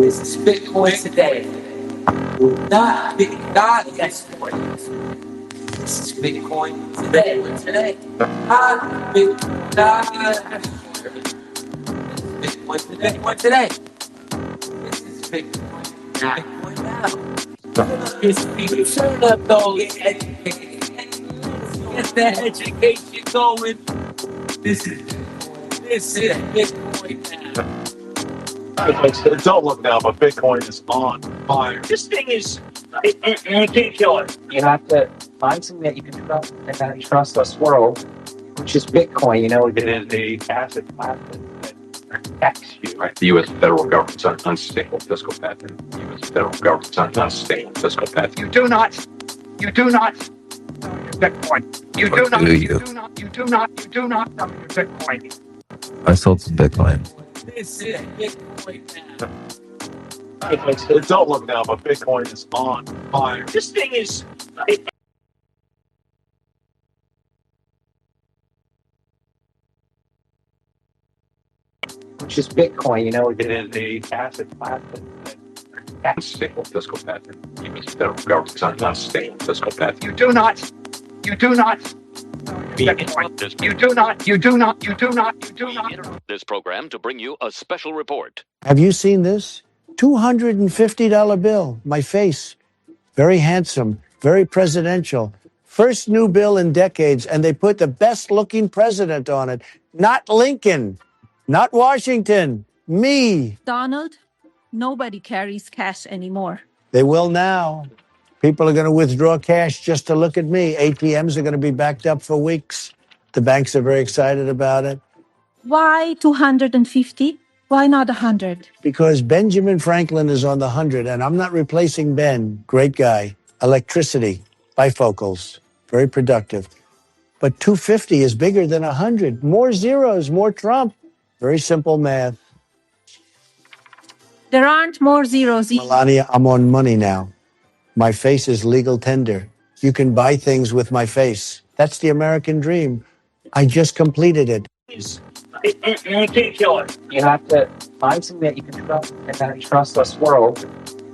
This is Bitcoin today. Not yesterday. This is Bitcoin today. Not Bitcoin today. This is Bitcoin now. Turn up though. Get that education going. This is Bitcoin now. Don't look now, but Bitcoin is on fire. This thing is, you can't kill it. You have to find something that you can trust in that trustless world, which is Bitcoin. You know, it is a asset class that protects you. Right. The U.S. federal government's on unstable fiscal path. The U.S. federal government's on unstable fiscal path. You do not Bitcoin. You do not know your Bitcoin. I sold some Bitcoin. This is Bitcoin now. Don't look now, but Bitcoin is on fire. This thing is. Which is Bitcoin, you know, it is a asset class that Unstable fiscal path. The U.S. federal government's on unstable fiscal path. You do not. Bitcoin. You do not. Interrupt this program to bring you a special report. Have you seen this? $250 bill. My face. Very handsome. Very presidential. First new bill in decades, and they put the best looking president on it. Not Lincoln. Not Washington. Me. Donald, nobody carries cash anymore. They will now. People are going to withdraw cash just to look at me. ATMs are going to be backed up for weeks. The banks are very excited about it. Why 250? Why not 100? Because Benjamin Franklin is on the 100, and I'm not replacing Ben. Great guy. Electricity, bifocals, very productive. But 250 is bigger than 100. More zeros, more Trump. Very simple math. There aren't more zeros. Melania, I'm on money now. My face is legal tender. You can buy things with my face. That's the American dream. I just completed it. You can't kill it. You have to find something that you can trust in that trustless world,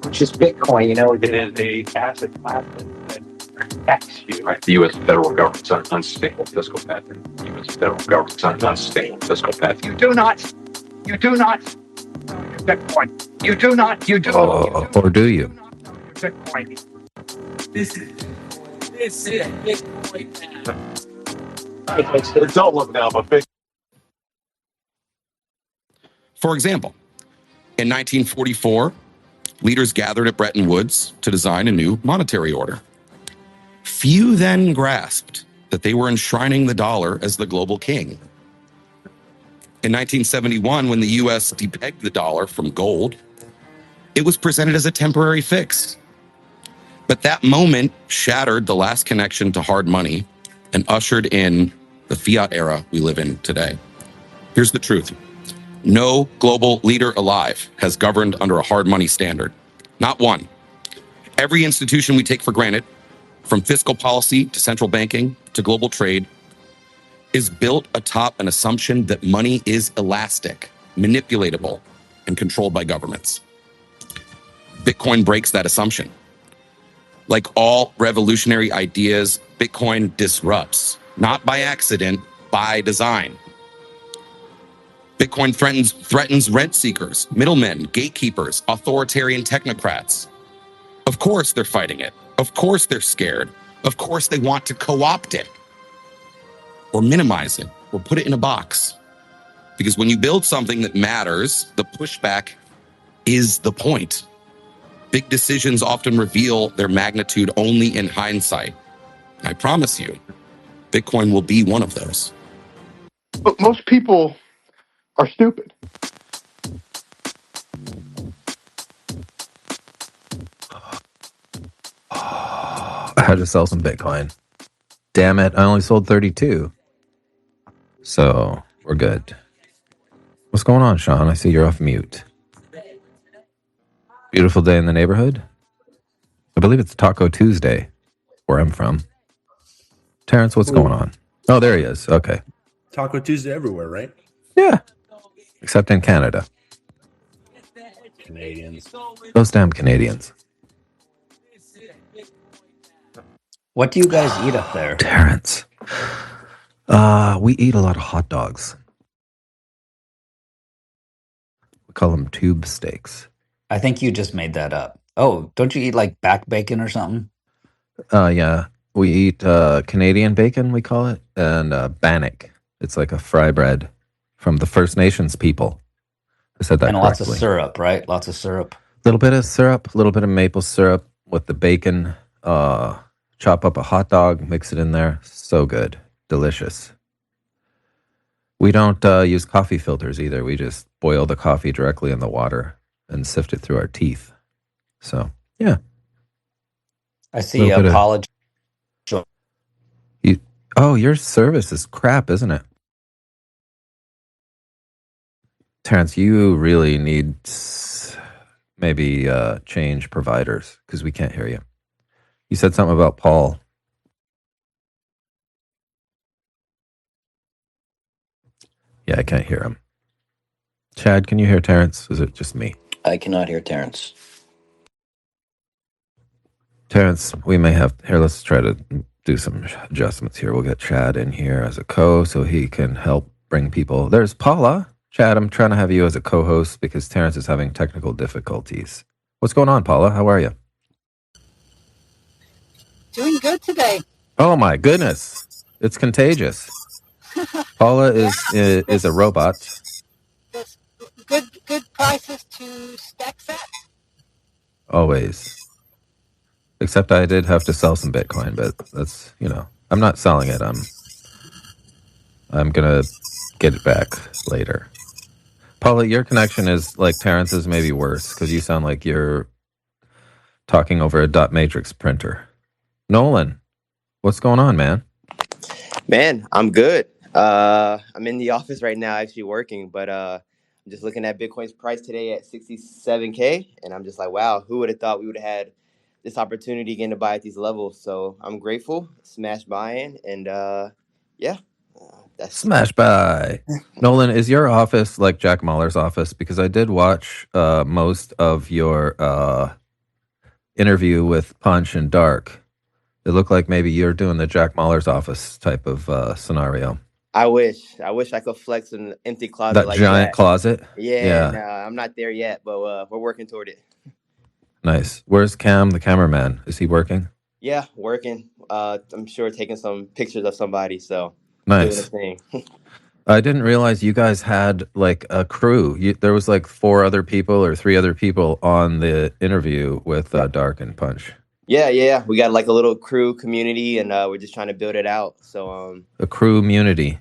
which is Bitcoin. You know, it is a asset class that protects you. Right. The U.S. federal government's on unstable fiscal path. The U.S. federal government's on unstable fiscal path. You do not Bitcoin. You do not. Or do you? Bitcoin. This is Bitcoin now. Don't look now, but Bitcoin. For example, in 1944, leaders gathered at Bretton Woods to design a new monetary order. Few then grasped that they were enshrining the dollar as the global king. In 1971, when the U.S. depegged the dollar from gold, it was presented as a temporary fix. But that moment shattered the last connection to hard money and ushered in the fiat era we live in today. Here's the truth. No global leader alive has governed under a hard money standard. Not one. Every institution we take for granted, from fiscal policy to central banking to global trade, is built atop an assumption that money is elastic, manipulatable, and controlled by governments. Bitcoin breaks that assumption. Like all revolutionary ideas, Bitcoin disrupts, not by accident, by design. Bitcoin threatens rent seekers, middlemen, gatekeepers, authoritarian technocrats. Of course they're fighting it. Of course they're scared. Of course they want to co-opt it or minimize it or put it in a box. Because when you build something that matters, the pushback is the point. Big decisions often reveal their magnitude only in hindsight. I promise you, Bitcoin will be one of those. But most people are stupid. I had to sell some Bitcoin. Damn it, I only sold 32. So, we're good. What's going on, Sean? I see you're off mute. Beautiful day in the neighborhood? I believe it's Taco Tuesday, where I'm from. Terrence, what's going on? Oh, there he is. Okay. Taco Tuesday everywhere, right? Yeah. Except in Canada. Canadians. Those damn Canadians. What do you guys eat up there? Terrence. We eat a lot of hot dogs. We call them tube steaks. I think you just made that up. Oh, don't you eat like back bacon or something? Yeah. We eat Canadian bacon, we call it, and bannock. It's like a fry bread from the First Nations people. I said that And correctly. lots of syrup, right? Lots of syrup. A little bit of syrup, a little bit of maple syrup with the bacon. Chop up a hot dog, mix it in there. So good. Delicious. We don't use coffee filters either. We just boil the coffee directly in the water and sift it through our teeth. So, yeah. I see a college. Your service is crap, isn't it? Terrence, you really need maybe change providers because we can't hear you. You said something about Paul. Yeah, I can't hear him. Chad, can you hear Terrence? Is it just me? I cannot hear Terrence. Terrence, we may have... Here, let's try to do some adjustments here. We'll get Chad in here as a so he can help bring people... There's Paula. Chad, I'm trying to have you as a co-host because Terrence is having technical difficulties. What's going on, Paula? How are you? Doing good today. Oh, my goodness. It's contagious. Paula is a robot. Good prices to stacks at. Always. Except I did have to sell some Bitcoin, but that's, I'm not selling it. I'm going to get it back later. Paula, your connection is like Terrence's, maybe worse, because you sound like you're talking over a dot matrix printer. Nolan, what's going on, man? Man, I'm good. I'm in the office right now actually working, but I'm just looking at Bitcoin's price today at 67K, and I'm just like, wow, who would have thought we would have had this opportunity again to buy at these levels? So I'm grateful, smash buying, and yeah. That's Smash buy. Nolan, is your office like Jack Mahler's office? Because I did watch most of your interview with Punch and Dark. It looked like maybe you're doing the Jack Mahler's office type of scenario. I wish I could flex an empty closet that like giant that. Closet? Yeah. No, I'm not there yet, but we're working toward it. Nice. Where's Cam, the cameraman? Is he working? Yeah, working. I'm sure taking some pictures of somebody, so nice. Doing a thing. I didn't realize you guys had like a crew. There was like 4 other people or 3 other people on the interview with Dark and Punch. Yeah. We got like a little crew community, and we're just trying to build it out. So a crew community.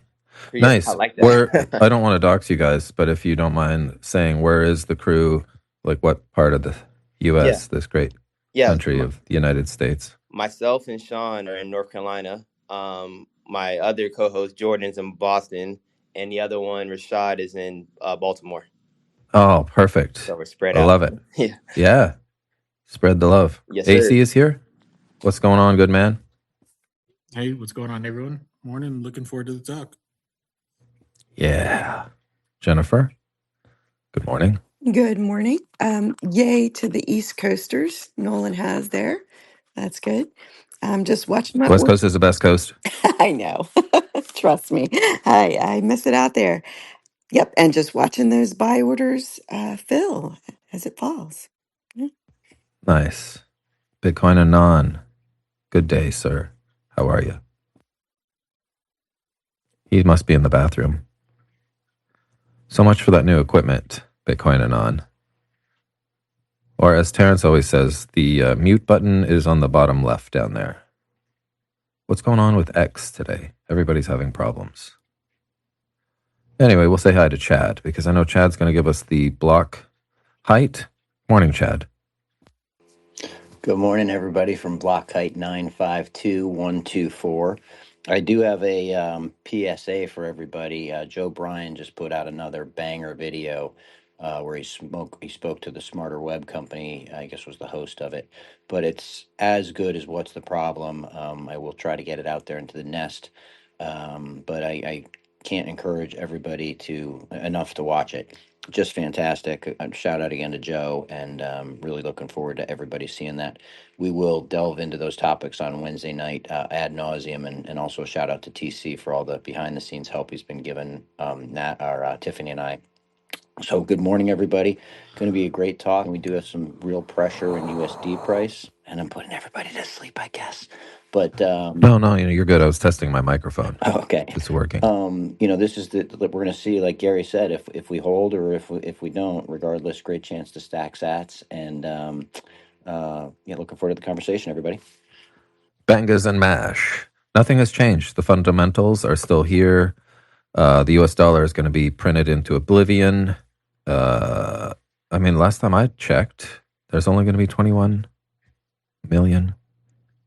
Nice. I like that. I don't want to dox you guys, but if you don't mind saying, where is the crew? Like what part of the U.S., this great country of the United States? Myself and Sean are in North Carolina. My other co-host Jordan's in Boston, and the other one, Rashad, is in Baltimore. Oh, perfect. So we're spread out. I love it. Yeah. Spread the love. Yes, AC sir. is here. What's going on, good man? Hey, what's going on, everyone? Morning. Looking forward to the talk. Yeah. Jennifer, good morning. Good morning. Yay to the East Coasters Nolan has there. That's good. I'm just watching my West Coast is the best coast. I know. Trust me. I miss it out there. Yep. And just watching those buy orders fill as it falls. Yeah. Nice. Bitcoin and non. Good day, sir. How are you? He must be in the bathroom. So much for that new equipment, Bitcoin and on. Or as Terrence always says, the mute button is on the bottom left down there. What's going on with X today? Everybody's having problems. Anyway, we'll say hi to Chad, because I know Chad's going to give us the block height. Morning, Chad. Good morning, everybody, from block height 952124. I do have a PSA for everybody. Joe Bryan just put out another banger video where he spoke to the Smarter Web Company. I guess was the host of it, but it's as good as What's the Problem. I will try to get it out there into the nest, but I can't encourage everybody enough to watch it. just fantastic. Shout out again to Joe, and really looking forward to everybody seeing that. We will delve into those topics on Wednesday night ad nauseum, and also a shout out to TC for all the behind the scenes help he's been giving Tiffany and I. So good morning, everybody. Going to be a great talk, and we do have some real pressure in USD price, and I'm putting everybody to sleep, I guess. But No, you're good. I was testing my microphone. okay, It's working. this is we're going to see, like Gary said, if we hold or if we don't. Regardless, great chance to stack sats, and looking forward to the conversation, everybody. Bangers and mash. Nothing has changed. The fundamentals are still here. The US dollar is going to be printed into oblivion. Last time I checked, there's only going to be 21 million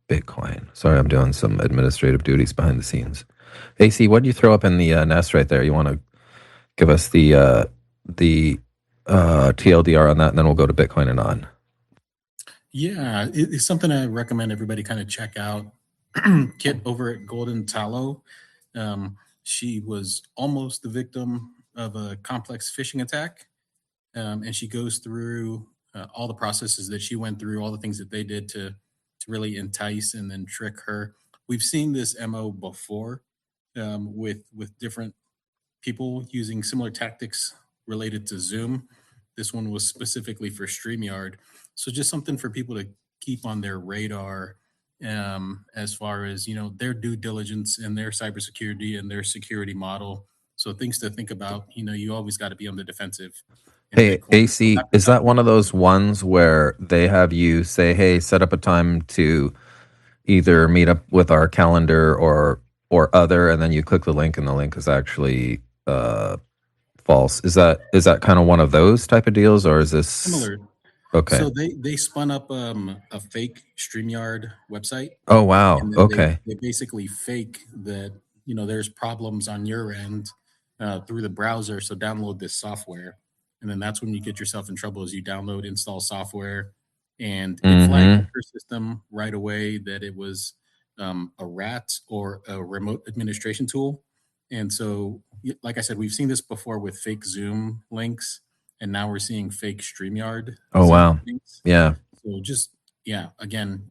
Bitcoin. Sorry, I'm doing some administrative duties behind the scenes. AC, what do you throw up in the nest right there? You want to give us the TLDR on that, and then we'll go to Bitcoin and on. Yeah, it's something I recommend everybody kind of check out. Kit over at Golden Tallow. She was almost the victim of a complex phishing attack. And she goes through all the processes that she went through, all the things that they did to really entice and then trick her. We've seen this MO before with different people using similar tactics related to Zoom. This one was specifically for StreamYard. So just something for people to keep on their radar as far as, their due diligence and their cybersecurity and their security model. So things to think about. You always got to be on the defensive. Hey, AC, is that one of those ones where they have you say, hey, set up a time to either meet up with our calendar or other, and then you click the link and the link is actually false? Is that kind of one of those type of deals, or is this similar? Okay. So they spun up a fake StreamYard website. Oh, wow. Okay. They basically fake that, there's problems on your end through the browser. So download this software. And then that's when you get yourself in trouble, as you download, install software, and it flagged your system right away that it was a rat or a remote administration tool. And so, like I said, we've seen this before with fake Zoom links, and now we're seeing fake StreamYard. Oh, wow. Links. Yeah. So again,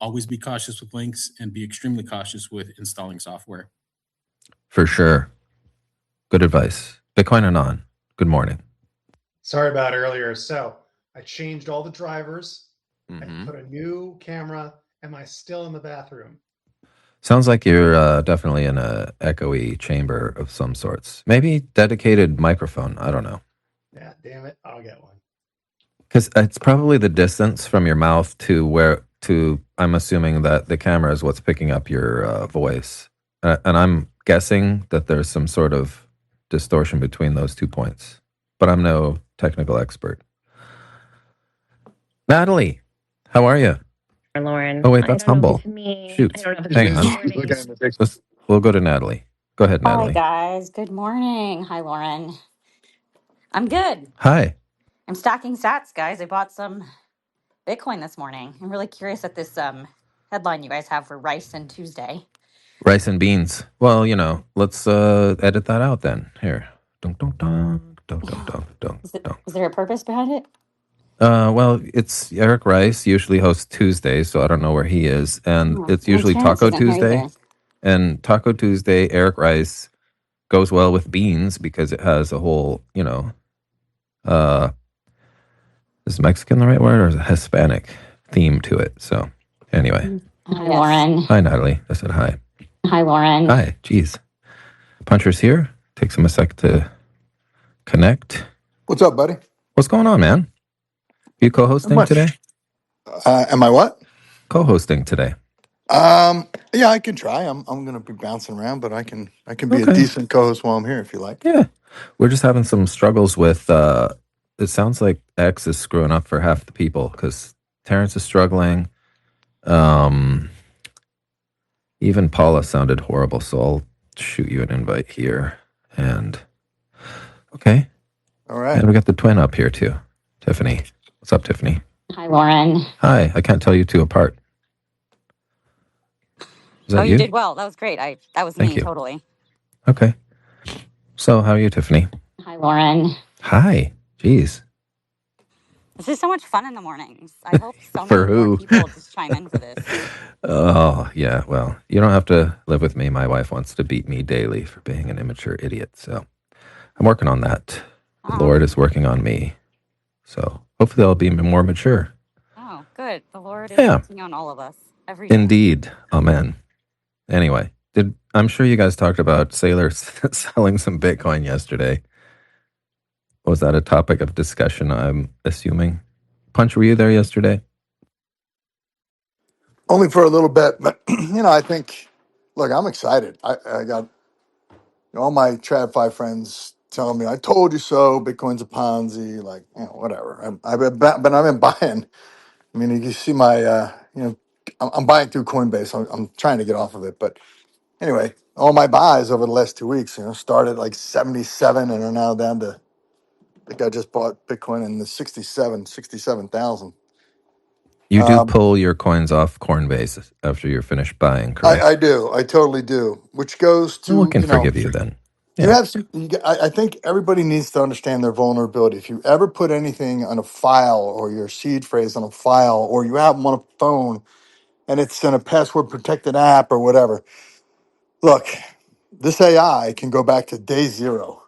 always be cautious with links and be extremely cautious with installing software. For sure. Good advice. Bitcoin and on. Good morning. Sorry about earlier. So I changed all the drivers. I put a new camera. Am I still in the bathroom? Sounds like you're definitely in a echoey chamber of some sorts. Maybe dedicated microphone. I don't know. Yeah, damn it. I'll get one. Because it's probably the distance from your mouth to I'm assuming that the camera is what's picking up your voice. And I'm guessing that there's some sort of distortion between those 2 points. But I'm no technical expert. Natalie, how are you? Lauren. Oh, wait, that's humble. Shoot. I don't know if Hang on. We'll go to Natalie. Go ahead, Natalie. Hi, guys. Good morning. Hi, Lauren. I'm good. Hi. I'm stacking sats, guys. I bought some Bitcoin this morning. I'm really curious at this headline you guys have for Rice and Tuesday. Rice and beans. Well, let's edit that out then. Here. Is there a purpose behind it? Well, it's Eric Rice usually hosts Tuesdays, so I don't know where he is. And it's usually Taco Tuesday. And Taco Tuesday, Eric Rice goes well with beans because it has a whole, is Mexican the right word, or is it Hispanic theme to it? So anyway. Hi, Lauren. Hi, Natalie. I said hi. Hi, Lauren. Hi. Geez. Puncher's here. Takes him a sec to connect. What's up, buddy? What's going on, man? You co-hosting today? Am I what? Co-hosting today. Yeah, I can try. I'm gonna be bouncing around, but I can be a decent co-host while I'm here if you like. Yeah. We're just having some struggles with it sounds like X is screwing up for half the people because Terrence is struggling. Even Paula sounded horrible, so I'll shoot you an invite here. And okay. All right. And we got the twin up here too. Tiffany. What's up, Tiffany? Hi, Lauren. Hi. I can't tell you two apart. Is that you did well. That was great. That was Thank me, you. totally. Okay. So how are you, Tiffany? Hi, Lauren. Hi. Jeez. This is so much fun in the mornings. I hope so many For more who? people just chime in for this. Oh, yeah. Well, you don't have to live with me. My wife wants to beat me daily for being an immature idiot. So I'm working on that. The Lord is working on me. So hopefully I'll be more mature. Oh, good. The Lord is Yeah. working on all of us every day. Indeed. Amen. Anyway, I'm sure you guys talked about Saylor selling some Bitcoin yesterday. Was that a topic of discussion, I'm assuming? Punch, were you there yesterday? Only for a little bit, but I think. Look, I'm excited. I got all my TradFi friends telling me, "I told you so." Bitcoin's a Ponzi, like whatever. But I've been buying. I mean, you see my, I'm buying through Coinbase. I'm trying to get off of it, but anyway, all my buys over the last 2 weeks, started like 77 and are now down to. I think I just bought Bitcoin in the 67,000. You do pull your coins off Coinbase after you're finished buying, I correct? do. I totally do. Which goes We to, can forgive you then. you Yeah, have some, I think everybody needs to understand their vulnerability. If you ever put anything on a file or your seed phrase on a file, or you have them on a phone and it's in a password protected app or whatever, look, this AI can go back to day zero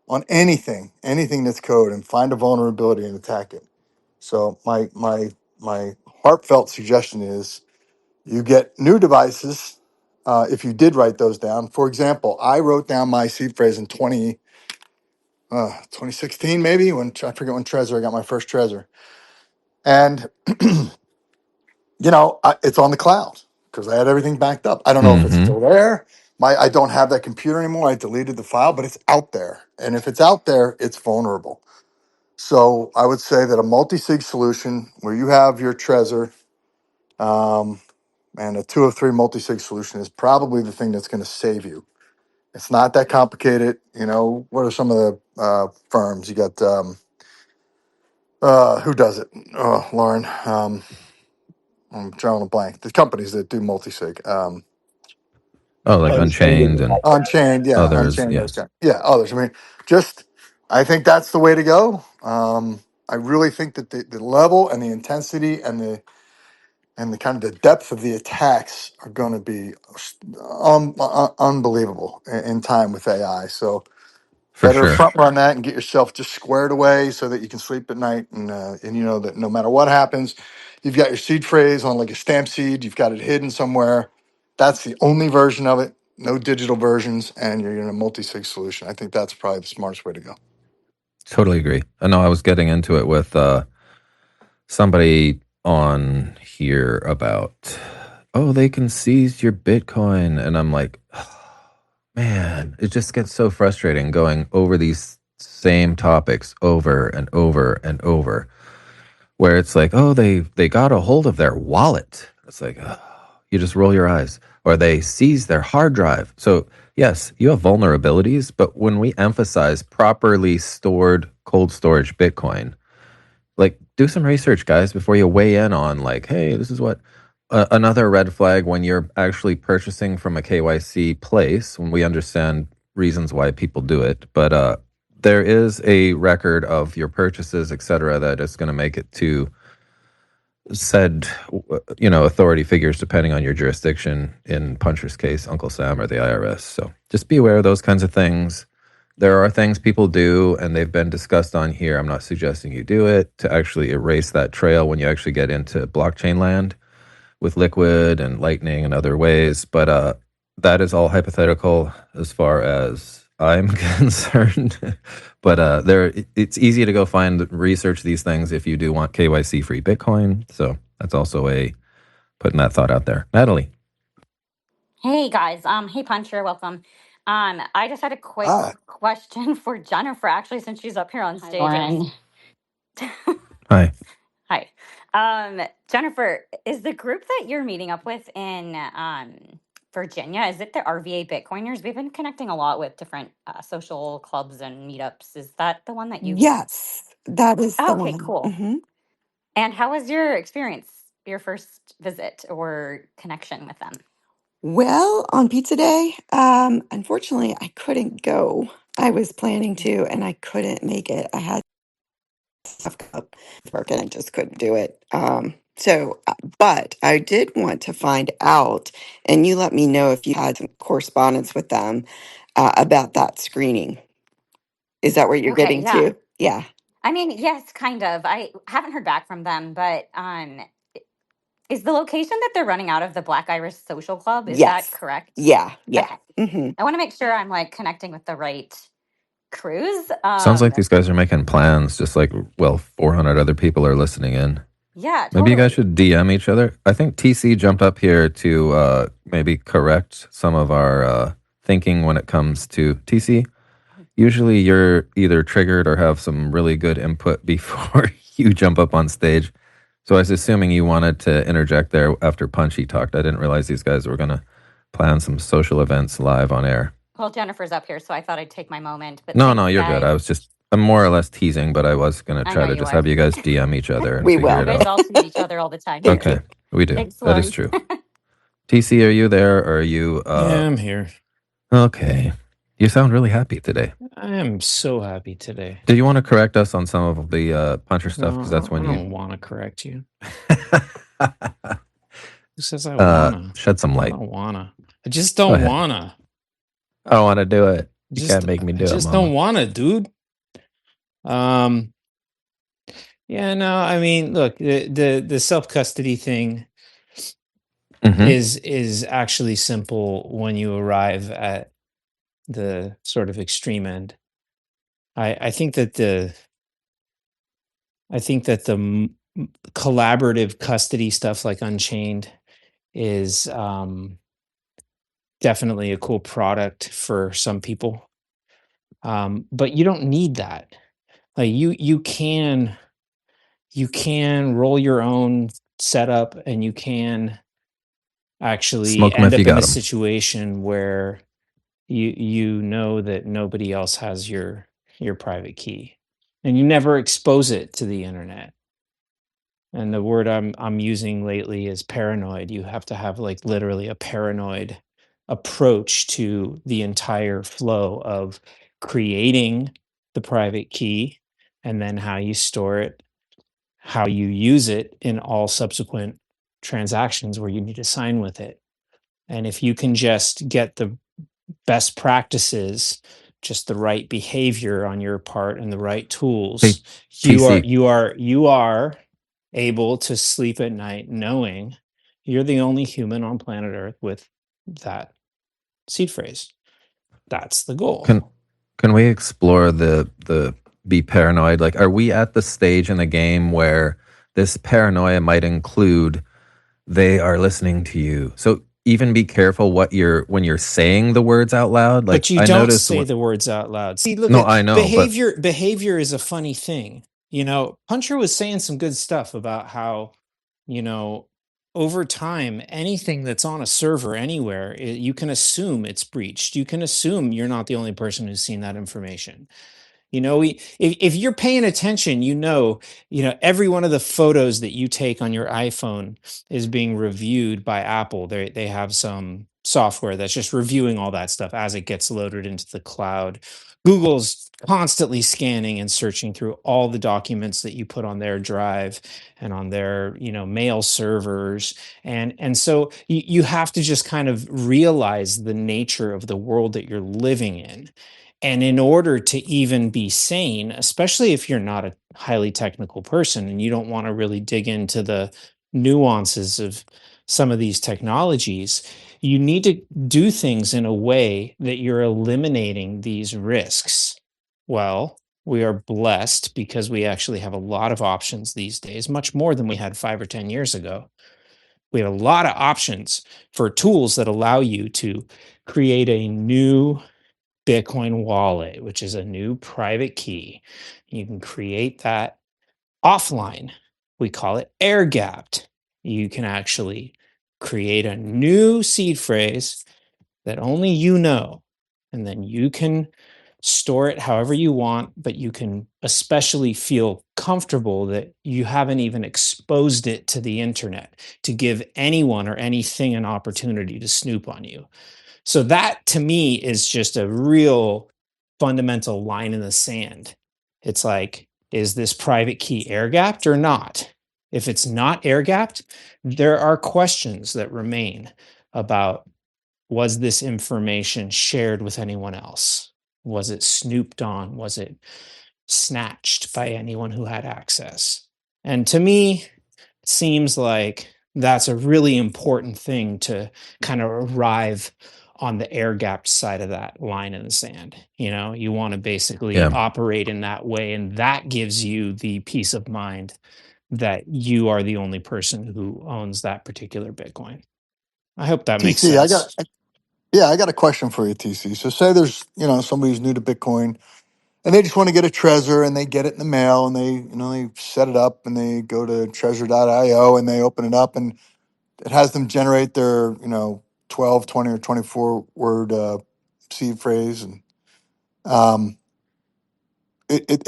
on anything that's code and find a vulnerability and attack it. So my heartfelt suggestion is you get new devices. If you did write those down, for example, I wrote down my seed phrase in 2016, maybe I forget when Trezor I got my first Trezor, and it's on the cloud because I had everything backed up. I don't know if it's Mm-hmm. still there. I don't have that computer anymore. I deleted the file, but it's out there, and if it's out there, it's vulnerable. So I would say that a multi-sig solution where you have your Trezor, and a 2 of 3 multi-sig solution is probably the thing that's going to save you. It's not that complicated. What are some of the firms? You got who does it? Oh, Lauren. I'm drawing a blank. The companies that do multi-sig. Oh, like Unchained and Unchained, yeah, others. Unchained. Those Yes, guys, yeah, others. I mean, I think that's the way to go. I really think that the level and the intensity and the kind of the depth of the attacks are going to be unbelievable in time with AI. So for better sure. front run that and get yourself just squared away so that you can sleep at night and you know that no matter what happens, you've got your seed phrase on like a stamp seed. You've got it hidden somewhere. That's the only version of it. No digital versions, and you're in a multi-sig solution. I think that's probably the smartest way to go. Totally agree. I know I was getting into it with somebody on here about, oh, they can seize your Bitcoin. And I'm like, man, it just gets so frustrating going over these same topics over and over and over, where it's like, oh, they got a hold of their wallet. It's like, oh, you just roll your eyes. Or they seize their hard drive. So yes, you have vulnerabilities, but when we emphasize properly stored cold storage Bitcoin, like do some research, guys, before you weigh in on like, hey, this is what another red flag when you're actually purchasing from a KYC place, when we understand reasons why people do it. But there is a record of your purchases, et cetera, that is going to make it to said, authority figures, depending on your jurisdiction. In Puncher's case, Uncle Sam or the IRS. So just be aware of those kinds of things. There are things people do, and they've been discussed on here. I'm not suggesting you do it to actually erase that trail when you actually get into blockchain land with Liquid and Lightning and other ways. But that is all hypothetical as far as I'm concerned. But it's easy to go find research these things if you do want KYC free Bitcoin. So that's also putting that thought out there. Natalie. Hey guys, hey Puncher, welcome. I just had a quick question for Jennifer, actually, since she's up here on stage. Lauren. Hi. Hi. Jennifer, is the group that you're meeting up with in Virginia, is it the RVA Bitcoiners? We've been connecting a lot with different social clubs and meetups. Is that the one that you... Yes, that is the Oh, okay, one. cool. Hmm. And how was your experience, your first visit or connection with them? Well, on pizza day, unfortunately, I couldn't go. I was planning to, and I couldn't make it. I had stuff come up with work, and I just couldn't do it. But I did want to find out, and you let me know if you had some correspondence with them about that screening. Is that what you're Okay, getting yeah. to? Yeah. I mean, yes, kind of. I haven't heard back from them, but is the location that they're running out of the Black Iris Social Club, is that Yes. correct? Yeah. Yeah. Okay. Hmm. I want to make sure I'm like connecting with the right crews. Sounds like these guys are making plans, just like, well, 400 other people are listening in. Yeah, Maybe you guys totally. should DM each other. I think TC jumped up here to maybe correct some of our thinking when it comes to TC. Usually you're either triggered or have some really good input before you jump up on stage. So I was assuming you wanted to interject there after Punchy talked. I didn't realize these guys were going to plan some social events live on air. Well, Jennifer's up here, so I thought I'd take my moment. But No, thanks, you're good. guys. I'm more or less teasing, but I was going to I try know to you just are. have you guys DM each other and We figure You will. it guys out. all tweet each other all the time. Okay, we do. Thanks, That is Lori. true. TC, are you there? Or are you... Yeah, I'm here. Okay. You sound really happy today. I am so happy today. Did you want to correct us on some of the puncher stuff? Because that's No, when I you... don't want to correct you. Who says I wanna? Shed some I light. don't wanna. I just Go don't ahead. wanna. I don't want to do it. You Just, can't make me do I it, just Mama. don't wanna, dude. Yeah, no, I mean, look, the self-custody thing Mm-hmm. is actually simple when you arrive at the sort of extreme end. I think that the collaborative custody stuff like Unchained is definitely a cool product for some people. But you don't need that. Like you can roll your own setup, and you can actually Smoke 'em end if you up in got a 'em. situation where you know that nobody else has your private key, and you never expose it to the internet. And the word I'm using lately is paranoid. You have to have like literally a paranoid approach to the entire flow of creating the private key, and then how you store it, how you use it in all subsequent transactions where you need to sign with it. And if you can just get the best practices, just the right behavior on your part and the right Hey, tools, TC, you are able to sleep at night knowing you're the only human on planet Earth with that seed phrase. That's the goal. can we explore the be paranoid? Like, are we at the stage in the game where this paranoia might include they are listening to you? So even be careful when you're saying the words out loud. Like, But you I don't noticed say the words out loud. See, look no, at I know, but behavior is a funny thing. You know, Puncher was saying some good stuff about how, you know, over time, anything that's on a server anywhere, you can assume it's breached. You can assume you're not the only person who's seen that information. You know, if you're paying attention, you know, every one of the photos that you take on your iPhone is being reviewed by Apple. They have some software that's just reviewing all that stuff as it gets loaded into the cloud. Google's constantly scanning and searching through all the documents that you put on their drive and on their, mail servers. And so you have to just kind of realize the nature of the world that you're living in. And in order to even be sane, especially if you're not a highly technical person and you don't want to really dig into the nuances of some of these technologies, you need to do things in a way that you're eliminating these risks. Well, we are blessed because we actually have a lot of options these days, much more than we had 5 or 10 years ago. We have a lot of options for tools that allow you to create a new Bitcoin wallet, which is a new private key. You can create that offline. We call it air gapped. You can actually create a new seed phrase that only you know, and then you can store it however you want, but you can especially feel comfortable that you haven't even exposed it to the internet to give anyone or anything an opportunity to snoop on you. So that to me is just a real fundamental line in the sand. It's like, is this private key air gapped or not? If it's not air gapped, there are questions that remain about, was this information shared with anyone else? Was it snooped on? Was it snatched by anyone who had access? And to me, it seems like that's a really important thing to kind of arrive on the air gapped side of that line in the sand. You know, you want to basically Yeah. operate in that way, and that gives you the peace of mind that you are the only person who owns that particular Bitcoin. I hope that makes TC, sense. I got a question for you, TC. So say there's, somebody who's new to Bitcoin and they just want to get a Trezor and they get it in the mail and they set it up and they go to treasure.io and they open it up and it has them generate their, 12, 20 or 24 word seed phrase. And um,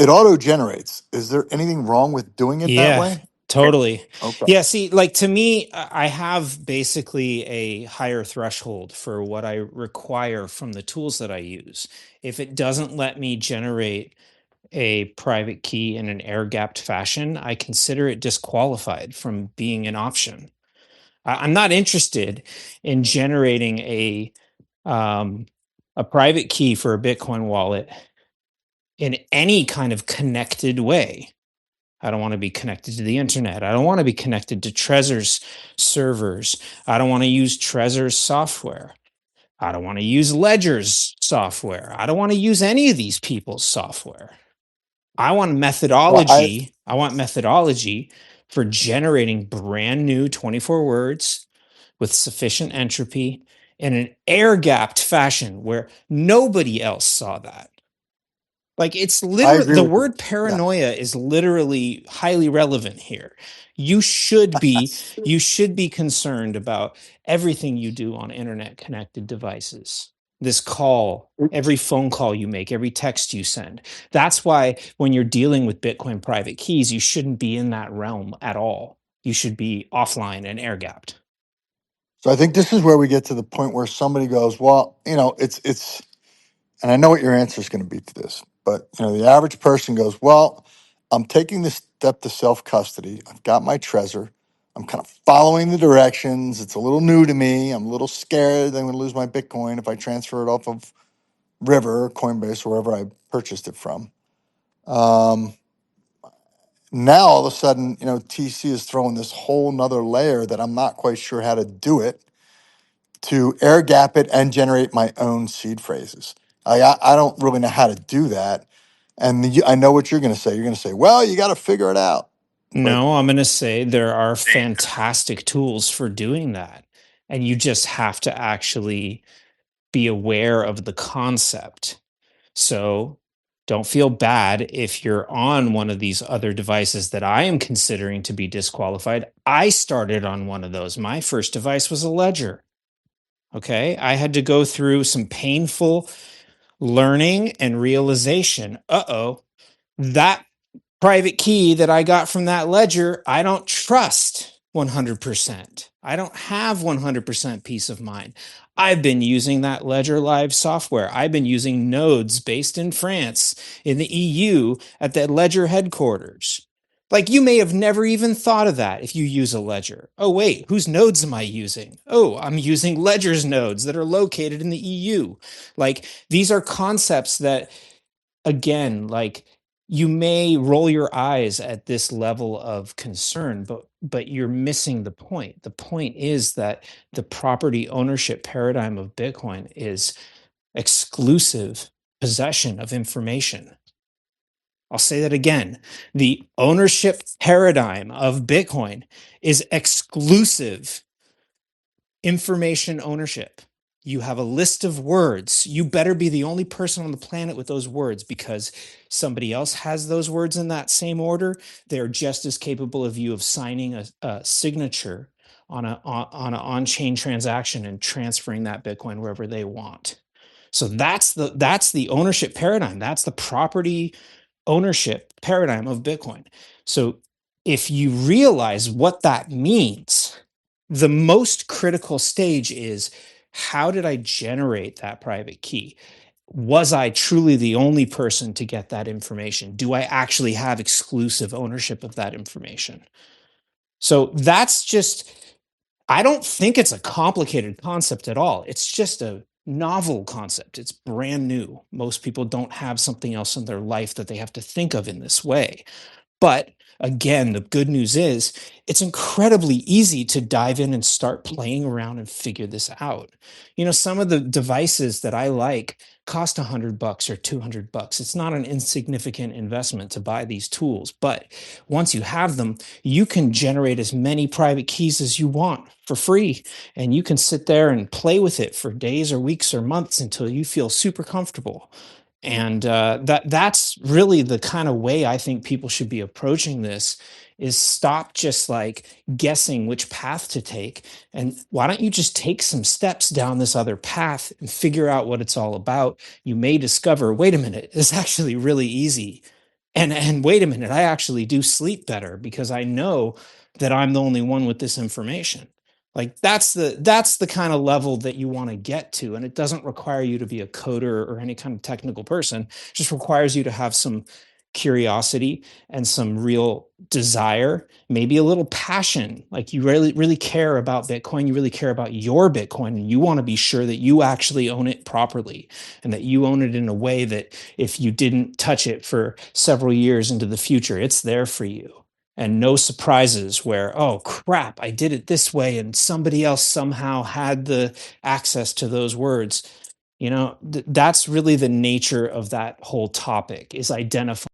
it auto generates. Is there anything wrong with doing it that Yeah, way? totally. Okay. Yeah, see, like to me, I have basically a higher threshold for what I require from the tools that I use. If it doesn't let me generate a private key in an air gapped fashion, I consider it disqualified from being an option. I'm not interested in generating um, a private key for a Bitcoin wallet in any kind of connected way. I don't want to be connected to the internet. I don't want to be connected to Trezor's servers. I don't want to use Trezor's software. I don't want to use Ledger's software. I don't want to use any of these people's software. I want Well, methodology. I want methodology for generating brand new 24 words with sufficient entropy in an air gapped fashion where nobody else saw that. Like it's I literally agree the with you. word Yeah. paranoia is literally highly relevant here. You should be concerned about everything you do on internet connected devices. This call, every phone call you make, every text you send. That's why when you're dealing with Bitcoin private keys, you shouldn't be in that realm at all. You should be offline and air gapped. So I think this is where we get to the point where somebody goes, well, it's and I know what your answer is going to be to this, but the average person goes, well, I'm taking this step to self custody. I've got my Trezor. I'm kind of following the directions. It's a little new to me. I'm a little scared that I'm going to lose my Bitcoin if I transfer it off of River, Coinbase, or wherever I purchased it from. Um, Now all of a sudden, TC is throwing this whole nother layer that I'm not quite sure how to do it to air gap it and generate my own seed phrases. I don't really know how to do that. And I know what you're going to say. You're going to say, well, you got to figure it out. But No, I'm going to say there are fantastic tools for doing that. And you just have to actually be aware of the concept. So don't feel bad if you're on one of these other devices that I am considering to be disqualified. I started on one of those. My first device was a Ledger. Okay. I had to go through some painful learning and realization. That private key that I got from that ledger, I don't trust 100%. I don't have 100% peace of mind. I've been using that Ledger Live software. I've been using nodes based in France, in the EU, at the Ledger headquarters. Like you may have never even thought of that if you use a ledger. Oh, wait, whose nodes am I using? Oh, I'm using Ledger's nodes that are located in the EU. Like these are concepts that again, like you may roll your eyes at this level of concern, but you're missing the point. The point is that the property ownership paradigm of Bitcoin is exclusive possession of information. I'll say that again. The ownership paradigm of Bitcoin is exclusive information ownership. You have a list of words. You better be the only person on the planet with those words because somebody else has those words in that same order. They're just as capable of you of signing a signature on an on-chain transaction and transferring that Bitcoin wherever they want. So that's the ownership paradigm. That's the property ownership paradigm of Bitcoin. So if you realize what that means, the most critical stage is how did I generate that private key? was I truly the only person to get that information? Do I actually have exclusive ownership of that information? So that's just, I don't think it's a complicated concept at all. It's just a novel concept. It's brand new. Most people don't have something else in their life that they have to think of in this way. But again, the good news is it's incredibly easy to dive in and start playing around and figure this out. You know, some of the devices that I like cost $100 or $200. It's not an insignificant investment to buy these tools, but once you have them, you can generate as many private keys as you want for free, and you can sit there and play with it for days or weeks or months until you feel super comfortable. And that's really the kind of way I think people should be approaching this, is stop just like guessing which path to take, and why don't you just take some steps down this other path and figure out what it's all about. You may discover, wait a minute, it's actually really easy, and wait a minute, I actually do sleep better because I know that I'm the only one with this information. Like that's the kind of level that you want to get to, and it doesn't require you to be a coder or any kind of technical person. It just requires you to have some curiosity and some real desire, maybe a little passion. Like you really care about Bitcoin, you really care about your Bitcoin, and you want to be sure that you actually own it properly, and that you own it in a way that if you didn't touch it for several years into the future, it's there for you. And no surprises where, oh crap, I did it this way and somebody else somehow had the access to those words. You know, that's really the nature of that whole topic, is identifying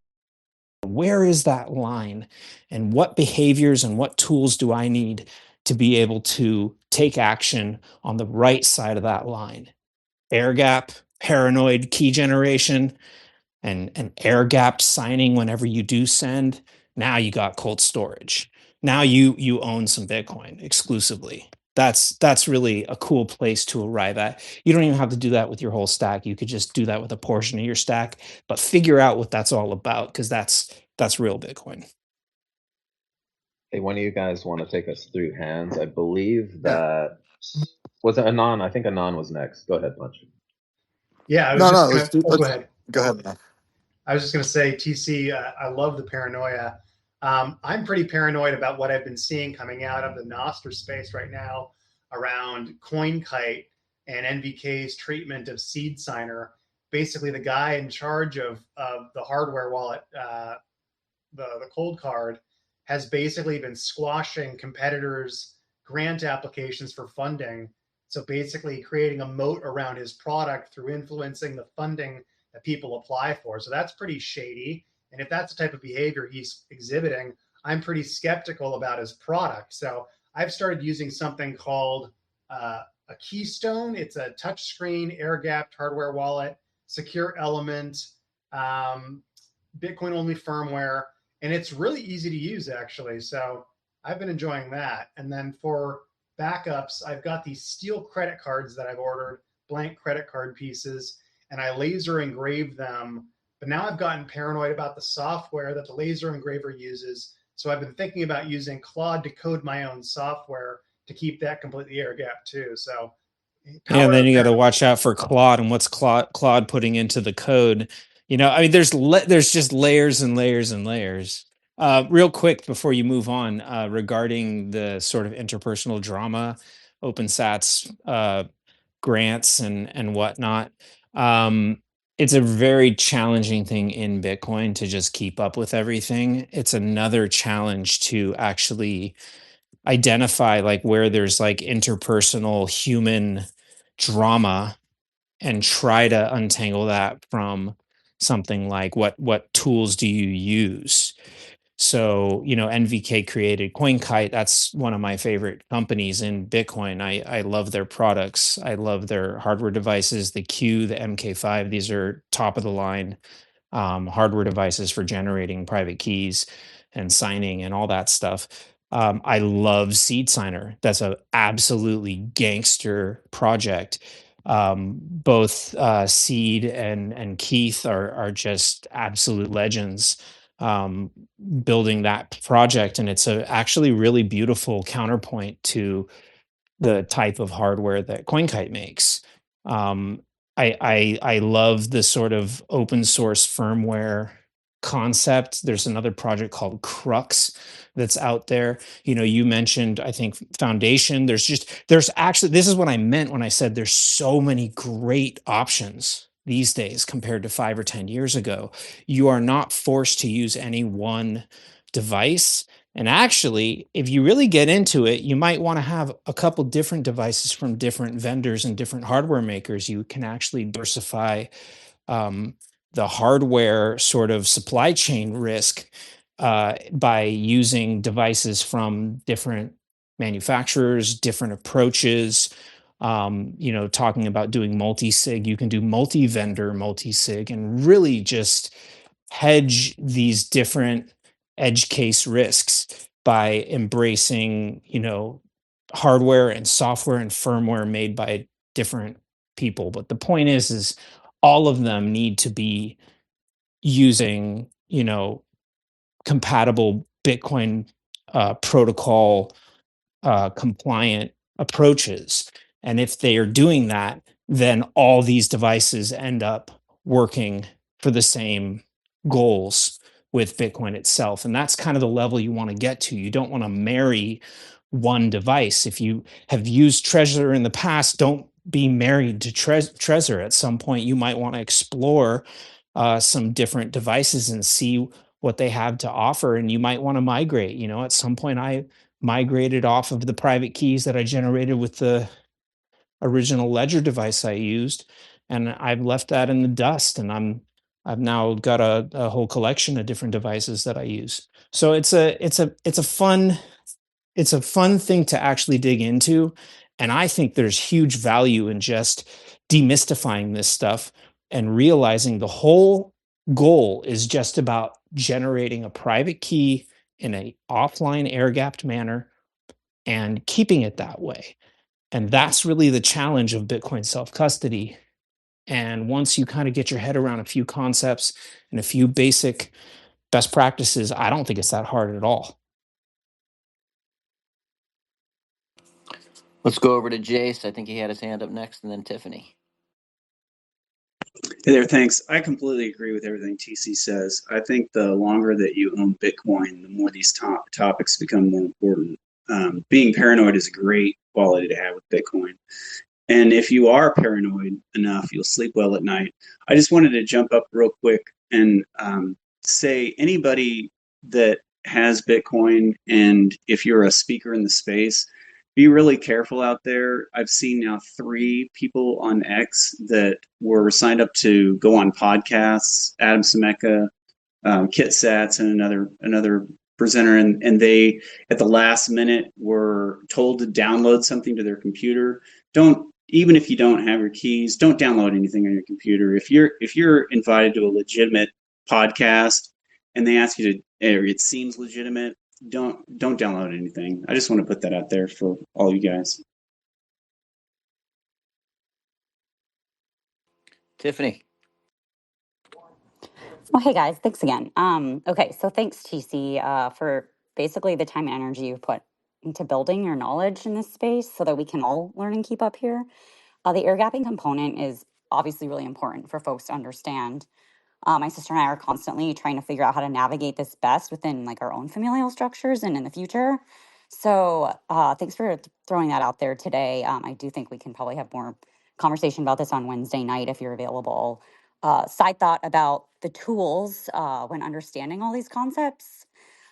where is that line and what behaviors and what tools do I need to be able to take action on the right side of that line. Air gap, paranoid key generation, and air gapped signing whenever you do send. Now you got cold storage. Now you own some Bitcoin exclusively. That's really a cool place to arrive at. You don't even have to do that with your whole stack. You could just do that with a portion of your stack, but figure out what that's all about, because that's real Bitcoin. Hey, one of you guys want to take us through hands? I believe that was it Anon. I think Anon was next. Go ahead, Punch. Yeah, I was No, just no. gonna. Go ahead. Go ahead. Man. I was just going to say, TC, I love the paranoia. I'm pretty paranoid about what I've been seeing coming out of the Nostr space right now around CoinKite and NVK's treatment of Seed Signer. Basically, the guy in charge of the hardware wallet, the cold card, has basically been squashing competitors' grant applications for funding. So basically creating a moat around his product through influencing the funding that people apply for. So that's pretty shady. And if that's the type of behavior he's exhibiting, I'm pretty skeptical about his product. So I've started using something called a Keystone. It's a touchscreen, air-gapped hardware wallet, secure element, Bitcoin-only firmware, and it's really easy to use, actually. So I've been enjoying that. And then for backups, I've got these steel credit cards that I've ordered, blank credit card pieces, and I laser engrave them. But now I've gotten paranoid about the software that the laser engraver uses. So I've been thinking about using Claude to code my own software to keep that completely air gapped too. So Yeah, and then you got to watch out for Claude and what's Claude putting into the code. You know, I mean, there's just layers and layers and layers. Real quick before you move on, regarding the sort of interpersonal drama, OpenSats grants and whatnot. It's a very challenging thing in Bitcoin to just keep up with everything. It's another challenge to actually identify like where there's like interpersonal human drama and try to untangle that from something like what tools do you use. So, you know, NVK created CoinKite. That's one of my favorite companies in Bitcoin. I love their products. I love their hardware devices, the Q, the MK5. These are top of the line hardware devices for generating private keys and signing and all that stuff. I love Seed Signer. That's an absolutely gangster project. Both Seed and Keith are just absolute legends building that project, and it's a actually really beautiful counterpoint to the type of hardware that CoinKite makes. I love the sort of open source firmware concept. There's another project called Crux that's out there. You know, you mentioned, I think, Foundation. There's actually, this is what I meant when I said there's so many great options these days compared to 5 or 10 years ago. You are not forced to use any one device. And actually, if you really get into it, you might want to have a couple different devices from different vendors and different hardware makers. You can actually diversify um, the hardware sort of supply chain risk by using devices from different manufacturers, different approaches. You know, talking about doing multi-sig, you can do multi-vendor multi-sig and really just hedge these different edge case risks by embracing, you know, hardware and software and firmware made by different people. But the point is all of them need to be using, you know, compatible Bitcoin protocol compliant approaches. And if they are doing that, then all these devices end up working for the same goals with Bitcoin itself. And that's kind of the level you want to get to. You don't want to marry one device. If you have used Trezor in the past, don't be married to Trezor. At some point, you might want to explore some different devices and see what they have to offer. And you might want to migrate. You know, at some point, I migrated off of the private keys that I generated with the original Ledger device I used, and I've left that in the dust. And I've now got a whole collection of different devices that I use. So it's a fun thing to actually dig into, and I think there's huge value in just demystifying this stuff and realizing the whole goal is just about generating a private key in a offline air gapped manner and keeping it that way. And that's really the challenge of Bitcoin self custody. And once you kind of get your head around a few concepts and a few basic best practices, I don't think it's that hard at all. Let's go over to Jace. I think he had his hand up next, and then Tiffany. Hey there, thanks. I completely agree with everything TC says. I think the longer that you own Bitcoin, the more these topics become more important. Being paranoid is a great quality to have with Bitcoin. And if you are paranoid enough, you'll sleep well at night. I just wanted to jump up real quick and say anybody that has Bitcoin, and if you're a speaker in the space, be really careful out there. I've seen now 3 people on X that were signed up to go on podcasts, Adam Semeka, Kit Satz, and another presenter, and they at the last minute were told to download something to their computer. Don't, even if you don't have your keys, don't download anything on your computer. If you're invited to a legitimate podcast and they ask you to, or it seems legitimate, don't download anything. I just want to put that out there for all you guys. Tiffany. Well, hey guys, thanks again. Okay, so thanks TC for basically the time and energy you put into building your knowledge in this space so that we can all learn and keep up here. The air gapping component is obviously really important for folks to understand. My sister and I are constantly trying to figure out how to navigate this best within like our own familial structures and in the future. So thanks for throwing that out there today. I do think we can probably have more conversation about this on Wednesday night if you're available. Side thought about the tools when understanding all these concepts.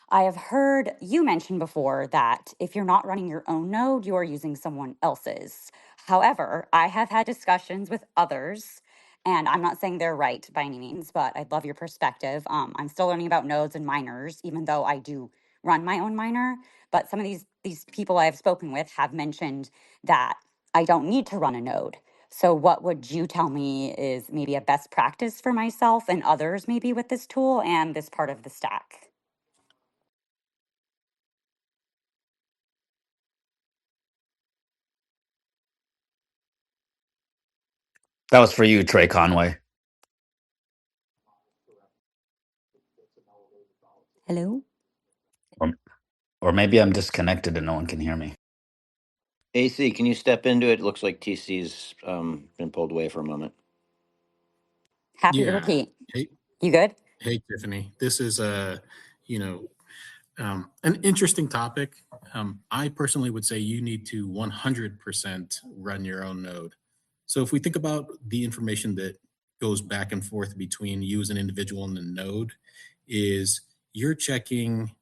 I have heard you mention before that if you're not running your own node, you are using someone else's. However, I have had discussions with others, and I'm not saying they're right by any means, but I'd love your perspective. I'm still learning about nodes and miners, even though I do run my own miner. But some of these people I've spoken with have mentioned that I don't need to run a node. So, what would you tell me is maybe a best practice for myself and others, maybe with this tool and this part of the stack? That was for you, Trey Conway. Hello? Or, or maybe I'm disconnected and no one can hear me. AC, can you step into it? Looks like TC's been pulled away for a moment. Happy to Yeah. repeat. Hey, You good? hey, Tiffany. This is you know, an interesting topic. I personally would say you need to 100% run your own node. So if we think about the information that goes back and forth between you as an individual and the node, is you're checking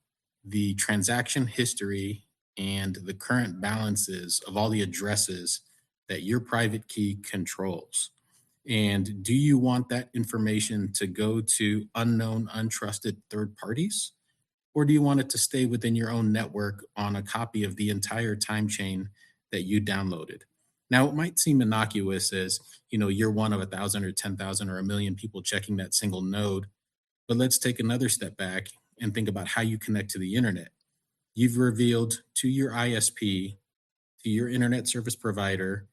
the transaction history and the current balances of all the addresses that your private key controls. And do you want that information to go to unknown, untrusted third parties? Or do you want it to stay within your own network on a copy of the entire time chain that you downloaded? Now, it might seem innocuous as, you're one of 1,000 or 10,000 or a million people checking that single node. But let's take another step back and think about how you connect to the internet. You've revealed to your ISP, to your internet service provider,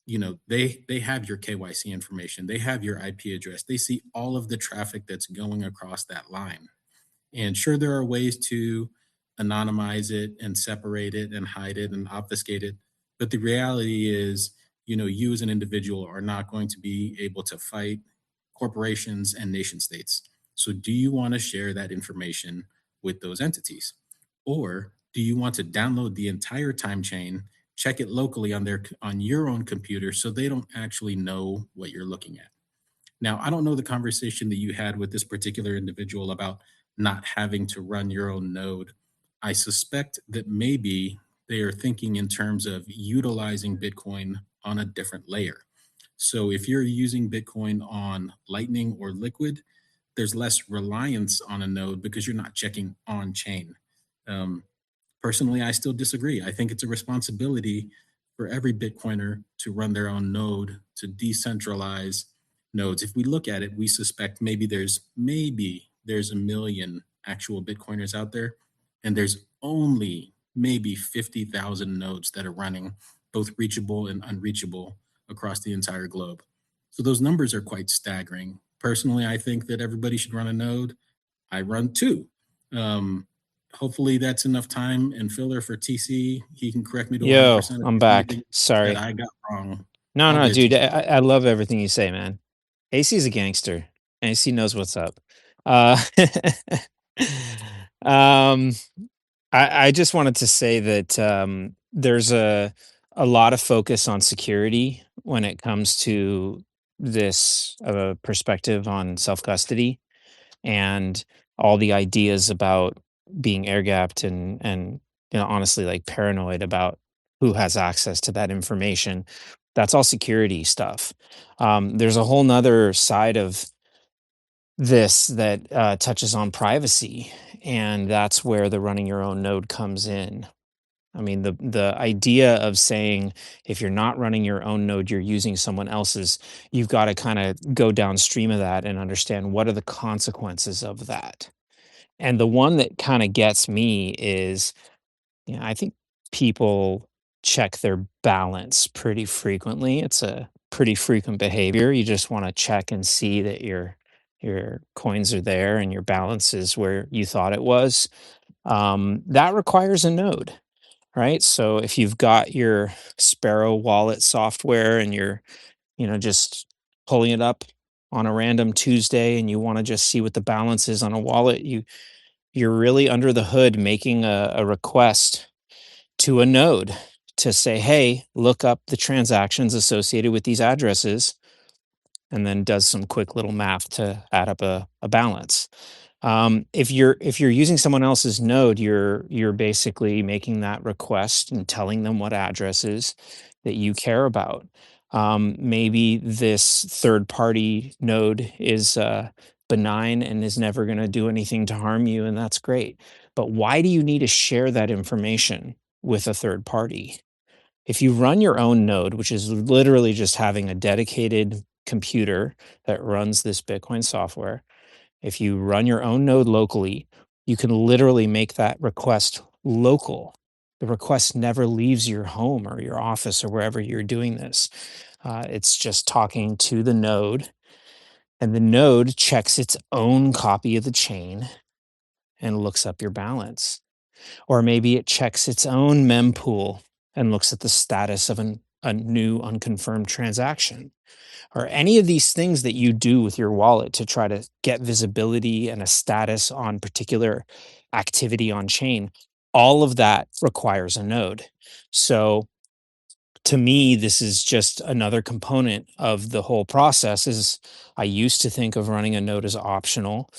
they have your KYC information, they have your IP address, they see all of the traffic that's going across that line. And sure, there are ways to anonymize it and separate it and hide it and obfuscate it. But the reality is, you as an individual are not going to be able to fight corporations and nation states. So do you want to share that information with those entities? Or do you want to download the entire time chain, check it locally on your own computer so they don't actually know what you're looking at? Now, I don't know the conversation that you had with this particular individual about not having to run your own node. I suspect that maybe they are thinking in terms of utilizing Bitcoin on a different layer. So if you're using Bitcoin on Lightning or Liquid, there's less reliance on a node because you're not checking on chain. Personally, I still disagree. I think it's a responsibility for every Bitcoiner to run their own node, to decentralize nodes. If we look at it, we suspect maybe there's a million actual Bitcoiners out there, and there's only maybe 50,000 nodes that are running, both reachable and unreachable, across the entire globe. So those numbers are quite staggering. Personally, I think that everybody should run a node. I run two. Hopefully that's enough time and filler for TC. He can correct me to Yo, 100% I'm if back. anything that Sorry. I got wrong. No, All no, good, dude. TC. I love everything you say, man. AC's a gangster. AC knows what's up. Uh, um, I just wanted to say that there's a lot of focus on security when it comes to this perspective on self custody and all the ideas about being air gapped and honestly like paranoid about who has access to that information. That's all security stuff. There's a whole nother side of this that touches on privacy, and that's where the running your own node comes in. I mean, the idea of saying if you're not running your own node, you're using someone else's, you've got to kind of go downstream of that and understand what are the consequences of that. And the one that kind of gets me is, I think people check their balance pretty frequently. It's a pretty frequent behavior. You just want to check and see that your coins are there and your balance is where you thought it was. That requires a node, right? So if you've got your Sparrow wallet software and you're, just pulling it up on a random Tuesday and you want to just see what the balance is on a wallet, you're really under the hood making a request to a node to say, hey, look up the transactions associated with these addresses, and then does some quick little math to add up a balance. If you're using someone else's node, you're basically making that request and telling them what addresses that you care about. Maybe this third party node is benign and is never going to do anything to harm you, and that's great. But why do you need to share that information with a third party? If you run your own node, which is literally just having a dedicated computer that runs this Bitcoin software, if you run your own node locally, you can literally make that request local. The request never leaves your home or your office or wherever you're doing this. It's just talking to the node, and the node checks its own copy of the chain and looks up your balance. Or maybe it checks its own mempool and looks at the status of a new unconfirmed transaction, or any of these things that you do with your wallet to try to get visibility and a status on particular activity on chain, all of that requires a node. So to me, this is just another component of the whole process. Is I used to think of running a node as optional.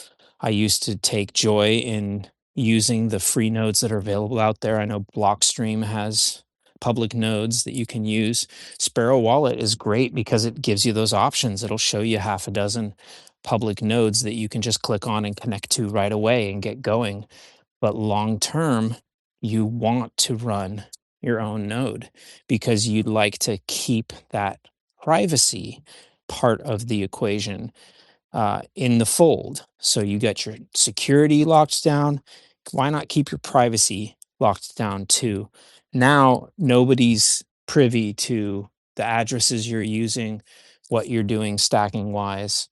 I used to take joy in using the free nodes that are available out there. I know Blockstream has public nodes that you can use. Sparrow Wallet is great because it gives you those options. It'll show you half a dozen public nodes that you can just click on and connect to right away and get going. But long term, you want to run your own node because you'd like to keep that privacy part of the equation in the fold. So you got your security locked down. Why not keep your privacy locked down too? Now nobody's privy to the addresses you're using, what you're doing stacking wise,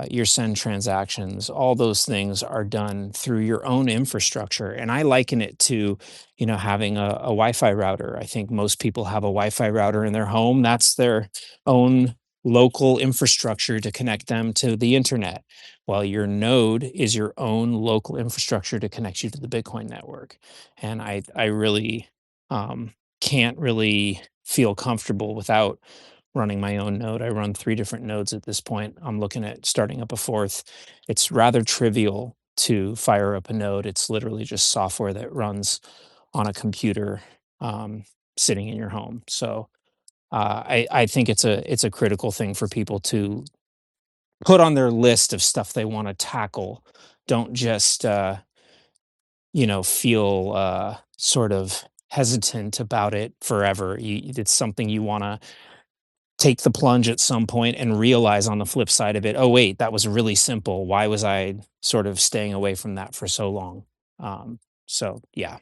your send transactions. All those things are done through your own infrastructure. And I liken it to, having a Wi-Fi router. I think most people have a Wi-Fi router in their home. That's their own local infrastructure to connect them to the internet, while your node is your own local infrastructure to connect you to the Bitcoin network. And I really can't really feel comfortable without running my own node. I run 3 different nodes at this point. I'm looking at starting up a 4th. It's rather trivial to fire up a node. It's literally just software that runs on a computer sitting in your home. So I think it's a critical thing for people to put on their list of stuff they want to tackle. Don't just feel sort of hesitant about it forever. It's something you want to take the plunge at some point and realize on the flip side of it, oh wait, that was really simple. Why was I sort of staying away from that for so long? So yeah.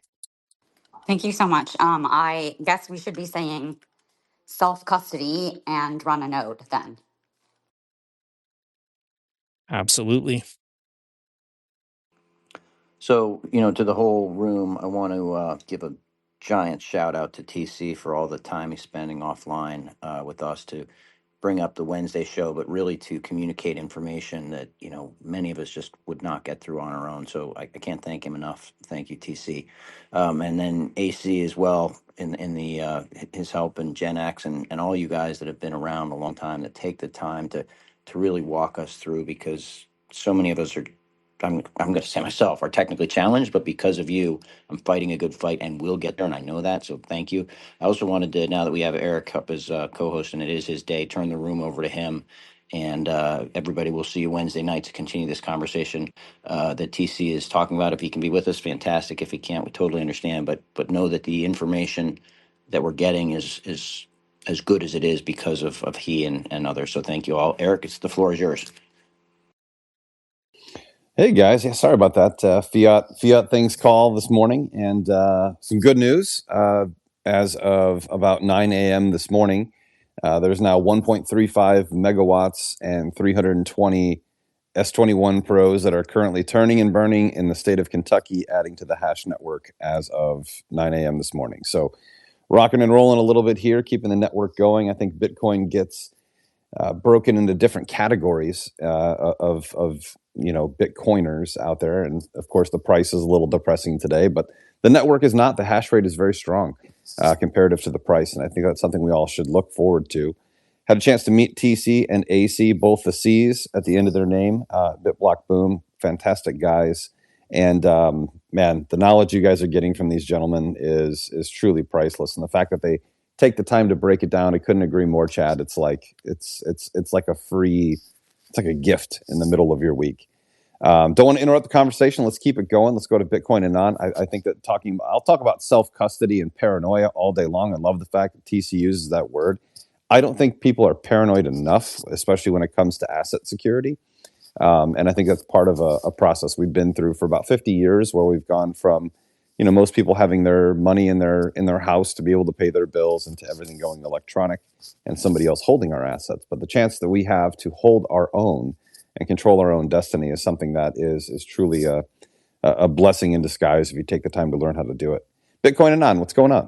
Thank you so much. I guess we should be saying self-custody and run a node then. Absolutely. So, to the whole room, I want to give a giant shout out to TC for all the time he's spending offline with us to bring up the Wednesday show, but really to communicate information that, many of us just would not get through on our own. So I can't thank him enough. Thank you, TC. And then AC as well in the his help, and Gen X and all you guys that have been around a long time that take the time to really walk us through, because so many of us are, I'm going to say myself, are technically challenged, but because of you, I'm fighting a good fight and we'll get there. And I know that. So thank you. I also wanted to, now that we have Eric up as co-host and it is his day, turn the room over to him. And everybody will see you Wednesday night to continue this conversation that TC is talking about. If he can be with us, fantastic. If he can't, we totally understand. But know that the information that we're getting is as good as it is because of he and others. So thank you all. Eric, the floor is yours. Hey guys, yeah, sorry about that fiat things call this morning, and some good news. As of about 9 a.m. this morning, there's now 1.35 megawatts and 320 S21 Pros that are currently turning and burning in the state of Kentucky, adding to the hash network as of 9 a.m. this morning. So rocking and rolling a little bit here, keeping the network going. I think Bitcoin gets broken into different categories of Bitcoiners out there, and of course the price is a little depressing today, but the network is not. The hash rate is very strong comparative to the price, and I think that's something we all should look forward to. Had a chance to meet TC and AC, both the C's at the end of their name. BitBlock Boom, fantastic guys, and man, the knowledge you guys are getting from these gentlemen is truly priceless, and the fact that they take the time to break it down, I couldn't agree more, Chad. It's like it's like a free, it's like a gift in the middle of your week. Don't want to interrupt the conversation. Let's keep it going. Let's go to Bitcoin and non. I think that I'll talk about self-custody and paranoia all day long. I love the fact that TC uses that word. I don't think people are paranoid enough, especially when it comes to asset security. And I think that's part of a process we've been through for about 50 years, where we've gone from most people having their money in their house to be able to pay their bills, and to everything going electronic and somebody else holding our assets. But the chance that we have to hold our own and control our own destiny is something that is truly a blessing in disguise if you take the time to learn how to do it. Bitcoin and non, what's going on?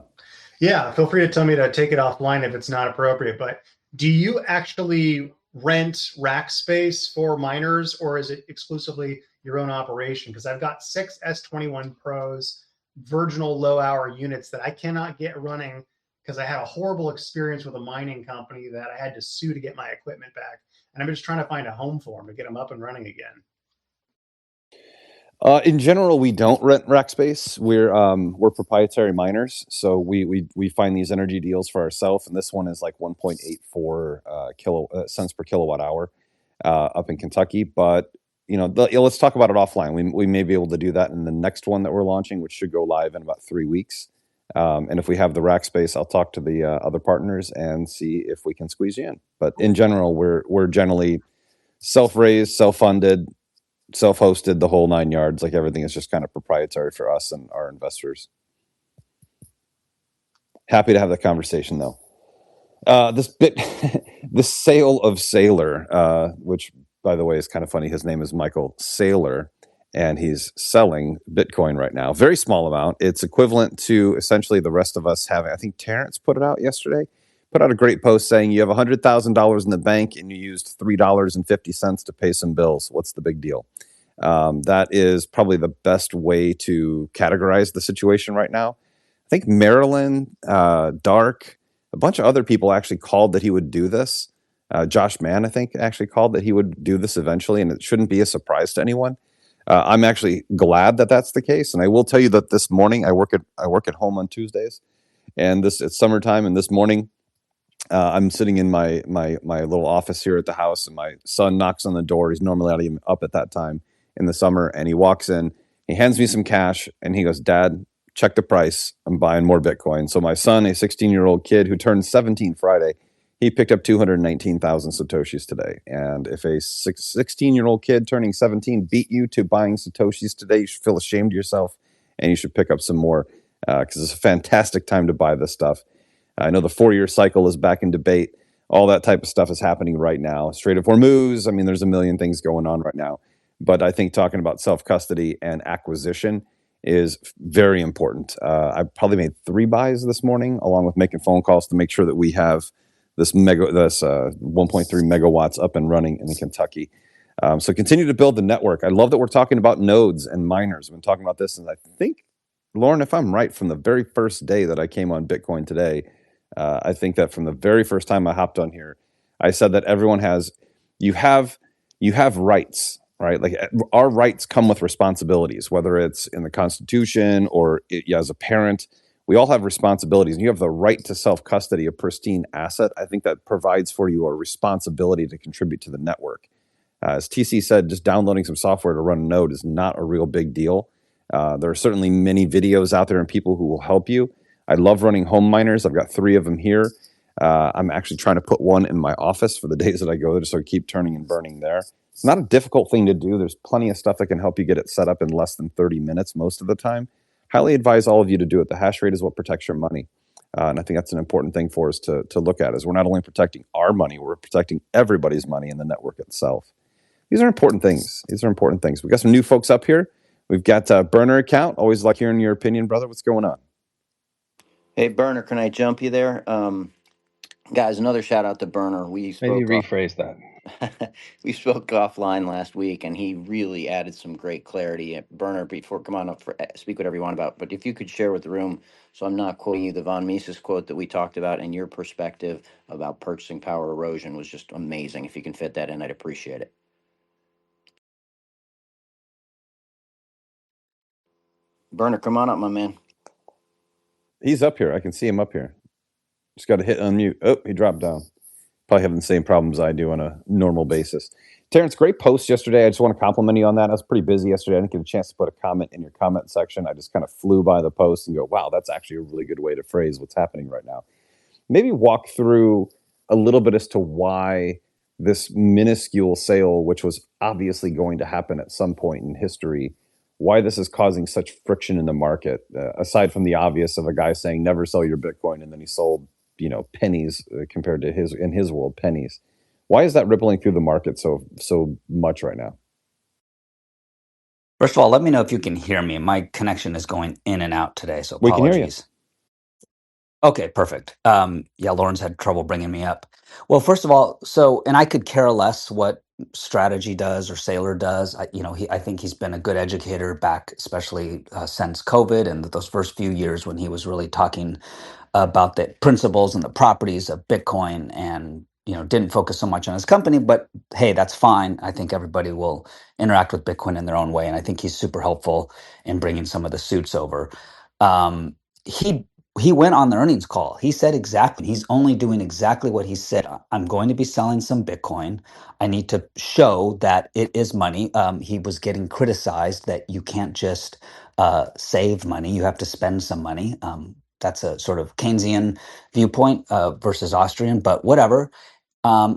Yeah, feel free to tell me to take it offline if it's not appropriate. But do you actually rent rack space for miners, or is it exclusively your own operation? Because I've got 6 S21 Pros, virginal low hour units that I cannot get running because I had a horrible experience with a mining company that I had to sue to get my equipment back. And I'm just trying to find a home for them to get them up and running again. In general, we don't rent rack space. We're proprietary miners, so we find these energy deals for ourselves, and this one is like 1.84 cents per kilowatt hour up in Kentucky. But let's talk about it offline. We may be able to do that in the next one that we're launching, which should go live in about 3 weeks. And if we have the rack space, I'll talk to the other partners and see if we can squeeze you in. But in general, we're generally self-raised, self-funded, self-hosted, the whole 9 yards. Like everything is just kind of proprietary for us and our investors. Happy to have the conversation though. The sale of Saylor, which by the way is kind of funny. His name is Michael Saylor, and he's selling Bitcoin right now. Very small amount. It's equivalent to essentially the rest of us having. I think Terrence put it out yesterday. Put out a great post saying you have $100,000 in the bank and you used $3.50 to pay some bills. What's the big deal? That is probably the best way to categorize the situation right now. I think Marilyn, Dark, a bunch of other people actually called that he would do this. Josh Mann, I think, actually called that he would do this eventually, and it shouldn't be a surprise to anyone. I'm actually glad that that's the case, and I will tell you that this morning I work at home on Tuesdays, and it's summertime, and this morning I'm sitting in my little office here at the house, and my son knocks on the door. He's normally not even up at that time in the summer, and he walks in. He hands me some cash, and he goes, "Dad, check the price. I'm buying more Bitcoin." So my son, a 16-year-old kid who turned 17 Friday, he picked up 219,000 Satoshis today. And if a 16-year-old kid turning 17 beat you to buying Satoshis today, you should feel ashamed of yourself, and you should pick up some more because it's a fantastic time to buy this stuff. I know the 4-year cycle is back in debate. All that type of stuff is happening right now. Strait of Hormuz, I mean, there's a million things going on right now. But I think talking about self-custody and acquisition is very important. I probably made 3 buys this morning, along with making phone calls to make sure that we have this 1.3 megawatts up and running in Kentucky. So continue to build the network. I love that we're talking about nodes and miners. We've been talking about this, and I think, Lauren, if I'm right, from the very first day that I came on Bitcoin Today, I think that from the very first time I hopped on here, I said that everyone you have rights, right? Like our rights come with responsibilities, whether it's in the Constitution or as a parent. We all have responsibilities, and you have the right to self-custody a pristine asset. I think that provides for you a responsibility to contribute to the network. As TC said, just downloading some software to run a node is not a real big deal. There are certainly many videos out there and people who will help you. I love running home miners. I've got 3 of them here. I'm actually trying to put one in my office for the days that I go there, so I keep turning and burning there. It's not a difficult thing to do. There's plenty of stuff that can help you get it set up in less than 30 minutes most of the time. Highly advise all of you to do it. The hash rate is what protects your money. And I think that's an important thing for us to look at, is we're not only protecting our money, we're protecting everybody's money in the network itself. These are important things. We've got some new folks up here. We've got a burner account. Always like hearing your opinion, brother. What's going on? Hey, Burner, can I jump you there? Guys, another shout out to Burner. Maybe rephrase that. We spoke offline last week, and he really added some great clarity. Burner, come on up, speak whatever you want about. But if you could share with the room, so I'm not quoting you, the von Mises quote that we talked about, and your perspective about purchasing power erosion was just amazing. If you can fit that in, I'd appreciate it. Burner, come on up, my man. He's up here. I can see him up here. Just got to hit unmute. Oh, he dropped down. Probably having the same problems I do on a normal basis. Terrence, great post yesterday. I just want to compliment you on that. I was pretty busy yesterday. I didn't get a chance to put a comment in your comment section. I just kind of flew by the post and go, wow, that's actually a really good way to phrase what's happening right now. Maybe walk through a little bit as to why this minuscule sale, which was obviously going to happen at some point in history, why this is causing such friction in the market, aside from the obvious of a guy saying never sell your Bitcoin, and then he sold pennies compared to in his world, pennies. Why is that rippling through the market so much right now? First of all, let me know if you can hear me. My connection is going in and out today, so We can hear you. apologies. Okay, perfect. Yeah, Lauren's had trouble bringing me up. Well, first of all, and I could care less what Strategy does or Saylor does. I think he's been a good educator back, especially since COVID and those first few years when he was really talking about the principles and the properties of Bitcoin, and didn't focus so much on his company. But hey, that's fine. I think everybody will interact with Bitcoin in their own way, and I think he's super helpful in bringing some of the suits over. Um, he he went on the earnings call. He said exactly, he's only doing exactly what he said. I'm going to be selling some Bitcoin. I need to show that it is money. He was getting criticized that you can't just save money, you have to spend some money. That's a sort of Keynesian viewpoint versus Austrian, but whatever.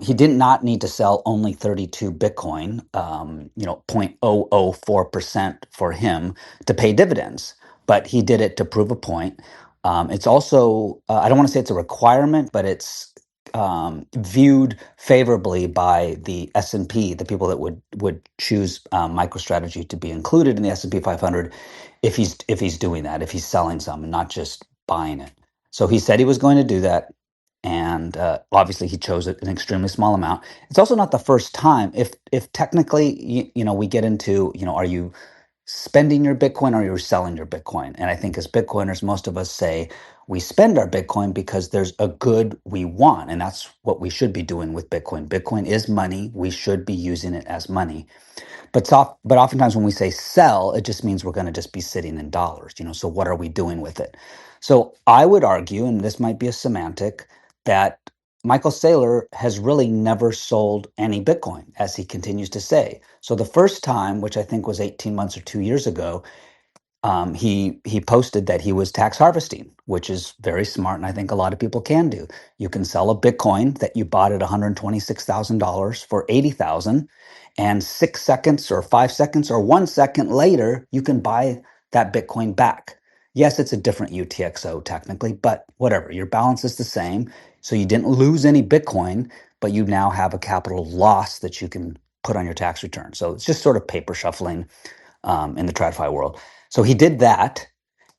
He did not need to sell only 32 Bitcoin, 0.004% for him to pay dividends, but he did it to prove a point. It's also, I don't want to say it's a requirement, but it's viewed favorably by the S&P, the people that would choose MicroStrategy to be included in the S&P 500 if he's doing that, if he's selling some and not just buying it. So he said he was going to do that, and obviously he chose an extremely small amount. It's also not the first time. If technically we get into are you spending your Bitcoin or you're selling your Bitcoin? And I think as Bitcoiners, most of us say we spend our Bitcoin because there's a good we want, and that's what we should be doing with Bitcoin. Bitcoin is money. We should be using it as money. But oftentimes when we say sell, it just means we're going to just be sitting in dollars. So what are we doing with it? So I would argue, and this might be a semantic, that Michael Saylor has really never sold any Bitcoin, as he continues to say. So the first time, which I think was 18 months or 2 years ago, he posted that he was tax harvesting, which is very smart, and I think a lot of people can do. You can sell a Bitcoin that you bought at $126,000 for $80,000, and 6 seconds or 5 seconds or 1 second later, you can buy that Bitcoin back. Yes, it's a different UTXO technically, but whatever. Your balance is the same, so you didn't lose any Bitcoin, but you now have a capital loss that you can put on your tax return. So it's just sort of paper shuffling in the TradFi world. So he did that,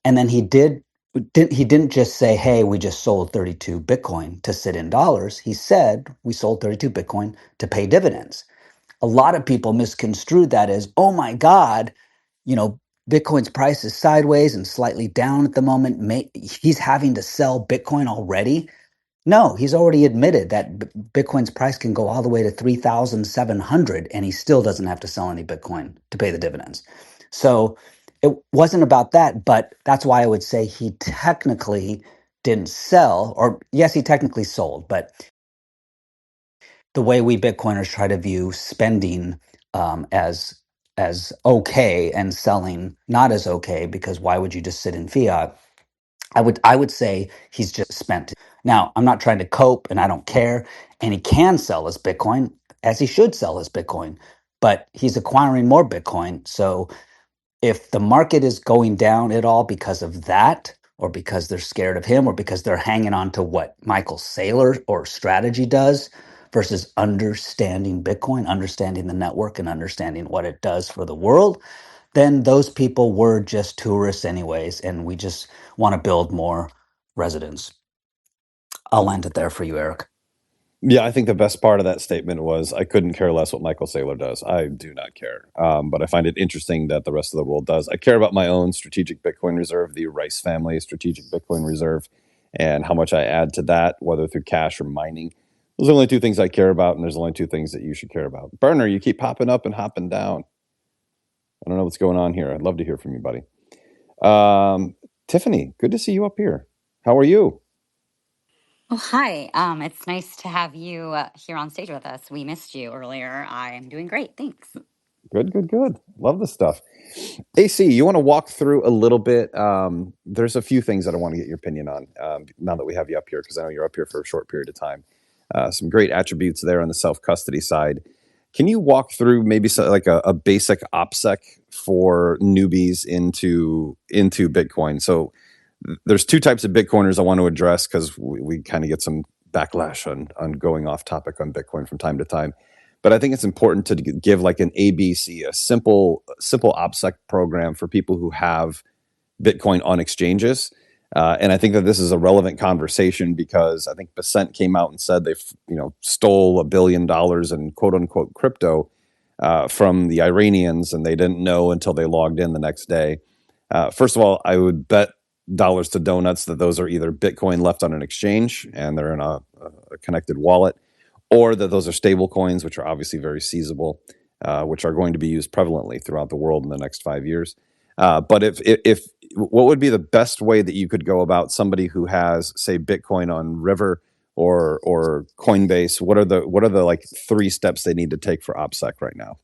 and then he didn't just say, "Hey, we just sold 32 Bitcoin to sit in dollars." He said, "We sold 32 Bitcoin to pay dividends." A lot of people misconstrued that as, "Oh my God, you know, Bitcoin's price is sideways and slightly down at the moment. He's having to sell Bitcoin already." No, he's already admitted that Bitcoin's price can go all the way to 3,700 and he still doesn't have to sell any Bitcoin to pay the dividends. So it wasn't about that, but that's why I would say he technically didn't sell, or yes, he technically sold, but the way we Bitcoiners try to view spending as okay and selling not as okay, because why would you just sit in fiat? I would say he's just spent. Now, I'm not trying to cope, and I don't care. And he can sell his Bitcoin, as he should sell his Bitcoin, but he's acquiring more Bitcoin. So if the market is going down at all because of that, or because they're scared of him, or because they're hanging on to what Michael Saylor or Strategy does versus understanding Bitcoin, understanding the network, and understanding what it does for the world, then those people were just tourists anyways, and we just want to build more residents. I'll land it there for you, Eric. Yeah, I think the best part of that statement was, I couldn't care less what Michael Saylor does. I do not care. But I find it interesting that the rest of the world does. I care about my own strategic Bitcoin reserve, the Rice family strategic Bitcoin reserve, and how much I add to that, whether through cash or mining. Those are the only two things I care about, and there's only two things that you should care about. Burner, you keep popping up and hopping down. I don't know what's going on here. I'd love to hear from you, buddy. Tiffany, good to see you up here. How are you? Oh, hi. It's nice to have you here on stage with us. We missed you earlier. I'm doing great. Thanks. Good. Love this stuff. AC, you want to walk through a little bit? There's a few things that I want to get your opinion on now that we have you up here, because I know you're up here for a short period of time. Some great attributes there on the self-custody side. Can you walk through maybe like a basic OPSEC for newbies into Bitcoin? So there's two types of Bitcoiners I want to address, because we kind of get some backlash on going off topic on Bitcoin from time to time. But I think it's important to give like an ABC, a simple OPSEC program for people who have Bitcoin on exchanges. And I think that this is a relevant conversation because I think Bessent came out and said they, stole $1 billion in quote unquote crypto from the Iranians, and they didn't know until they logged in the next day. First of all, I would bet dollars to donuts that those are either Bitcoin left on an exchange and they're in a connected wallet, or that those are stable coins, which are obviously very seizable, which are going to be used prevalently throughout the world in the next 5 years. But if what would be the best way that you could go about somebody who has, say, Bitcoin on River or Coinbase? What are the like 3 steps they need to take for OPSEC right now?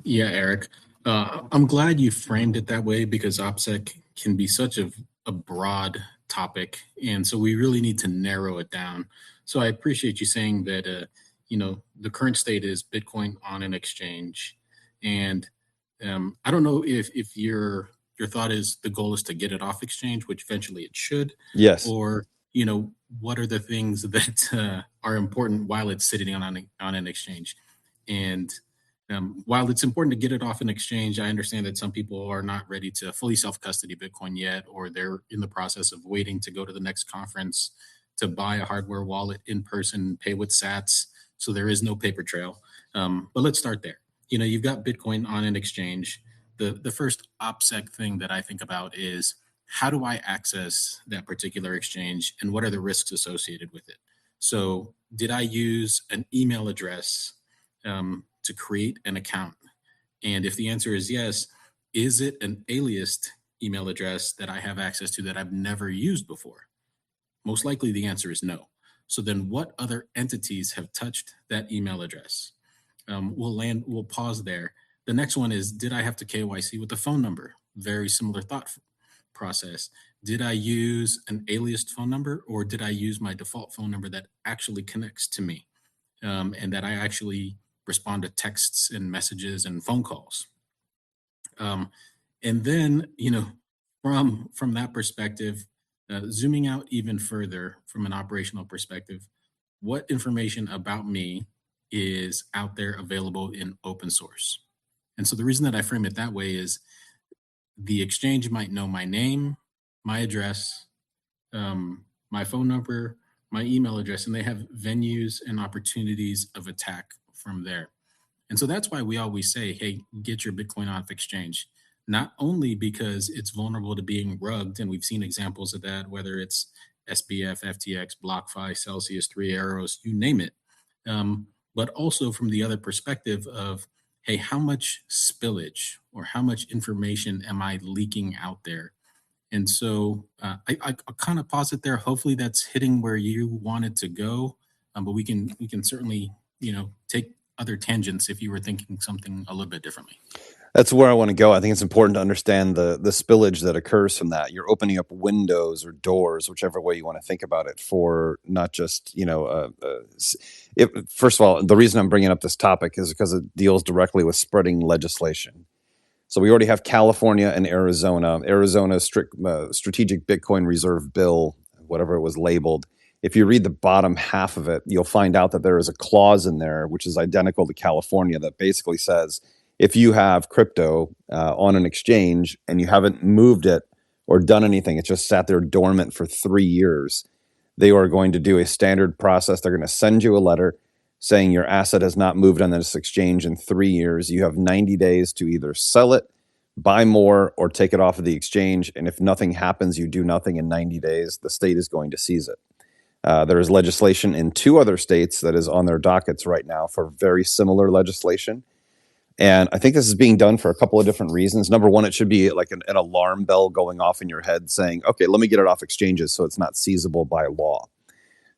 Yeah, Eric, I'm glad you framed it that way because OPSEC can be such a broad topic, and so we really need to narrow it down. So I appreciate you saying that. The current state is Bitcoin on an exchange, and I don't know if your thought is the goal is to get it off exchange, which eventually it should. Yes. Or what are the things that are important while it's sitting on an exchange, and while it's important to get it off an exchange, I understand that some people are not ready to fully self-custody Bitcoin yet, or they're in the process of waiting to go to the next conference to buy a hardware wallet in person, pay with sats, so there is no paper trail. But let's start there. You've got Bitcoin on an exchange. The first OPSEC thing that I think about is, how do I access that particular exchange, and what are the risks associated with it? So did I use an email address to create an account? And if the answer is yes, is it an aliased email address that I have access to that I've never used before? Most likely the answer is no. So then what other entities have touched that email address? We'll pause there. The next one is, did I have to KYC with the phone number? Very similar thought process. Did I use an aliased phone number, or did I use my default phone number that actually connects to me and that I actually respond to texts and messages and phone calls? And then, from that perspective, zooming out even further from an operational perspective, what information about me is out there available in open source? And so the reason that I frame it that way is the exchange might know my name, my address, my phone number, my email address, and they have venues and opportunities of attack from there. And so that's why we always say, hey, get your Bitcoin off exchange, not only because it's vulnerable to being rugged, and we've seen examples of that, whether it's SBF, FTX, BlockFi, Celsius, 3 Arrows, you name it, but also from the other perspective of, hey, how much spillage or how much information am I leaking out there? And so I kind of pause it there. Hopefully that's hitting where you wanted to go, but we can certainly take other tangents if you were thinking something a little bit differently. That's where I want to go. I think it's important to understand the spillage that occurs from that. You're opening up windows or doors, whichever way you want to think about it, for not just, first of all, the reason I'm bringing up this topic is because it deals directly with spreading legislation. So we already have California and Arizona. Arizona's strategic Bitcoin reserve bill, whatever it was labeled. If you read the bottom half of it, you'll find out that there is a clause in there which is identical to California that basically says, if you have crypto on an exchange and you haven't moved it or done anything, it's just sat there dormant for 3 years, they are going to do a standard process. They're going to send you a letter saying your asset has not moved on this exchange in 3 years. You have 90 days to either sell it, buy more, or take it off of the exchange. And if nothing happens, you do nothing in 90 days, the state is going to seize it. There is legislation in 2 other states that is on their dockets right now for very similar legislation. And I think this is being done for a couple of different reasons. Number one, it should be like an alarm bell going off in your head saying, okay, let me get it off exchanges so it's not seizable by law.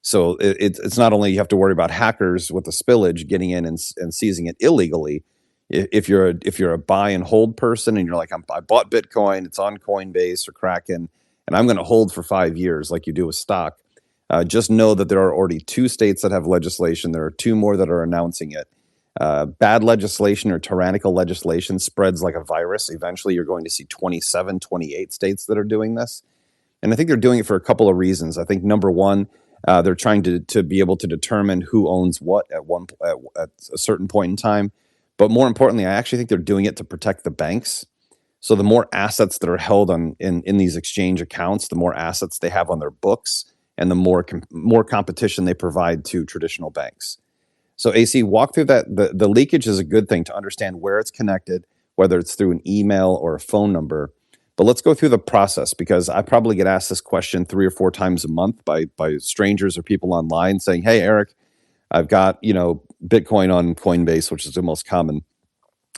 So it's not only you have to worry about hackers with the spillage getting in and seizing it illegally. If you're a buy and hold person and you're like, I bought Bitcoin, it's on Coinbase or Kraken, and I'm going to hold for 5 years like you do with stock, just know that there are already 2 states that have legislation. There are 2 more that are announcing it. Bad legislation or tyrannical legislation spreads like a virus. Eventually, you're going to see 27, 28 states that are doing this. And I think they're doing it for a couple of reasons. I think number one, they're trying to be able to determine who owns what at a certain point in time. But more importantly, I actually think they're doing it to protect the banks. So the more assets that are held in these exchange accounts, the more assets they have on their books, and the more competition they provide to traditional banks. So AC, walk through that. The leakage is a good thing to understand where it's connected, whether it's through an email or a phone number. But let's go through the process, because I probably get asked this question 3 or 4 times a month by strangers or people online saying, "Hey, Eric, I've got, Bitcoin on Coinbase," which is the most common.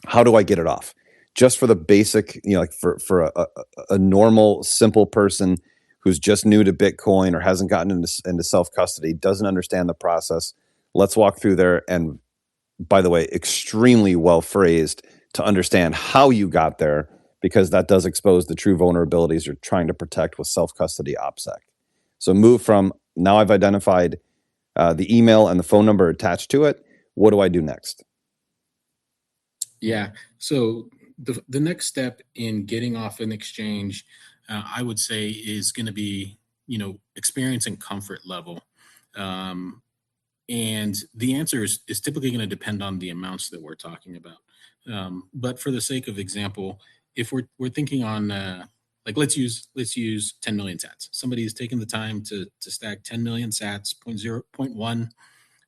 How do I get it off? Just for the basic, like for a normal, simple person who's just new to Bitcoin or hasn't gotten into self-custody, doesn't understand the process. Let's walk through there. And by the way, extremely well phrased to understand how you got there, because that does expose the true vulnerabilities you're trying to protect with self-custody OPSEC. So move from, now I've identified the email and the phone number attached to it. What do I do next? Yeah. So the next step in getting off an exchange, I would say, is going to be, experience and comfort level. And the answer is typically going to depend on the amounts that we're talking about. But for the sake of example, if we're thinking on like let's use 10 million sats. Somebody has taken the time to stack 10 million sats, 0.1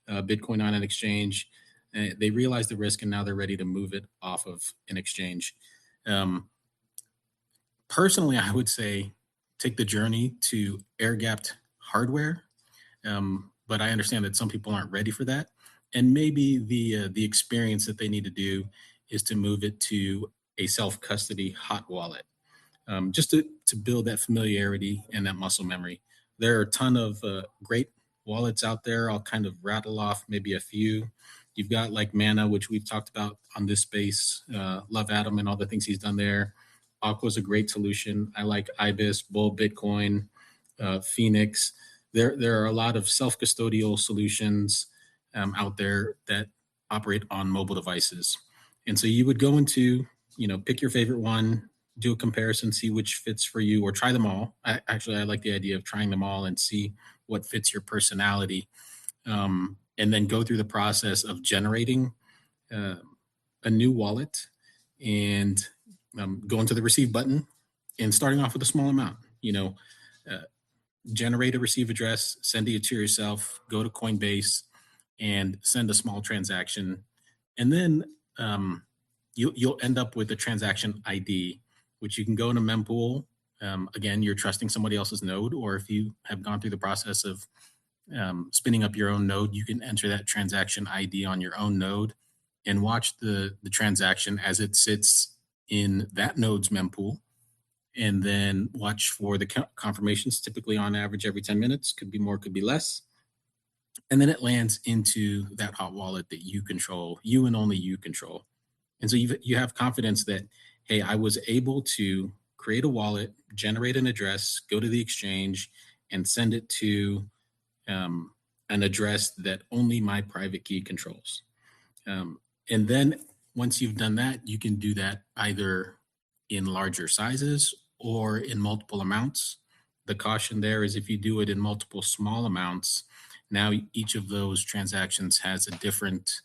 Bitcoin on an exchange. They realize the risk, and now they're ready to move it off of an exchange. Personally, I would say take the journey to air-gapped hardware. But I understand that some people aren't ready for that. And maybe the experience that they need to do is to move it to a self-custody hot wallet, just to build that familiarity and that muscle memory. There are a ton of great wallets out there. I'll kind of rattle off maybe a few. You've got like Mana, which we've talked about on this space. Love Adam and all the things he's done there. Aqua's a great solution. I like Ibis, Bull Bitcoin, Phoenix. There are a lot of self-custodial solutions out there that operate on mobile devices. And so you would go into, pick your favorite one, do a comparison, see which fits for you, or try them all. I like the idea of trying them all and see what fits your personality. And then go through the process of generating a new wallet and going to the receive button and starting off with a small amount, generate a receive address, send it to yourself, go to Coinbase and send a small transaction. And then you'll end up with a transaction ID, which you can go in a mempool. Again, you're trusting somebody else's node, or if you have gone through the process of spinning up your own node, you can enter that transaction ID on your own node and watch the transaction as it sits in that node's mempool. And then watch for the confirmations, typically on average every 10 minutes, could be more, could be less. And then it lands into that hot wallet that you control, you and only you control. And so you have confidence that, hey, I was able to create a wallet, generate an address, go to the exchange, and send it to an address that only my private key controls. And then once you've done that, you can do that either in larger sizes or in multiple amounts. The caution there is if you do it in multiple small amounts, now each of those transactions has a different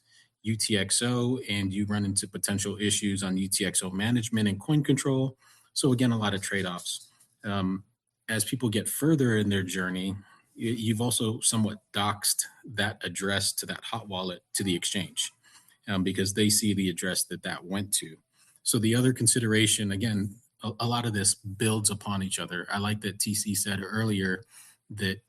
UTXO, and you run into potential issues on UTXO management and coin control. So again, a lot of trade-offs. As people get further in their journey, you've also somewhat doxed that address to that hot wallet to the exchange, because they see the address that went to. So the other consideration, again, a lot of this builds upon each other. I like that TC said earlier that,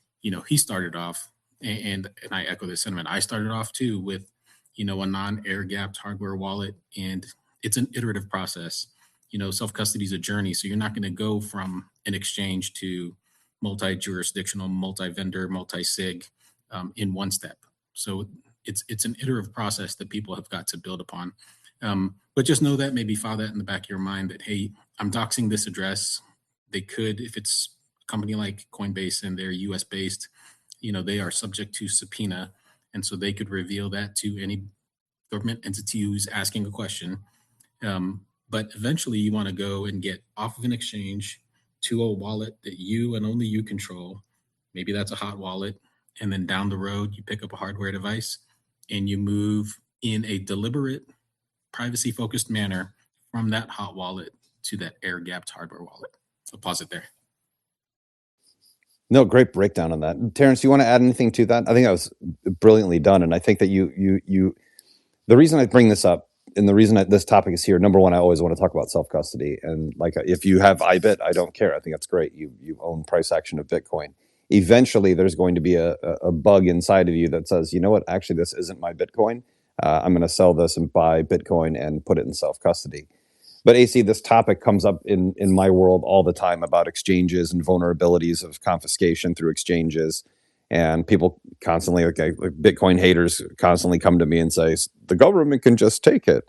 he started off, and I echo this sentiment. I started off too with, a non-air-gapped hardware wallet, and it's an iterative process. Self-custody is a journey, so you're not going to go from an exchange to multi-jurisdictional, multi-vendor, multi-sig in one step. So it's an iterative process that people have got to build upon. But just know that, maybe file that in the back of your mind that, hey, I'm doxing this address. They could, if it's a company like Coinbase and they're US based, they are subject to subpoena. And so they could reveal that to any government entity who's asking a question. But eventually you want to go and get off of an exchange to a wallet that you and only you control. Maybe that's a hot wallet. And then down the road, you pick up a hardware device and you move in a deliberate, privacy-focused manner from that hot wallet to that air-gapped hardware wallet. I'll pause it there. No, great breakdown on that. Terrence, you want to add anything to that? I think that was brilliantly done, and I think that you. The reason I bring this up, and the reason this topic is here, number one, I always want to talk about self custody, and like if you have IBIT, I don't care. I think that's great. You own price action of Bitcoin. Eventually, there's going to be a bug inside of you that says, you know what? Actually, this isn't my Bitcoin. I'm going to sell this and buy Bitcoin and put it in self custody. But AC, this topic comes up in my world all the time about exchanges and vulnerabilities of confiscation through exchanges. And people constantly, like Bitcoin haters constantly come to me and say, the government can just take it.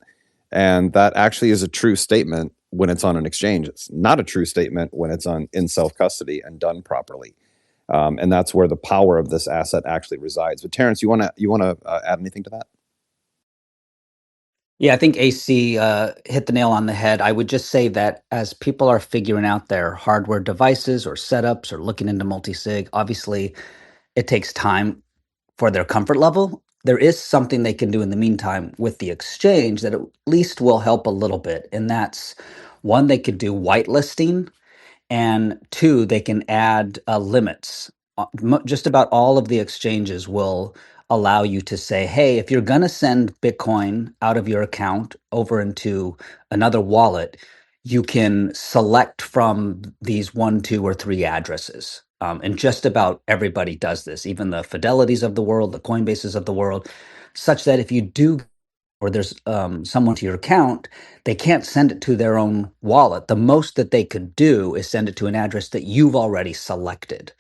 And that actually is a true statement when it's on an exchange. It's not a true statement when it's in self-custody and done properly. And that's where the power of this asset actually resides. But Terrence, you want to add anything to that? Yeah, I think AC hit the nail on the head. I would just say that as people are figuring out their hardware devices or setups or looking into multi-sig, obviously it takes time for their comfort level. There is something they can do in the meantime with the exchange that at least will help a little bit. And that's one, they could do whitelisting, and two, they can add limits. Just about all of the exchanges will allow you to say, hey, if you're going to send Bitcoin out of your account over into another wallet, you can select from these 1, 2, or 3 addresses. And just about everybody does this, even the Fidelities of the world, the Coinbases of the world, such that if you do, or there's someone to your account, they can't send it to their own wallet. The most that they could do is send it to an address that you've already selected.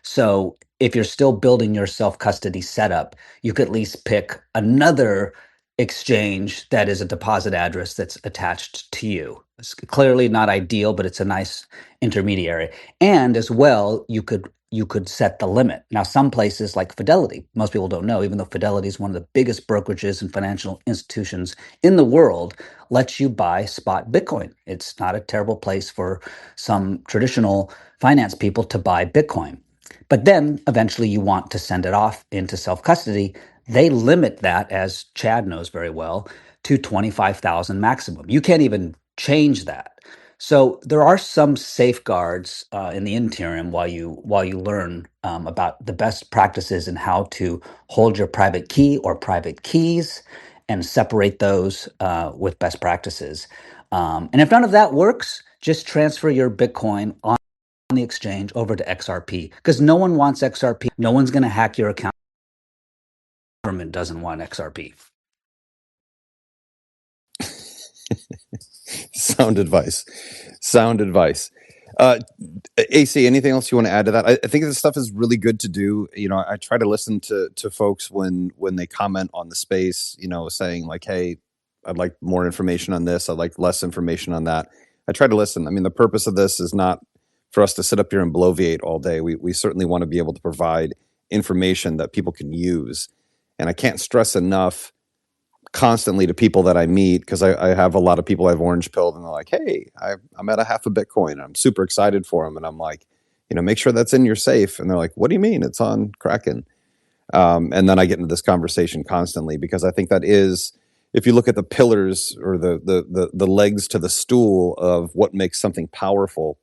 So if you're still building your self-custody setup, you could at least pick another exchange that is a deposit address that's attached to you. It's clearly not ideal, but it's a nice intermediary. And as well, you could set the limit. Now, some places like Fidelity, most people don't know, even though Fidelity is one of the biggest brokerages and financial institutions in the world, lets you buy spot Bitcoin. It's not a terrible place for some traditional finance people to buy Bitcoin. But then eventually you want to send it off into self-custody. They limit that, as Chad knows very well, to 25,000 maximum. You can't even change that. So there are some safeguards in the interim while you learn about the best practices and how to hold your private key or private keys and separate those with best practices. And if none of that works, just transfer your Bitcoin on the exchange over to XRP, because no one wants XRP. No one's going to hack your account. The government doesn't want XRP. Sound advice. AC, anything else you want to add to that? I think this stuff is really good to do. I try to listen to folks when they comment on the space, saying like, hey, I'd like more information on this. I'd like less information on that. I try to listen. I mean, the purpose of this is not for us to sit up here and bloviate all day. We certainly want to be able to provide information that people can use. And I can't stress enough constantly to people that I meet, because I have a lot of people I've orange pilled and they're like, hey, I'm at a half a Bitcoin and I'm super excited for them. And I'm like, make sure that's in your safe. And they're like, what do you mean? It's on Kraken. And then I get into this conversation constantly, because I think that is, if you look at the pillars or the legs to the stool of what makes something powerful,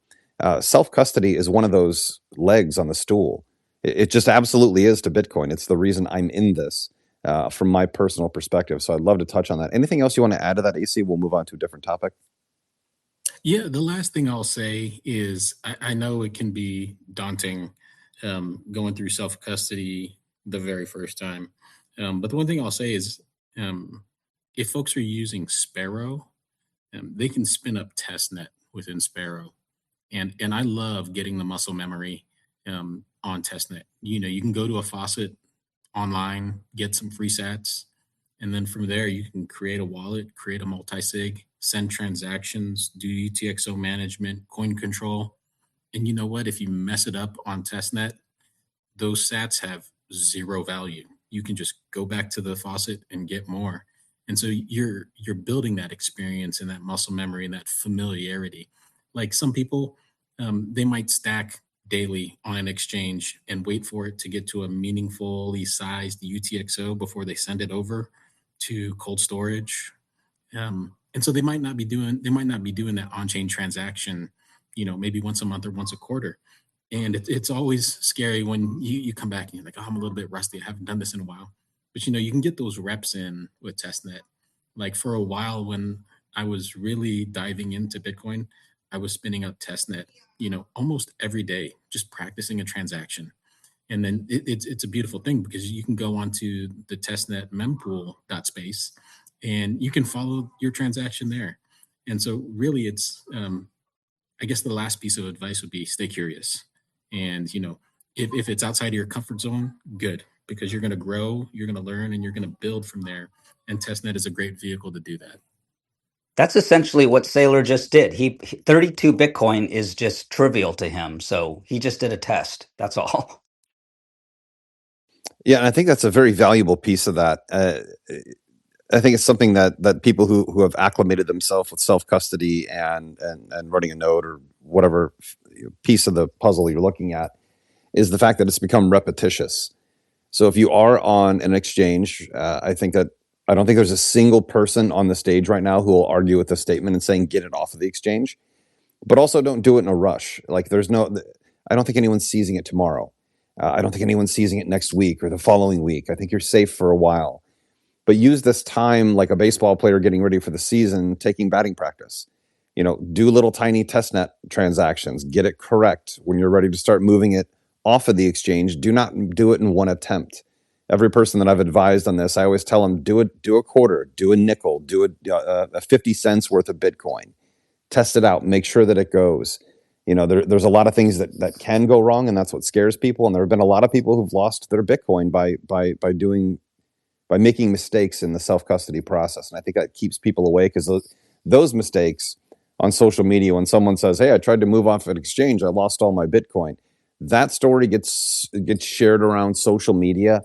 self-custody is one of those legs on the stool. It just absolutely is to Bitcoin. It's the reason I'm in this. From my personal perspective. So I'd love to touch on that. Anything else you want to add to that, AC? We'll move on to a different topic. Yeah, the last thing I'll say is I know it can be daunting going through self-custody the very first time. But the one thing I'll say is if folks are using Sparrow, they can spin up testnet within Sparrow. And I love getting the muscle memory on testnet. You can go to a faucet online, get some free sats, and then from there you can create a wallet, create a multi-sig, send transactions, do UTXO management, coin control. And you know what? If you mess it up on testnet, those sats have zero value. You can just go back to the faucet and get more. And so you're building that experience and that muscle memory and that familiarity. Like some people, they might stack daily on an exchange and wait for it to get to a meaningfully sized UTXO before they send it over to cold storage. And And so they might not be doing that on-chain transaction, maybe once a month or once a quarter. And it's always scary when you come back and you're like, oh, I'm a little bit rusty. I haven't done this in a while. But you can get those reps in with testnet. Like for a while when I was really diving into Bitcoin, I was spinning up testnet, almost every day, just practicing a transaction. And then it's a beautiful thing because you can go onto the testnet mempool.space and you can follow your transaction there. And so really it's, I guess the last piece of advice would be stay curious. And, if it's outside of your comfort zone, good, because you're going to grow, you're going to learn, and you're going to build from there. And testnet is a great vehicle to do that. That's essentially what Saylor just did. 32 Bitcoin is just trivial to him. So he just did a test. That's all. Yeah, and I think that's a very valuable piece of that. I think it's something that people who have acclimated themselves with self-custody and running a node or whatever piece of the puzzle you're looking at is the fact that it's become repetitious. So if you are on an exchange, I don't think there's a single person on the stage right now who will argue with the statement and saying get it off of the exchange, but also don't do it in a rush. Like I don't think anyone's seizing it tomorrow. I don't think anyone's seizing it next week or the following week. I think you're safe for a while. But use this time like a baseball player getting ready for the season, taking batting practice. Do little tiny testnet transactions. Get it correct when you're ready to start moving it off of the exchange. Do not do it in one attempt. Every person that I've advised on this, I always tell them, do a quarter, do a nickel, do a 50 cents worth of Bitcoin. Test it out. Make sure that it goes. There's a lot of things that can go wrong, and that's what scares people. And there have been a lot of people who've lost their Bitcoin by making mistakes in the self-custody process. And I think that keeps people away because those mistakes on social media, when someone says, hey, I tried to move off an exchange, I lost all my Bitcoin. That story gets shared around social media,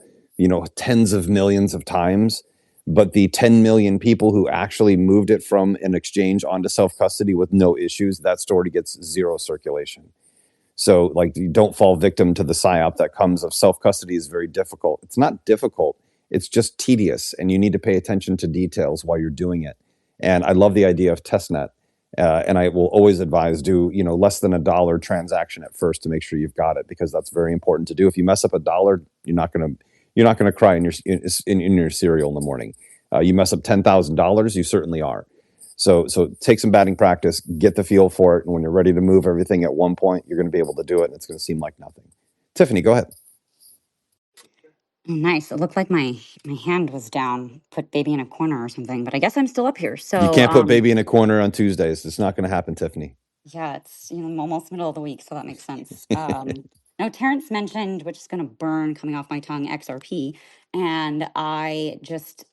tens of millions of times. But the 10 million people who actually moved it from an exchange onto self-custody with no issues, that story gets zero circulation. So you don't fall victim to the psyop that comes of self-custody is very difficult. It's not difficult. It's just tedious, and you need to pay attention to details while you're doing it. And I love the idea of testnet. And I will always advise do less than $1 transaction at first to make sure you've got it, because that's very important to do. If you mess up $1, you're not gonna cry in your cereal in the morning. You mess up $10,000, you certainly are. So take some batting practice, get the feel for it, and when you're ready to move everything at one point, you're going to be able to do it, and it's going to seem like nothing. Tiffany, go ahead. Nice. It looked like my hand was down. Put baby in a corner or something, but I guess I'm still up here. So you can't put baby in a corner on Tuesdays. It's not going to happen, Tiffany. Yeah, it's almost middle of the week, so that makes sense. Now, Terrence mentioned, which is going to burn coming off my tongue, XRP, and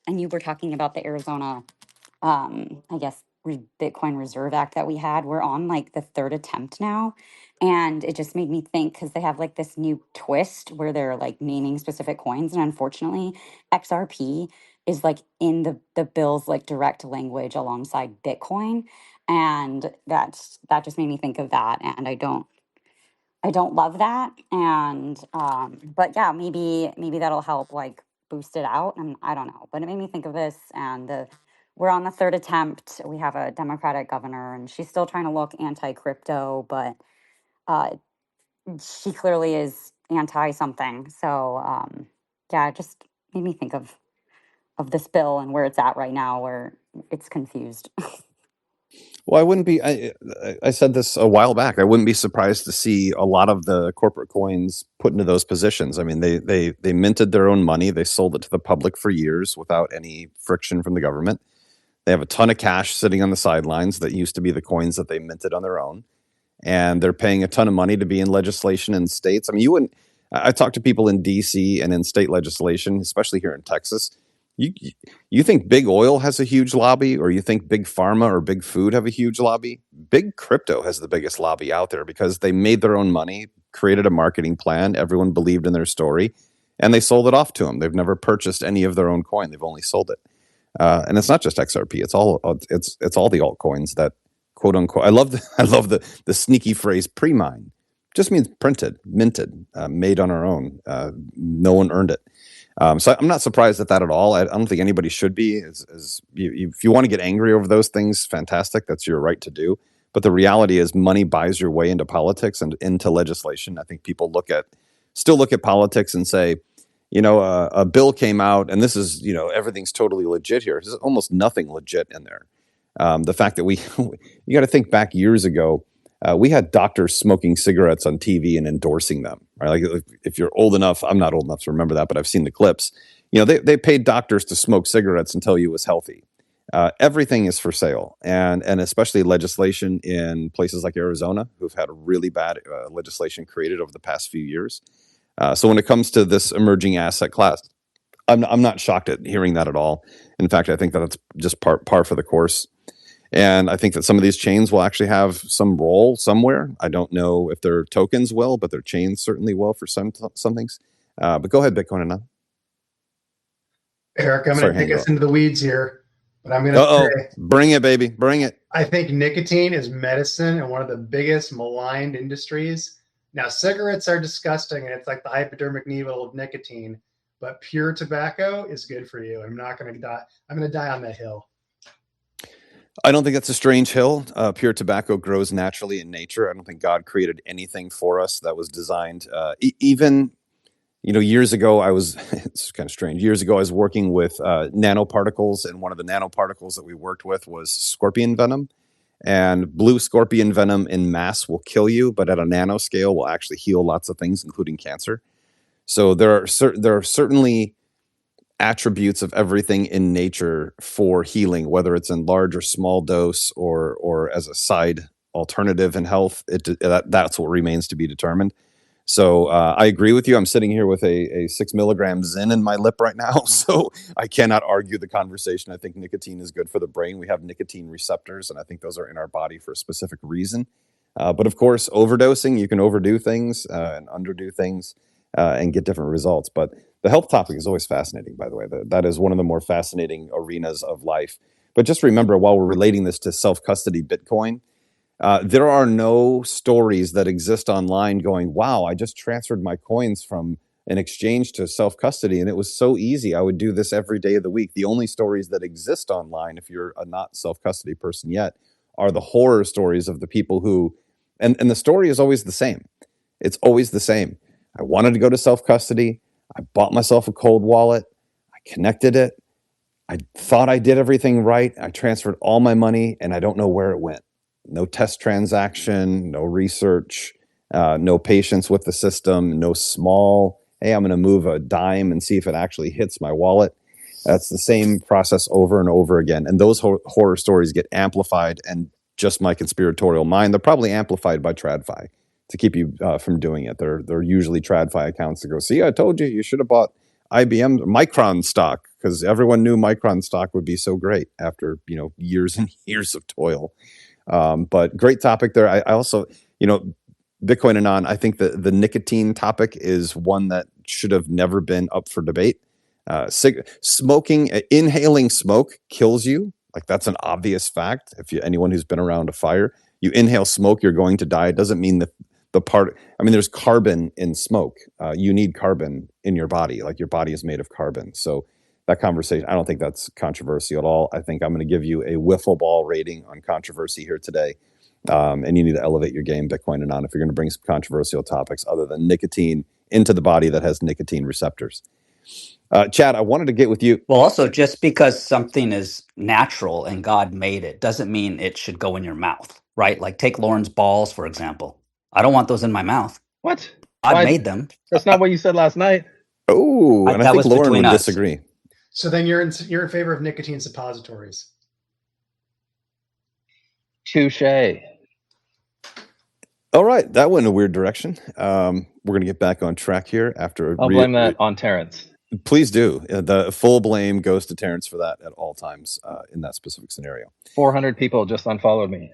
you were talking about the Arizona, I guess, Bitcoin Reserve Act that we had. We're on the third attempt now. And it just made me think because they have this new twist where they're naming specific coins. And unfortunately, XRP is in the bill's direct language alongside Bitcoin. And that just made me think of that. And I don't love that. And but yeah, maybe that'll help boost it out. And I don't know. But it made me think of this, and we're on the third attempt. We have a Democratic governor, and she's still trying to look anti-crypto, but she clearly is anti something. So yeah, it just made me think of this bill and where it's at right now, where it's confused. Well, I wouldn't be. I said this a while back. I wouldn't be surprised to see a lot of the corporate coins put into those positions. I mean, they minted their own money. They sold it to the public for years without any friction from the government. They have a ton of cash sitting on the sidelines that used to be the coins that they minted on their own, and they're paying a ton of money to be in legislation in states. I mean, you wouldn't. I talk to people in D.C. and in state legislation, especially here in Texas. You think big oil has a huge lobby, or you think big pharma or big food have a huge lobby? Big crypto has the biggest lobby out there because they made their own money, created a marketing plan, everyone believed in their story, and they sold it off to them. They've never purchased any of their own coin. They've only sold it. And it's not just XRP. It's all the altcoins that quote unquote. I love the sneaky phrase pre-mine. Just means printed, minted, made on our own. No one earned it. So I'm not surprised at that at all. I don't think anybody should be. If you want to get angry over those things, fantastic. That's your right to do. But the reality is money buys your way into politics and into legislation. I think people still look at politics and say, a bill came out and this is, everything's totally legit here. There's almost nothing legit in there. The fact that you got to think back years ago, we had doctors smoking cigarettes on TV and endorsing them, right? Like if you're old enough, I'm not old enough to remember that, but I've seen the clips. They paid doctors to smoke cigarettes and tell you it was healthy. Everything is for sale, and especially legislation in places like Arizona, who've had a really bad legislation created over the past few years. So when it comes to this emerging asset class, I'm not shocked at hearing that at all. In fact, I think that it's just par for the course. And I think that some of these chains will actually have some role somewhere. I don't know if their tokens will, but their chains certainly will for some things. But go ahead, Bitcoin and Eric, I'm going to take us into the weeds here, but I'm going to say, bring it, baby, bring it. I think nicotine is medicine and one of the biggest maligned industries. Now, cigarettes are disgusting, and it's like the hypodermic needle of nicotine. But pure tobacco is good for you. I'm not going to die. I'm going to die on that hill. I don't think that's a strange hill. Pure tobacco grows naturally in nature. I don't think God created anything for us that was designed. Even, years ago, it's kind of strange. Years ago, I was working with nanoparticles, and one of the nanoparticles that we worked with was scorpion venom. And blue scorpion venom in mass will kill you, but at a nanoscale will actually heal lots of things, including cancer. So there are certainly attributes of everything in nature for healing, whether it's in large or small dose or as a side alternative in health. That's what remains to be determined. So I agree with you. I'm sitting here with a 6 milligram Zyn in my lip right now, so I cannot argue the conversation. I think nicotine is good for the brain. We have nicotine receptors, and I think those are in our body for a specific reason. But of course, overdosing, you can overdo things and underdo things and get different results. But the health topic is always fascinating, by the way. That is one of the more fascinating arenas of life. But just remember, while we're relating this to self-custody Bitcoin, there are no stories that exist online going, wow, I just transferred my coins from an exchange to self-custody, and it was so easy. I would do this every day of the week. The only stories that exist online, if you're a not self-custody person yet, are the horror stories of the people who, and the story is always the same. It's always the same. I wanted to go to self-custody. I bought myself a cold wallet. I connected it. I thought I did everything right. I transferred all my money, and I don't know where it went. No test transaction, no research, no patience with the system, no small, hey, I'm going to move a dime and see if it actually hits my wallet. That's the same process over and over again. And those horror stories get amplified, and just my conspiratorial mind, they're probably amplified by TradFi to keep you from doing it. They're usually TradFi accounts that go, see, I told you should have bought IBM Micron stock, because everyone knew Micron stock would be so great after years and years of toil. But great topic there. I also, Bitcoin Anon, I think the nicotine topic is one that should have never been up for debate. Inhaling smoke kills you. Like, that's an obvious fact. Anyone who's been around a fire, you inhale smoke, you're going to die. It doesn't mean that there's carbon in smoke. You need carbon in your body. Like, your body is made of carbon. So that conversation, I don't think that's controversial at all. I think I'm going to give you a wiffle ball rating on controversy here today. And you need to elevate your game, Bitcoin Anon, if you're going to bring some controversial topics other than nicotine into the body that has nicotine receptors. Chad, I wanted to get with you. Well, also, just because something is natural and God made it doesn't mean it should go in your mouth, right? Like, take Lauren's balls, for example. I don't want those in my mouth. What? God made them. That's not what you said last night. Oh, and I think Lauren would disagree. So then you're in favor of nicotine suppositories. Touche. All right, that went in a weird direction. We're going to get back on track here after. I'll blame that on Terrence. Please do. The full blame goes to Terrence for that at all times in that specific scenario. 400 people just unfollowed me.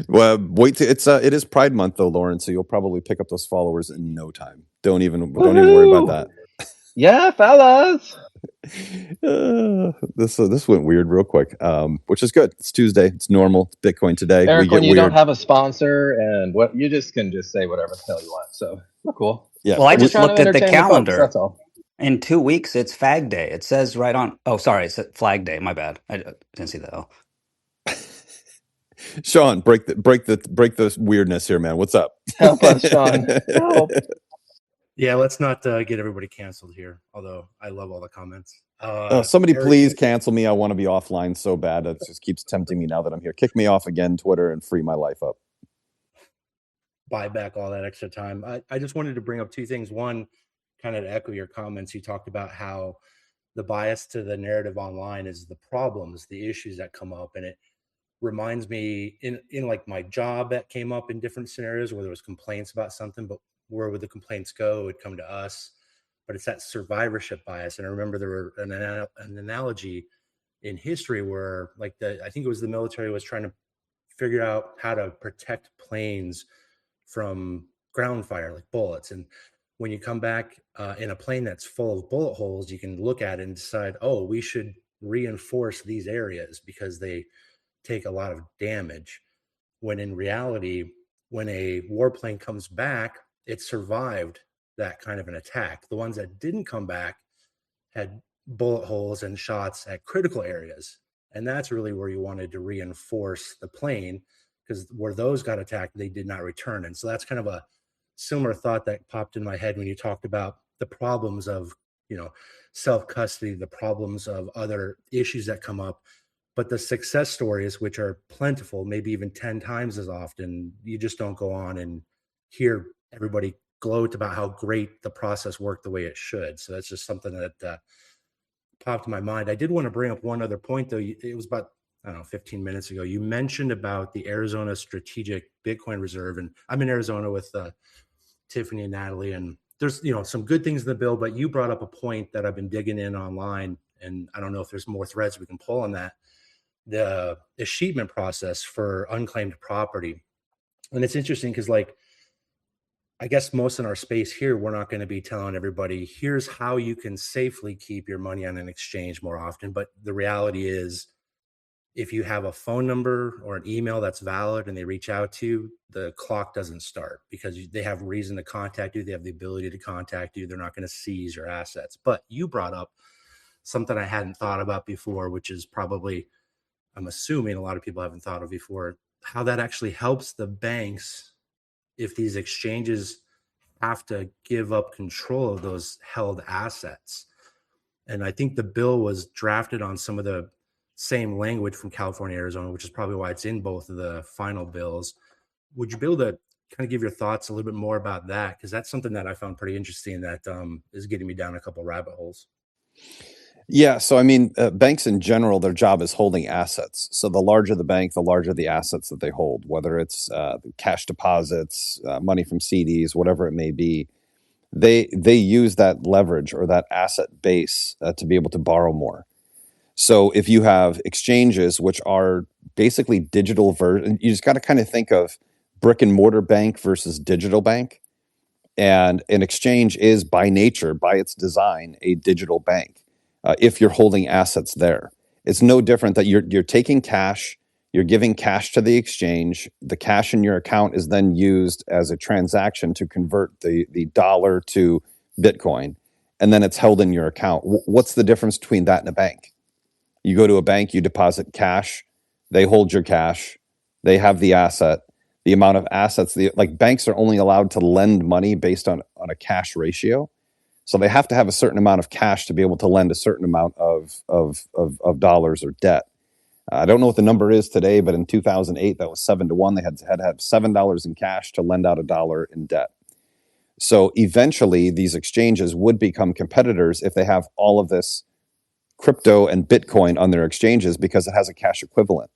Well, it is Pride Month though, Lauren, so you'll probably pick up those followers in no time. Don't even worry about that. Yeah, fellas. This went weird real quick, which is good. It's Tuesday. It's normal. It's Bitcoin today. Eric, when you don't have a sponsor and what you just can say whatever the hell you want. So we're cool. Yeah. Well, I just looked at the calendar. That's all. In 2 weeks, it's Fag Day. It says right on. Oh, sorry, it's Flag Day. My bad. I didn't see that. Oh. Sean, break the weirdness here, man. What's up? Help us, Sean. Help. Yeah, let's not get everybody canceled here. Although I love all the comments. Somebody Eric, please cancel me. I want to be offline so bad. It just keeps tempting me now that I'm here. Kick me off again, Twitter, and free my life up. buy back all that extra time. I just wanted to bring up two things. One, kind of to echo your comments, you talked about how the bias to the narrative online is the problems, the issues that come up. And it reminds me in like my job that came up in different scenarios where there was complaints about something, but where would the complaints go? It would come to us. But it's that survivorship bias. And I remember there were an analogy in history where like I think it was the military was trying to figure out how to protect planes from ground fire, like bullets. And when you come back in a plane that's full of bullet holes, you can look at it and decide, oh, we should reinforce these areas because they take a lot of damage. When in reality, when a warplane comes back, it survived that kind of an attack. The ones that didn't come back had bullet holes and shots at critical areas. And that's really where you wanted to reinforce the plane, because where those got attacked, they did not return. And so that's kind of a similar thought that popped in my head when you talked about the problems of, self-custody, the problems of other issues that come up. But the success stories, which are plentiful, maybe even 10 times as often, you just don't go on and hear everybody gloat about how great the process worked the way it should. So that's just something that popped in my mind. I did want to bring up one other point, though. It was about, 15 minutes ago. You mentioned about the Arizona Strategic Bitcoin Reserve. And I'm in Arizona with Tiffany and Natalie. And there's, some good things in the bill, but you brought up a point that I've been digging in online. And I don't know if there's more threads we can pull on that. The escheatment process for unclaimed property. And it's interesting because, I guess most in our space here, we're not going to be telling everybody, here's how you can safely keep your money on an exchange more often. But the reality is, if you have a phone number or an email that's valid and they reach out to you, the clock doesn't start because they have reason to contact you. They have the ability to contact you. They're not going to seize your assets. But you brought up something I hadn't thought about before, which is probably, I'm assuming a lot of people haven't thought of before, how that actually helps the banks if these exchanges have to give up control of those held assets. And I think the bill was drafted on some of the same language from California, Arizona, which is probably why it's in both of the final bills. Would you be able to kind of give your thoughts a little bit more about that? Because that's something that I found pretty interesting that is getting me down a couple rabbit holes. Yeah. So, banks in general, their job is holding assets. So the larger the bank, the larger the assets that they hold, whether it's cash deposits, money from CDs, whatever it may be. They use that leverage or that asset base to be able to borrow more. So if you have exchanges, which are basically digital version, you just got to kind of think of brick and mortar bank versus digital bank. And an exchange is by nature, by its design, a digital bank. If you're holding assets there, it's no different that you're taking cash, you're giving cash to the exchange. The cash in your account is then used as a transaction to convert the dollar to Bitcoin, and then it's held in your account. What's the difference between that and a bank? You go to a bank, you deposit cash, they hold your cash, they have the asset, the amount of assets. Banks are only allowed to lend money based on a cash ratio. So they have to have a certain amount of cash to be able to lend a certain amount of dollars or debt. I don't know what the number is today, but in 2008, that was 7-1. They had to have $7 in cash to lend out $1 in debt. So eventually, these exchanges would become competitors if they have all of this crypto and Bitcoin on their exchanges because it has a cash equivalent.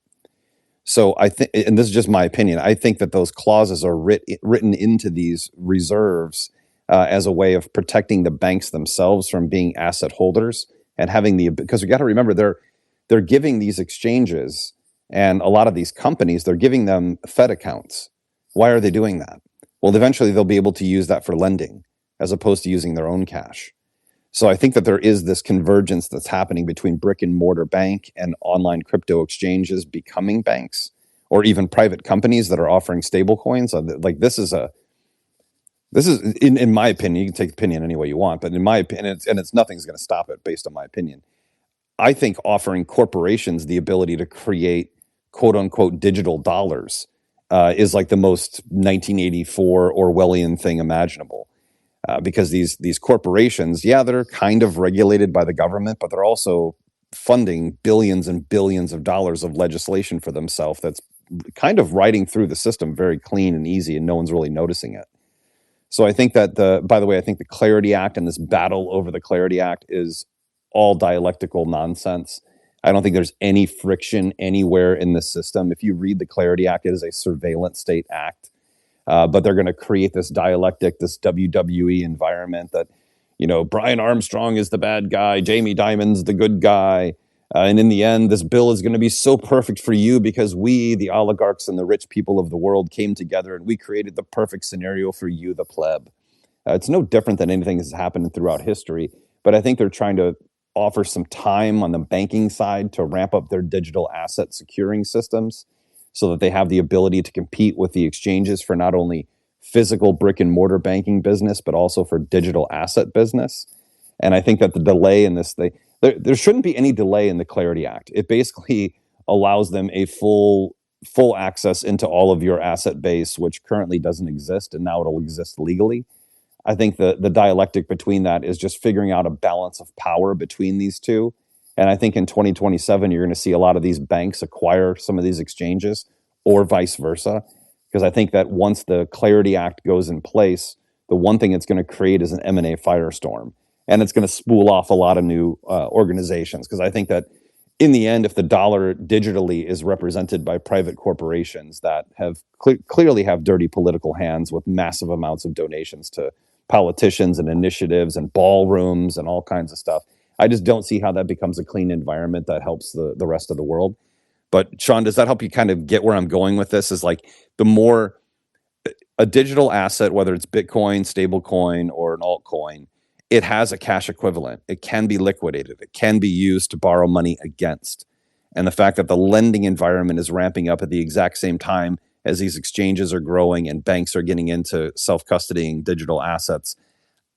So I think, and this is just my opinion, I think that those clauses are written into these reserves as a way of protecting the banks themselves from being asset holders and having because we got to remember they're giving these exchanges and a lot of these companies, they're giving them Fed accounts. Why are they doing that? Well, eventually they'll be able to use that for lending as opposed to using their own cash. So I think that there is this convergence that's happening between brick and mortar bank and online crypto exchanges becoming banks, or even private companies that are offering stable coins. Like this is This is, in my opinion, you can take opinion any way you want, but in my opinion, it's nothing's going to stop it based on my opinion. I think offering corporations the ability to create quote unquote digital dollars is like the most 1984 Orwellian thing imaginable. Because these corporations, yeah, they're kind of regulated by the government, but they're also funding billions and billions of dollars of legislation for themselves that's kind of riding through the system very clean and easy, and no one's really noticing it. So I think that by the way, I think the Clarity Act and this battle over the Clarity Act is all dialectical nonsense. I don't think there's any friction anywhere in the system. If you read the Clarity Act, it is a surveillance state act. But they're going to create this dialectic, this WWE environment that, Brian Armstrong is the bad guy, Jamie Dimon's the good guy. And in the end, this bill is going to be so perfect for you because we, the oligarchs and the rich people of the world, came together and we created the perfect scenario for you, the pleb. It's no different than anything that's happened throughout history. But I think they're trying to offer some time on the banking side to ramp up their digital asset securing systems so that they have the ability to compete with the exchanges for not only physical brick and mortar banking business, but also for digital asset business. And I think that the delay in this, there shouldn't be any delay in the Clarity Act. It basically allows them a full access into all of your asset base, which currently doesn't exist, and now it'll exist legally. I think the dialectic between that is just figuring out a balance of power between these two. And I think in 2027, you're going to see a lot of these banks acquire some of these exchanges or vice versa. Because I think that once the Clarity Act goes in place, the one thing it's going to create is an M&A firestorm. And it's going to spool off a lot of new organizations. Because I think that in the end, if the dollar digitally is represented by private corporations that have clearly have dirty political hands with massive amounts of donations to politicians and initiatives and ballrooms and all kinds of stuff, I just don't see how that becomes a clean environment that helps the rest of the world. But Sean, does that help you kind of get where I'm going with this? Is like the more a digital asset, whether it's Bitcoin, stablecoin, or an altcoin, it has a cash equivalent. It can be liquidated. It can be used to borrow money against. And the fact that the lending environment is ramping up at the exact same time as these exchanges are growing and banks are getting into self-custodying digital assets,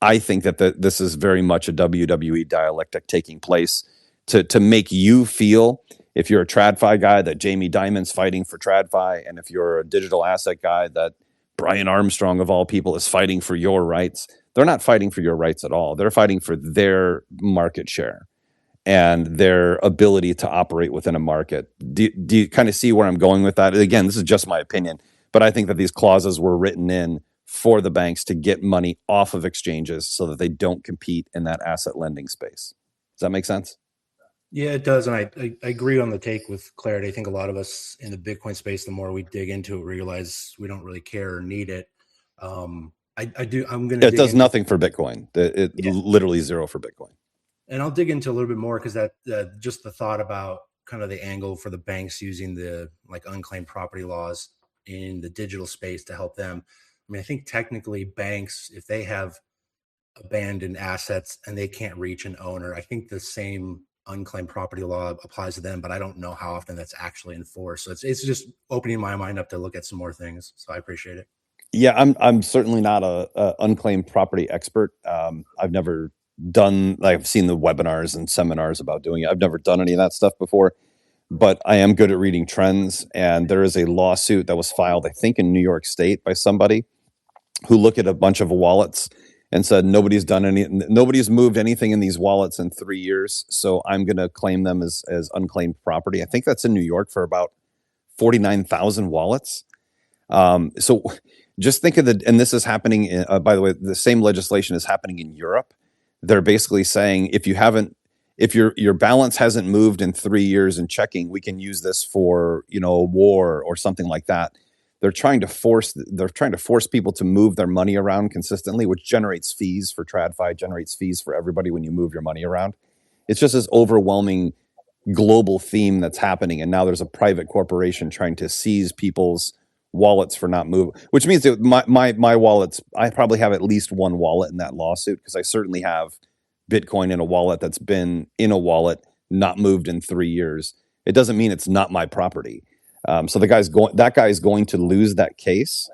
I think that this is very much a WWE dialectic taking place to make you feel, if you're a TradFi guy, that Jamie Dimon's fighting for TradFi, and if you're a digital asset guy, that Brian Armstrong of all people is fighting for your rights. They're not fighting for your rights at all. They're fighting for their market share and their ability to operate within a market. Do you kind of see where I'm going with that? Again, this is just my opinion, but I think that these clauses were written in for the banks to get money off of exchanges so that they don't compete in that asset lending space. Does that make sense? Yeah, it does. And I agree on the take with Clarity. I think a lot of us in the Bitcoin space, the more we dig into it, realize we don't really care or need it. I do. I'm going to. It does nothing for Bitcoin. Literally zero for Bitcoin. And I'll dig into a little bit more because that just the thought about kind of the angle for the banks using the like unclaimed property laws in the digital space to help them. I mean, I think technically banks, if they have abandoned assets and they can't reach an owner, I think the same unclaimed property law applies to them, but I don't know how often that's actually enforced. So it's just opening my mind up to look at some more things. So I appreciate it. Yeah, I'm certainly not a unclaimed property expert. I've never done, I've seen the webinars and seminars about doing it. I've never done any of that stuff before, but I am good at reading trends. And there is a lawsuit that was filed, I think, in New York State by somebody who looked at a bunch of wallets and said, nobody's moved anything in these wallets in 3 years. So I'm going to claim them as unclaimed property. I think that's in New York for about 49,000 wallets. So just think of and this is happening, by the way, the same legislation is happening in Europe. They're basically saying, if your balance hasn't moved in 3 years in checking, we can use this for, a war or something like that. They're trying to force people to move their money around consistently, which generates fees for TradFi, generates fees for everybody when you move your money around. It's just this overwhelming global theme that's happening. And now there's a private corporation trying to seize people's wallets for not moving, which means that my wallets, I probably have at least one wallet in that lawsuit, because I certainly have Bitcoin in a wallet that's been in a wallet, not moved in 3 years. It doesn't mean it's not my property. So that guy is going to lose that case.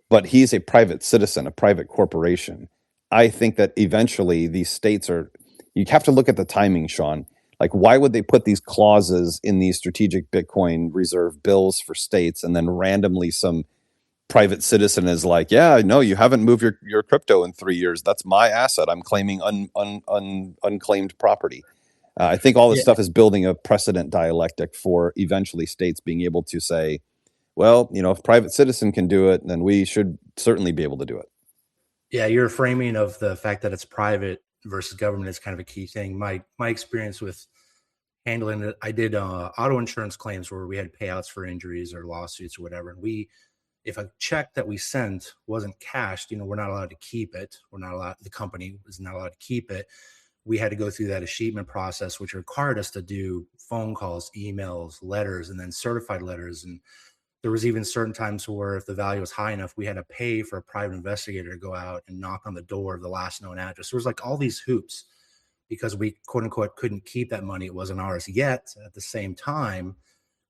but he's a private citizen, a private corporation. I think that eventually these states are, you have to look at the timing, Sean. Like, why would they put these clauses in these strategic Bitcoin reserve bills for states, and then randomly some private citizen is like, yeah, no, you haven't moved your crypto in 3 years. That's my asset. I'm claiming unclaimed property. I think all this stuff is building a precedent dialectic for eventually states being able to say, well, if private citizen can do it, then we should certainly be able to do it. Yeah, your framing of the fact that it's private versus government is kind of a key thing. My experience with handling it, I did auto insurance claims where we had payouts for injuries or lawsuits or whatever, and if a check that we sent wasn't cashed, we're not allowed to keep it. The company is not allowed to keep it. We had to go through that escheatment process, which required us to do phone calls, emails, letters, and then certified letters. And there was even certain times where if the value was high enough, we had to pay for a private investigator to go out and knock on the door of the last known address. There was like all these hoops because we, quote unquote, couldn't keep that money. It wasn't ours yet. At the same time,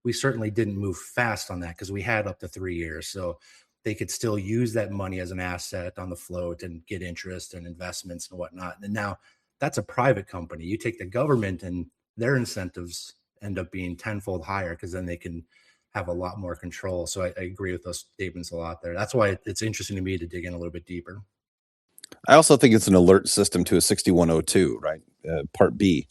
we certainly didn't move fast on that because we had up to 3 years. So they could still use that money as an asset on the float and get interest and investments and whatnot. And now that's a private company. You take the government and their incentives end up being tenfold higher because then they can have a lot more control. So I agree with those statements a lot there. That's why it's interesting to me to dig in a little bit deeper. I also think it's an alert system to a 6102, right? Part B.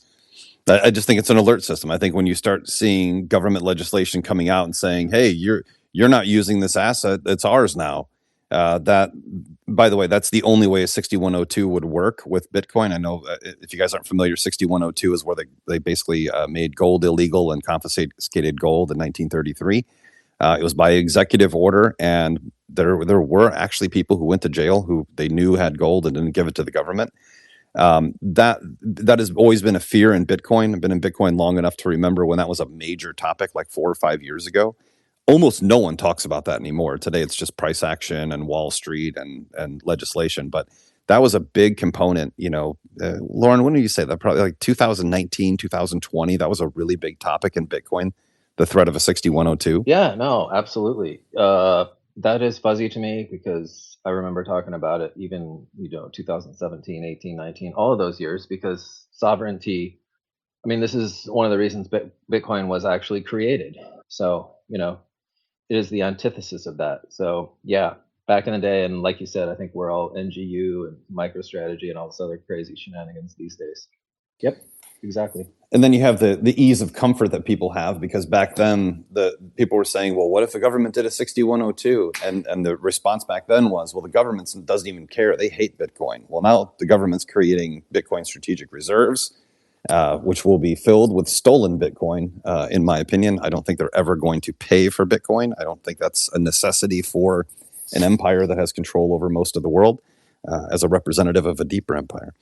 I just think it's an alert system. I think when you start seeing government legislation coming out and saying, "Hey, you're not using this asset; it's ours now." That, by the way, that's the only way a 6102 would work with Bitcoin. I know if you guys aren't familiar, 6102 is where they basically made gold illegal and confiscated gold in 1933. It was by executive order, and there were actually people who went to jail who they knew had gold and didn't give it to the government. That has always been a fear in Bitcoin. I've been in Bitcoin long enough to remember when that was a major topic, like 4 or 5 years ago. Almost no one talks about that anymore. Today, it's just price action and Wall Street and legislation. But that was a big component. Lauren, when did you say that? Probably like 2019, 2020. That was a really big topic in Bitcoin. The threat of a 6102. Yeah, no, absolutely. That is fuzzy to me because I remember talking about it even, 2017, 18, 19, all of those years, because sovereignty, I mean, this is one of the reasons Bitcoin was actually created. So, it is the antithesis of that. So yeah, back in the day, and like you said, I think we're all NGU and MicroStrategy and all this other crazy shenanigans these days. Yep, exactly. And then you have the ease of comfort that people have, because back then the people were saying, well, what if the government did a 6102? And the response back then was, well, the government doesn't even care. They hate Bitcoin. Well, now the government's creating Bitcoin strategic reserves, which will be filled with stolen Bitcoin, in my opinion. I don't think they're ever going to pay for Bitcoin. I don't think that's a necessity for an empire that has control over most of the world, as a representative of a deeper empire.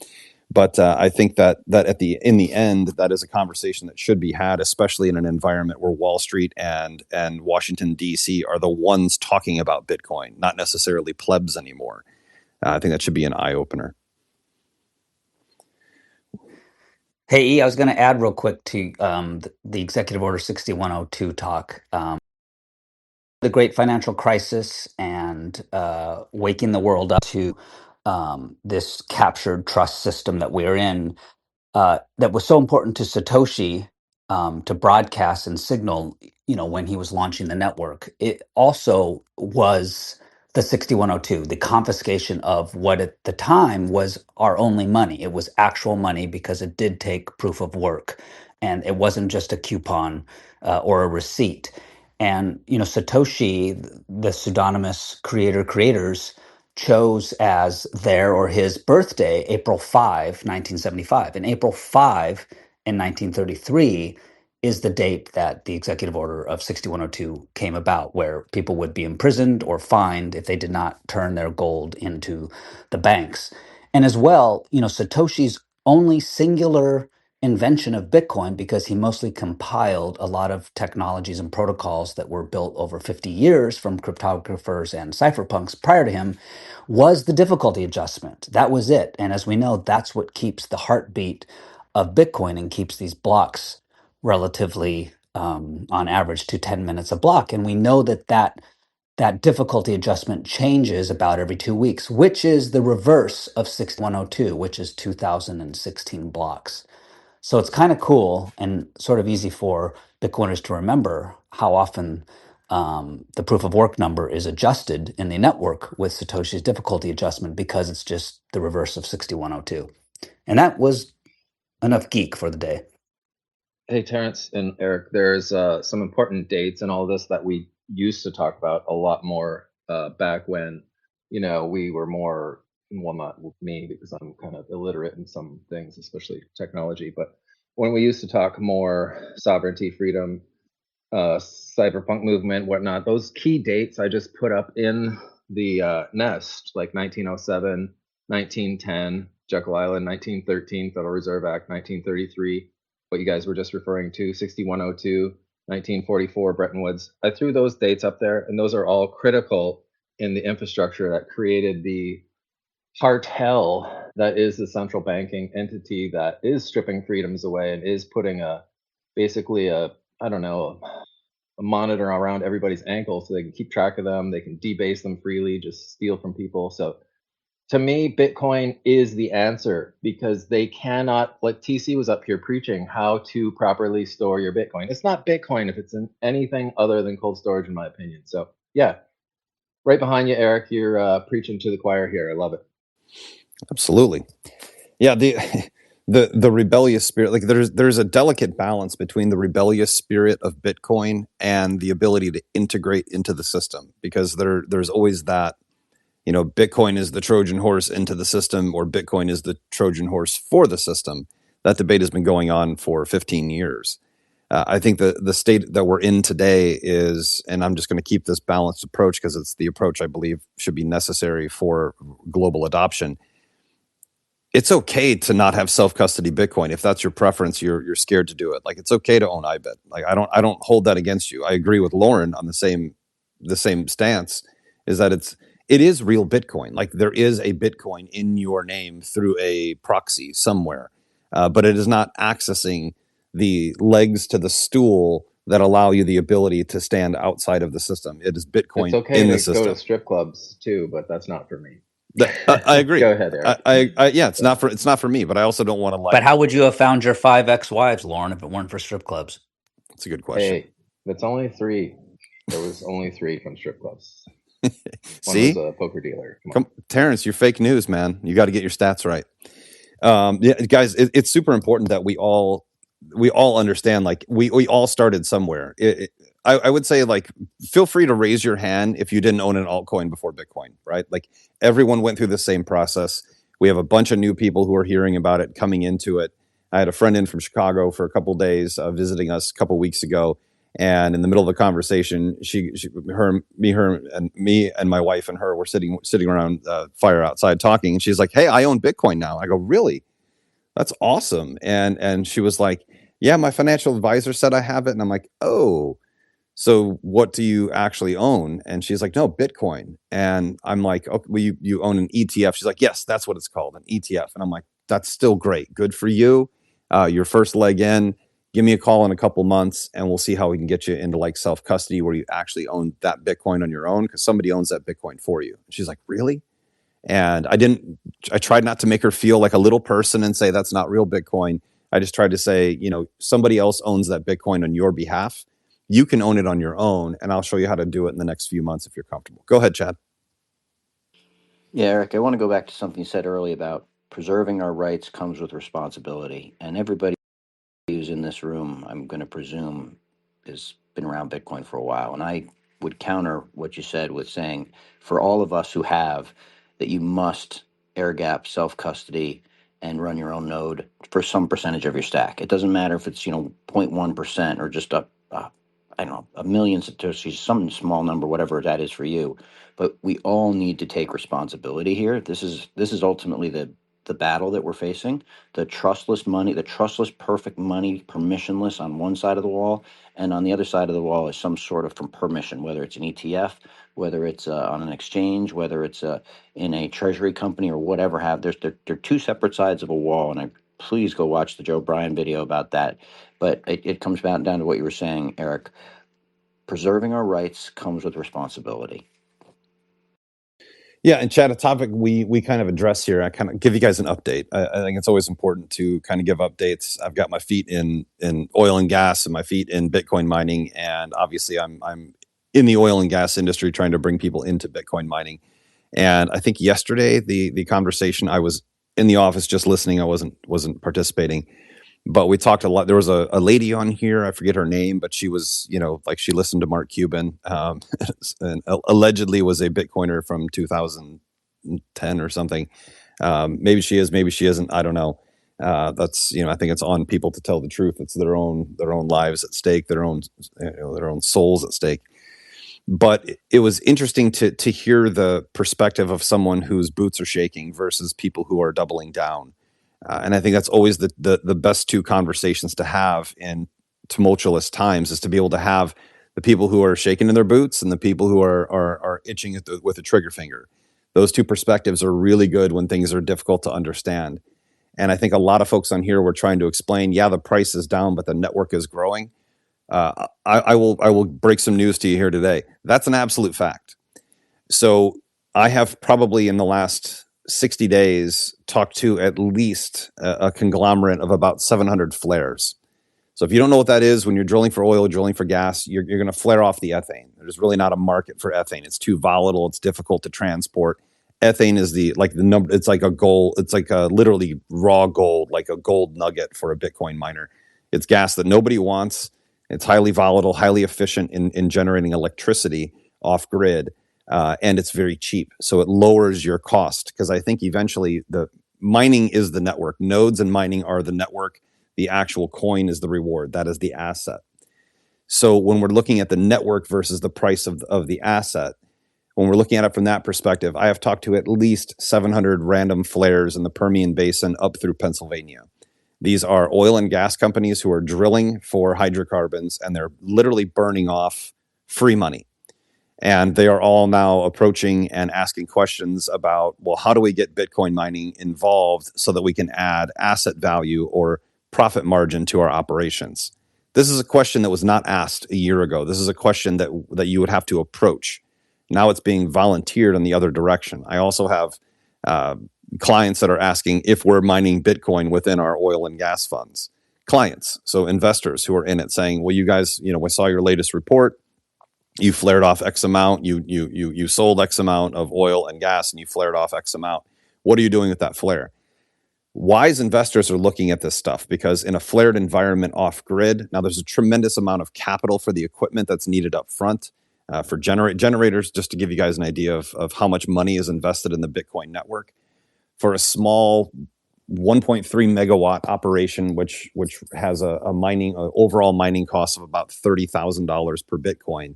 But I think that in the end, that is a conversation that should be had, especially in an environment where Wall Street and Washington, D.C. are the ones talking about Bitcoin, not necessarily plebs anymore. I think that should be an eye-opener. Hey, E, I was going to add real quick to the Executive Order 6102 talk. The great financial crisis and waking the world up to this captured trust system that we're in, that was so important to Satoshi to broadcast and signal, when he was launching the network. It also was the 6102, the confiscation of what at the time was our only money. It was actual money because it did take proof of work, and it wasn't just a coupon or a receipt. And, Satoshi, the pseudonymous creators, chose as their or his birthday April 5, 1975. And April 5 in 1933 is the date that the executive order of 6102 came about, where people would be imprisoned or fined if they did not turn their gold into the banks. And as well, Satoshi's only singular invention of Bitcoin, because he mostly compiled a lot of technologies and protocols that were built over 50 years from cryptographers and cypherpunks prior to him, was the difficulty adjustment. That was it. And as we know, that's what keeps the heartbeat of Bitcoin and keeps these blocks relatively, on average, to 10 minutes a block. And we know that that difficulty adjustment changes about every 2 weeks, which is the reverse of 6102, which is 2016 blocks. So it's kind of cool and sort of easy for Bitcoiners to remember how often the proof of work number is adjusted in the network with Satoshi's difficulty adjustment, because it's just the reverse of 6102. And that was enough geek for the day. Hey, Terrence and Eric, there's some important dates and all this that we used to talk about a lot more back when, we were more, well, not me because I'm kind of illiterate in some things, especially technology, but when we used to talk more sovereignty, freedom, cyberpunk movement, whatnot, those key dates I just put up in the nest, like 1907, 1910, Jekyll Island, 1913, Federal Reserve Act, 1933, what you guys were just referring to, 6102, 1944, Bretton Woods. I threw those dates up there, and those are all critical in the infrastructure that created the cartel that is the central banking entity that is stripping freedoms away and is putting basically a monitor around everybody's ankle so they can keep track of them. They can debase them freely, just steal from people. So to me, Bitcoin is the answer, because they cannot, like TC was up here preaching how to properly store your Bitcoin. It's not Bitcoin if it's in anything other than cold storage, in my opinion. So yeah, right behind you, Eric. You're preaching to the choir here. I love it. Absolutely. Yeah, the rebellious spirit, like there's a delicate balance between the rebellious spirit of Bitcoin and the ability to integrate into the system, because there's always that, Bitcoin is the Trojan horse into the system, or Bitcoin is the Trojan horse for the system. That debate has been going on for 15 years. I think the state that we're in today is, and I'm just going to keep this balanced approach because it's the approach I believe should be necessary for global adoption. It's okay to not have self-custody Bitcoin. If that's your preference, you're scared to do it. Like, it's okay to own IBIT. Like, I don't hold that against you. I agree with Lauren on the same stance, is that it is real Bitcoin. Like, there is a Bitcoin in your name through a proxy somewhere, but it is not accessing the legs to the stool that allow you the ability to stand outside of the system. It is Bitcoin It's okay in to the system. go to strip clubs too, but that's not for me. I agree. Go ahead, Eric. Yeah, it's not for me, but I also don't want to But how would you have found your 5 ex-wives, Lauren, if it weren't for strip clubs? That's a good question. Hey, that's only 3. There was only 3 from strip clubs. See? One was a poker dealer. Come, Terrence, you're fake news, man. You got to get your stats right. Yeah, guys, it's super important that we all understand. Like, we all started somewhere. I would say, like, feel free to raise your hand if you didn't own an altcoin before Bitcoin, right? Like, everyone went through the same process. We have a bunch of new people who are hearing about it, coming into it. I had a friend in from Chicago for a couple days visiting us a couple weeks ago. And in the middle of the conversation, me and my wife and her were sitting around fire outside talking. And she's like, "Hey, I own Bitcoin now." I go, "Really? That's awesome." And she was like, "Yeah, my financial advisor said I have it." And I'm like, "Oh, so what do you actually own?" And she's like, "No, Bitcoin." And I'm like, "Okay, well, you own an ETF." She's like, "Yes, that's what it's called, an ETF." And I'm like, "That's still great. Good for you. Your first leg in. Give me a call in a couple months and we'll see how we can get you into like self-custody where you actually own that Bitcoin on your own, because somebody owns that Bitcoin for you." And she's like, "Really?" And I tried not to make her feel like a little person and say that's not real Bitcoin. I just tried to say, somebody else owns that Bitcoin on your behalf. You can own it on your own, and I'll show you how to do it in the next few months if you're comfortable. Go ahead, Chad. Yeah, Eric, I want to go back to something you said earlier about preserving our rights comes with responsibility. And everybody who's in this room, I'm going to presume, has been around Bitcoin for a while. And I would counter what you said with saying, for all of us who have, that you must air gap, self custody, and run your own node for some percentage of your stack. It doesn't matter if it's 0.1% or just I don't know, a million satoshis, some small number, whatever that is for you. But we all need to take responsibility here. This is ultimately the battle that we're facing. The trustless money, the trustless perfect money, permissionless on one side of the wall, and on the other side of the wall is some sort of from permission, whether it's an ETF, whether it's on an exchange, whether it's in a treasury company or whatever have. They're two separate sides of a wall, and please go watch the Joe Bryan video about that. But it comes down to what you were saying, Eric. Preserving our rights comes with responsibility. Yeah, and Chad, a topic we kind of address here. I kind of give you guys an update. I think it's always important to kind of give updates. I've got my feet in oil and gas and my feet in Bitcoin mining, and obviously I'm in the oil and gas industry trying to bring people into Bitcoin mining. And I think yesterday the conversation, I was in the office just listening. I wasn't participating. But we talked a lot. There was a lady on here, I forget her name, but she was, like she listened to Mark Cuban, and allegedly was a Bitcoiner from 2010 or something. Maybe she is, maybe she isn't. I don't know. That's, I think it's on people to tell the truth. It's their own lives at stake, their own souls at stake. But it was interesting to hear the perspective of someone whose boots are shaking versus people who are doubling down. And I think that's always the best two conversations to have in tumultuous times, is to be able to have the people who are shaking in their boots and the people who are itching with a trigger finger. Those two perspectives are really good when things are difficult to understand. And I think a lot of folks on here were trying to explain, yeah, the price is down, but the network is growing. I will break some news to you here today. That's an absolute fact. So I have probably in the last 60 days talked to at least a conglomerate of about 700 flares. So if you don't know what that is, when you're drilling for oil, drilling for gas, you're going to flare off the ethane. There's really not a market for ethane. It's too volatile. It's difficult to transport. Ethane is the number. It's like a gold. It's like a literally raw gold, like a gold nugget for a Bitcoin miner. It's gas that nobody wants. It's highly volatile, highly efficient in generating electricity off grid. And it's very cheap. So it lowers your cost, because I think eventually the mining is the network. Nodes and mining are the network. The actual coin is the reward. That is the asset. So when we're looking at the network versus the price of the asset, when we're looking at it from that perspective, I have talked to at least 700 random flares in the Permian Basin up through Pennsylvania. These are oil and gas companies who are drilling for hydrocarbons, and they're literally burning off free money. And they are all now approaching and asking questions about, well, how do we get Bitcoin mining involved so that we can add asset value or profit margin to our operations? This is a question that was not asked a year ago. This is a question that you would have to approach. Now it's being volunteered in the other direction. I also have clients that are asking if we're mining Bitcoin within our oil and gas funds. Clients, so investors who are in it, saying, well, you guys, we saw your latest report. You flared off X amount, you sold X amount of oil and gas, and you flared off X amount. What are you doing with that flare? Wise investors are looking at this stuff because in a flared environment off grid, now there's a tremendous amount of capital for the equipment that's needed up front. For generators, just to give you guys an idea of how much money is invested in the Bitcoin network. For a small 1.3 megawatt operation, which has a overall mining cost of about $30,000 per Bitcoin,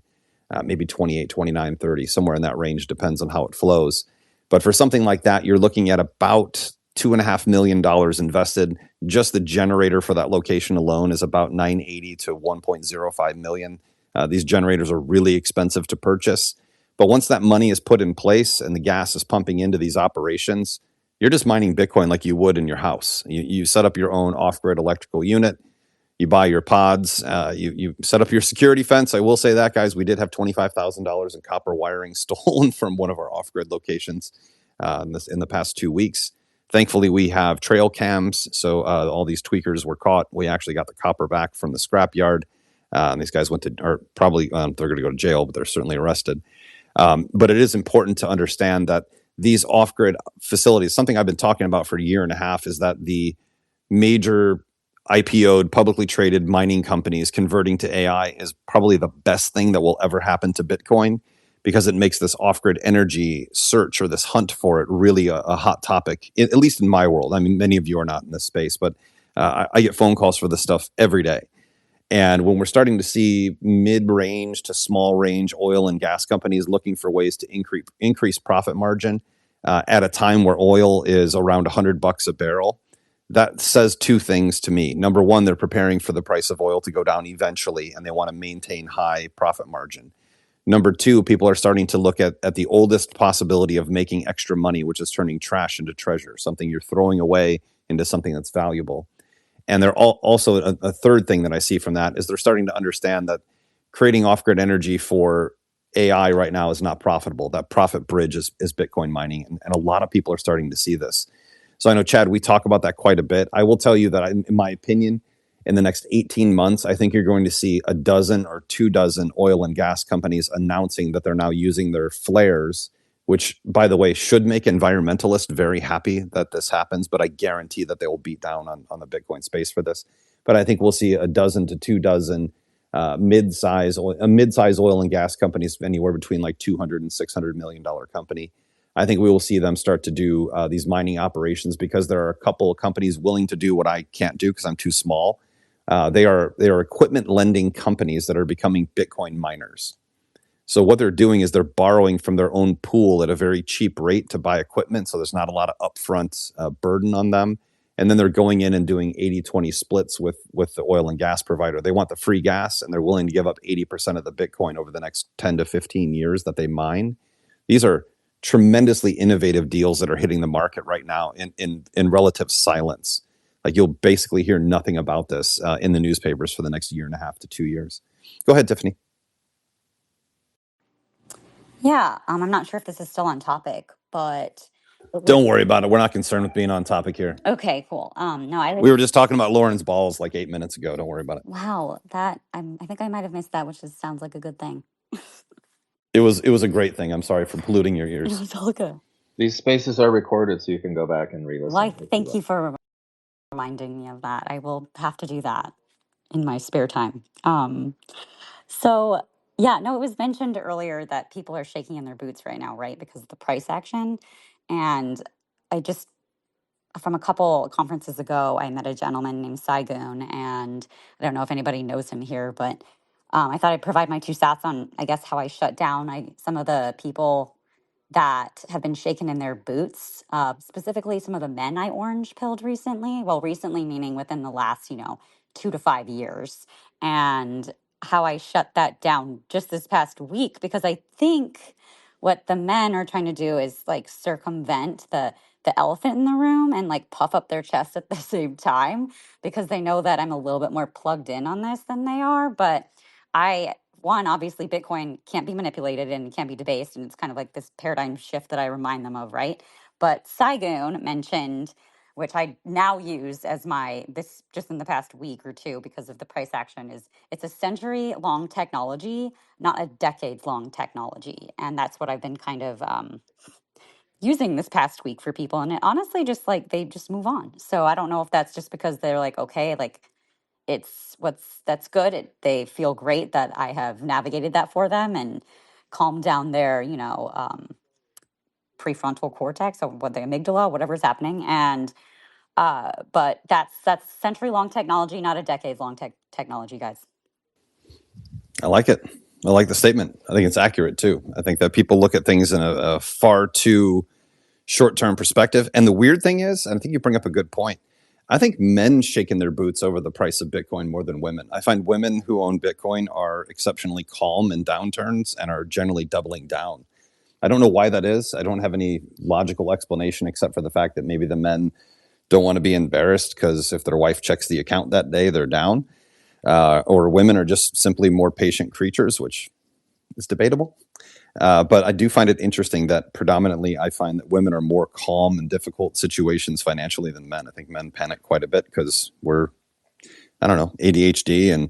maybe 28, 29, 30, somewhere in that range, depends on how it flows. But for something like that, you're looking at about $2.5 million invested. Just the generator for that location alone is about $980 to $1.05 million. These generators are really expensive to purchase. But once that money is put in place and the gas is pumping into these operations, you're just mining Bitcoin like you would in your house. You set up your own off-grid electrical unit. You buy your pods. You set up your security fence. I will say that, guys, we did have $25,000 in copper wiring stolen from one of our off-grid locations in the past 2 weeks. Thankfully, we have trail cams, so all these tweakers were caught. We actually got the copper back from the scrapyard. These guys they're going to go to jail, but they're certainly arrested. But it is important to understand that these off-grid facilities, something I've been talking about for a year and a half, is that the major IPO'd, publicly traded mining companies converting to AI is probably the best thing that will ever happen to Bitcoin, because it makes this off-grid energy search, or this hunt for it, really a hot topic, at least in my world. I mean, many of you are not in this space, but I get phone calls for this stuff every day. And when we're starting to see mid-range to small-range oil and gas companies looking for ways to increase profit margin at a time where oil is around $100 a barrel, that says two things to me. Number one, they're preparing for the price of oil to go down eventually, and they want to maintain high profit margin. Number two, people are starting to look at the oldest possibility of making extra money, which is turning trash into treasure, something you're throwing away into something that's valuable. And they're also a third thing that I see from that is they're starting to understand that creating off-grid energy for AI right now is not profitable. That profit bridge is Bitcoin mining, and a lot of people are starting to see this. So I know, Chad, we talk about that quite a bit. I will tell you that, in my opinion, in the next 18 months, I think you're going to see a dozen or 24 oil and gas companies announcing that they're now using their flares, which, by the way, should make environmentalists very happy that this happens, but I guarantee that they will beat down on the Bitcoin space for this. But I think we'll see a dozen to 24 mid-size oil and gas companies, anywhere between like $200 and $600 million company. I think we will see them start to do these mining operations, because there are a couple of companies willing to do what I can't do because I'm too small. They are equipment lending companies that are becoming Bitcoin miners. So what they're doing is they're borrowing from their own pool at a very cheap rate to buy equipment. So there's not a lot of upfront burden on them. And then they're going in and doing 80-20 splits with the oil and gas provider. They want the free gas, and they're willing to give up 80% of the Bitcoin over the next 10 to 15 years that they mine. These are tremendously innovative deals that are hitting the market right now in relative silence. Like, you'll basically hear nothing about this in the newspapers for the next 1.5 to 2 years. Go ahead, Tiffany. Yeah, I'm not sure if this is still on topic, but Don't worry about it. We're not concerned with being on topic here. okay, cool. No, We were just talking about Lauren's balls like 8 minutes ago. Don't worry about it. wow, that I think I might have missed that, which sounds like a good thing. It was a great thing. I'm sorry for polluting your It ears. was all good. These spaces are recorded, so you can go back and re-listen. Well, thank you for reminding me of that. I will have to do that in my spare time. So yeah, no, it was mentioned earlier that people are shaking in their boots right now, right? Because of the price action. And I just, from a couple conferences ago, I met a gentleman named Saigon, and I don't know if anybody knows him here, but I thought I'd provide my 2 cents on, I guess, how I shut down some of the people that have been shaken in their boots, specifically some of the men I orange pilled recently. Well, recently meaning within the last, 2 to 5 years, and how I shut that down just this past week, because I think what the men are trying to do is like circumvent the elephant in the room and like puff up their chest at the same time, because they know that I'm a little bit more plugged in on this than they are. But obviously Bitcoin can't be manipulated and can't be debased, and it's kind of like this paradigm shift that I remind them of, right? But Saigon mentioned, which I now use as this just in the past week or two because of the price action, is it's a century long technology, not a decades long technology. And that's what I've been kind of using this past week for people. And it honestly just like they just move on. So I don't know if that's just because they're like, okay, like that's good. They feel great that I have navigated that for them and calmed down their, prefrontal cortex or what the amygdala, whatever's happening. And but that's century long technology, not a decades long technology, guys. I like it. I like the statement. I think it's accurate too. I think that people look at things in a far too short-term perspective. And the weird thing is, and I think you bring up a good point, I think men shaking their boots over the price of Bitcoin more than women. I find women who own Bitcoin are exceptionally calm in downturns and are generally doubling down. I don't know why that is. I don't have any logical explanation except for the fact that maybe the men don't want to be embarrassed because if their wife checks the account that day, they're down. Or women are just simply more patient creatures, which is debatable. But I do find it interesting that predominantly I find that women are more calm in difficult situations financially than men. I think men panic quite a bit because we're, ADHD, and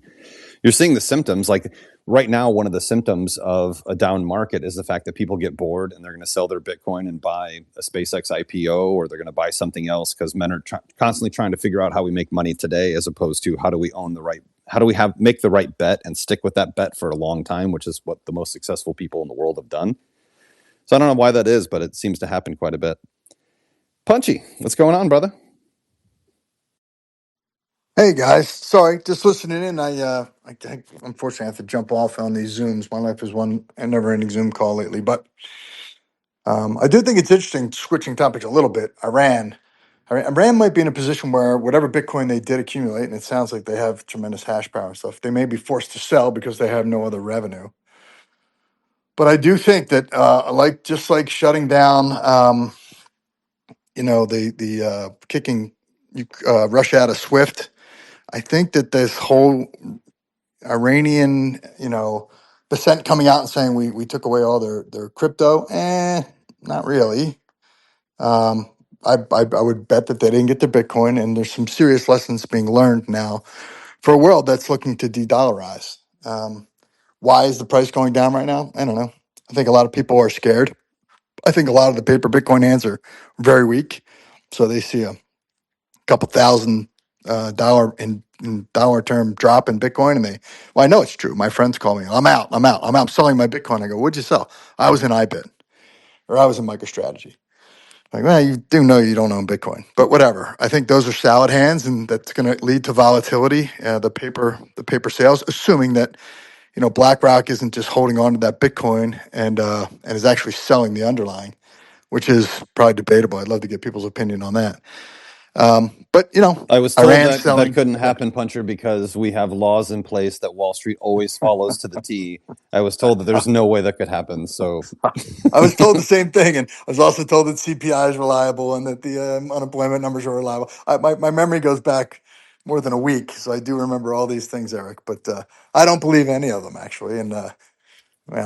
you're seeing the symptoms. Like right now, one of the symptoms of a down market is the fact that people get bored and they're going to sell their Bitcoin and buy a SpaceX IPO, or they're going to buy something else, because men are constantly trying to figure out how we make money today, as opposed to how do we make the right bet and stick with that bet for a long time, which is what the most successful people in the world have done. So I don't know why that is, but it seems to happen quite a bit. Punchy, what's going on, brother? Hey guys, sorry, just listening in. I unfortunately have to jump off on these Zooms. My life is one never-ending Zoom call lately, but I do think it's interesting, switching topics a little bit. Iran might be in a position where whatever Bitcoin they did accumulate, and it sounds like they have tremendous hash power and stuff, they may be forced to sell because they have no other revenue. But I do think that, just like shutting down, the kicking Russia out of SWIFT. I think that this whole Iranian, dissent coming out and saying we took away all their crypto. Not really. Um, I would bet that they didn't get their Bitcoin, and there's some serious lessons being learned now for a world that's looking to de-dollarize. Why is the price going down right now? I don't know. I think a lot of people are scared. I think a lot of the paper Bitcoin hands are very weak, so they see a couple thousand dollar in dollar term drop in Bitcoin, and well, I know it's true. My friends call me, I'm selling my Bitcoin. I go, what'd you sell? I was in IBIT or I was in MicroStrategy. Like, well, you do know you don't own Bitcoin, but whatever. I think those are salad hands, and that's going to lead to volatility. The paper sales, assuming that BlackRock isn't just holding on to that Bitcoin and is actually selling the underlying, which is probably debatable. I'd love to get people's opinion on that. But I was told Iran's that that selling. couldn't happen, Puncher, because we have laws in place that Wall Street always follows to the T. I was told that there's no way that could happen. So, I was told the same thing, and I was also told that CPI is reliable and that the unemployment numbers are reliable. My memory goes back more than a week, so I do remember all these things, Eric. But I don't believe any of them actually. And well,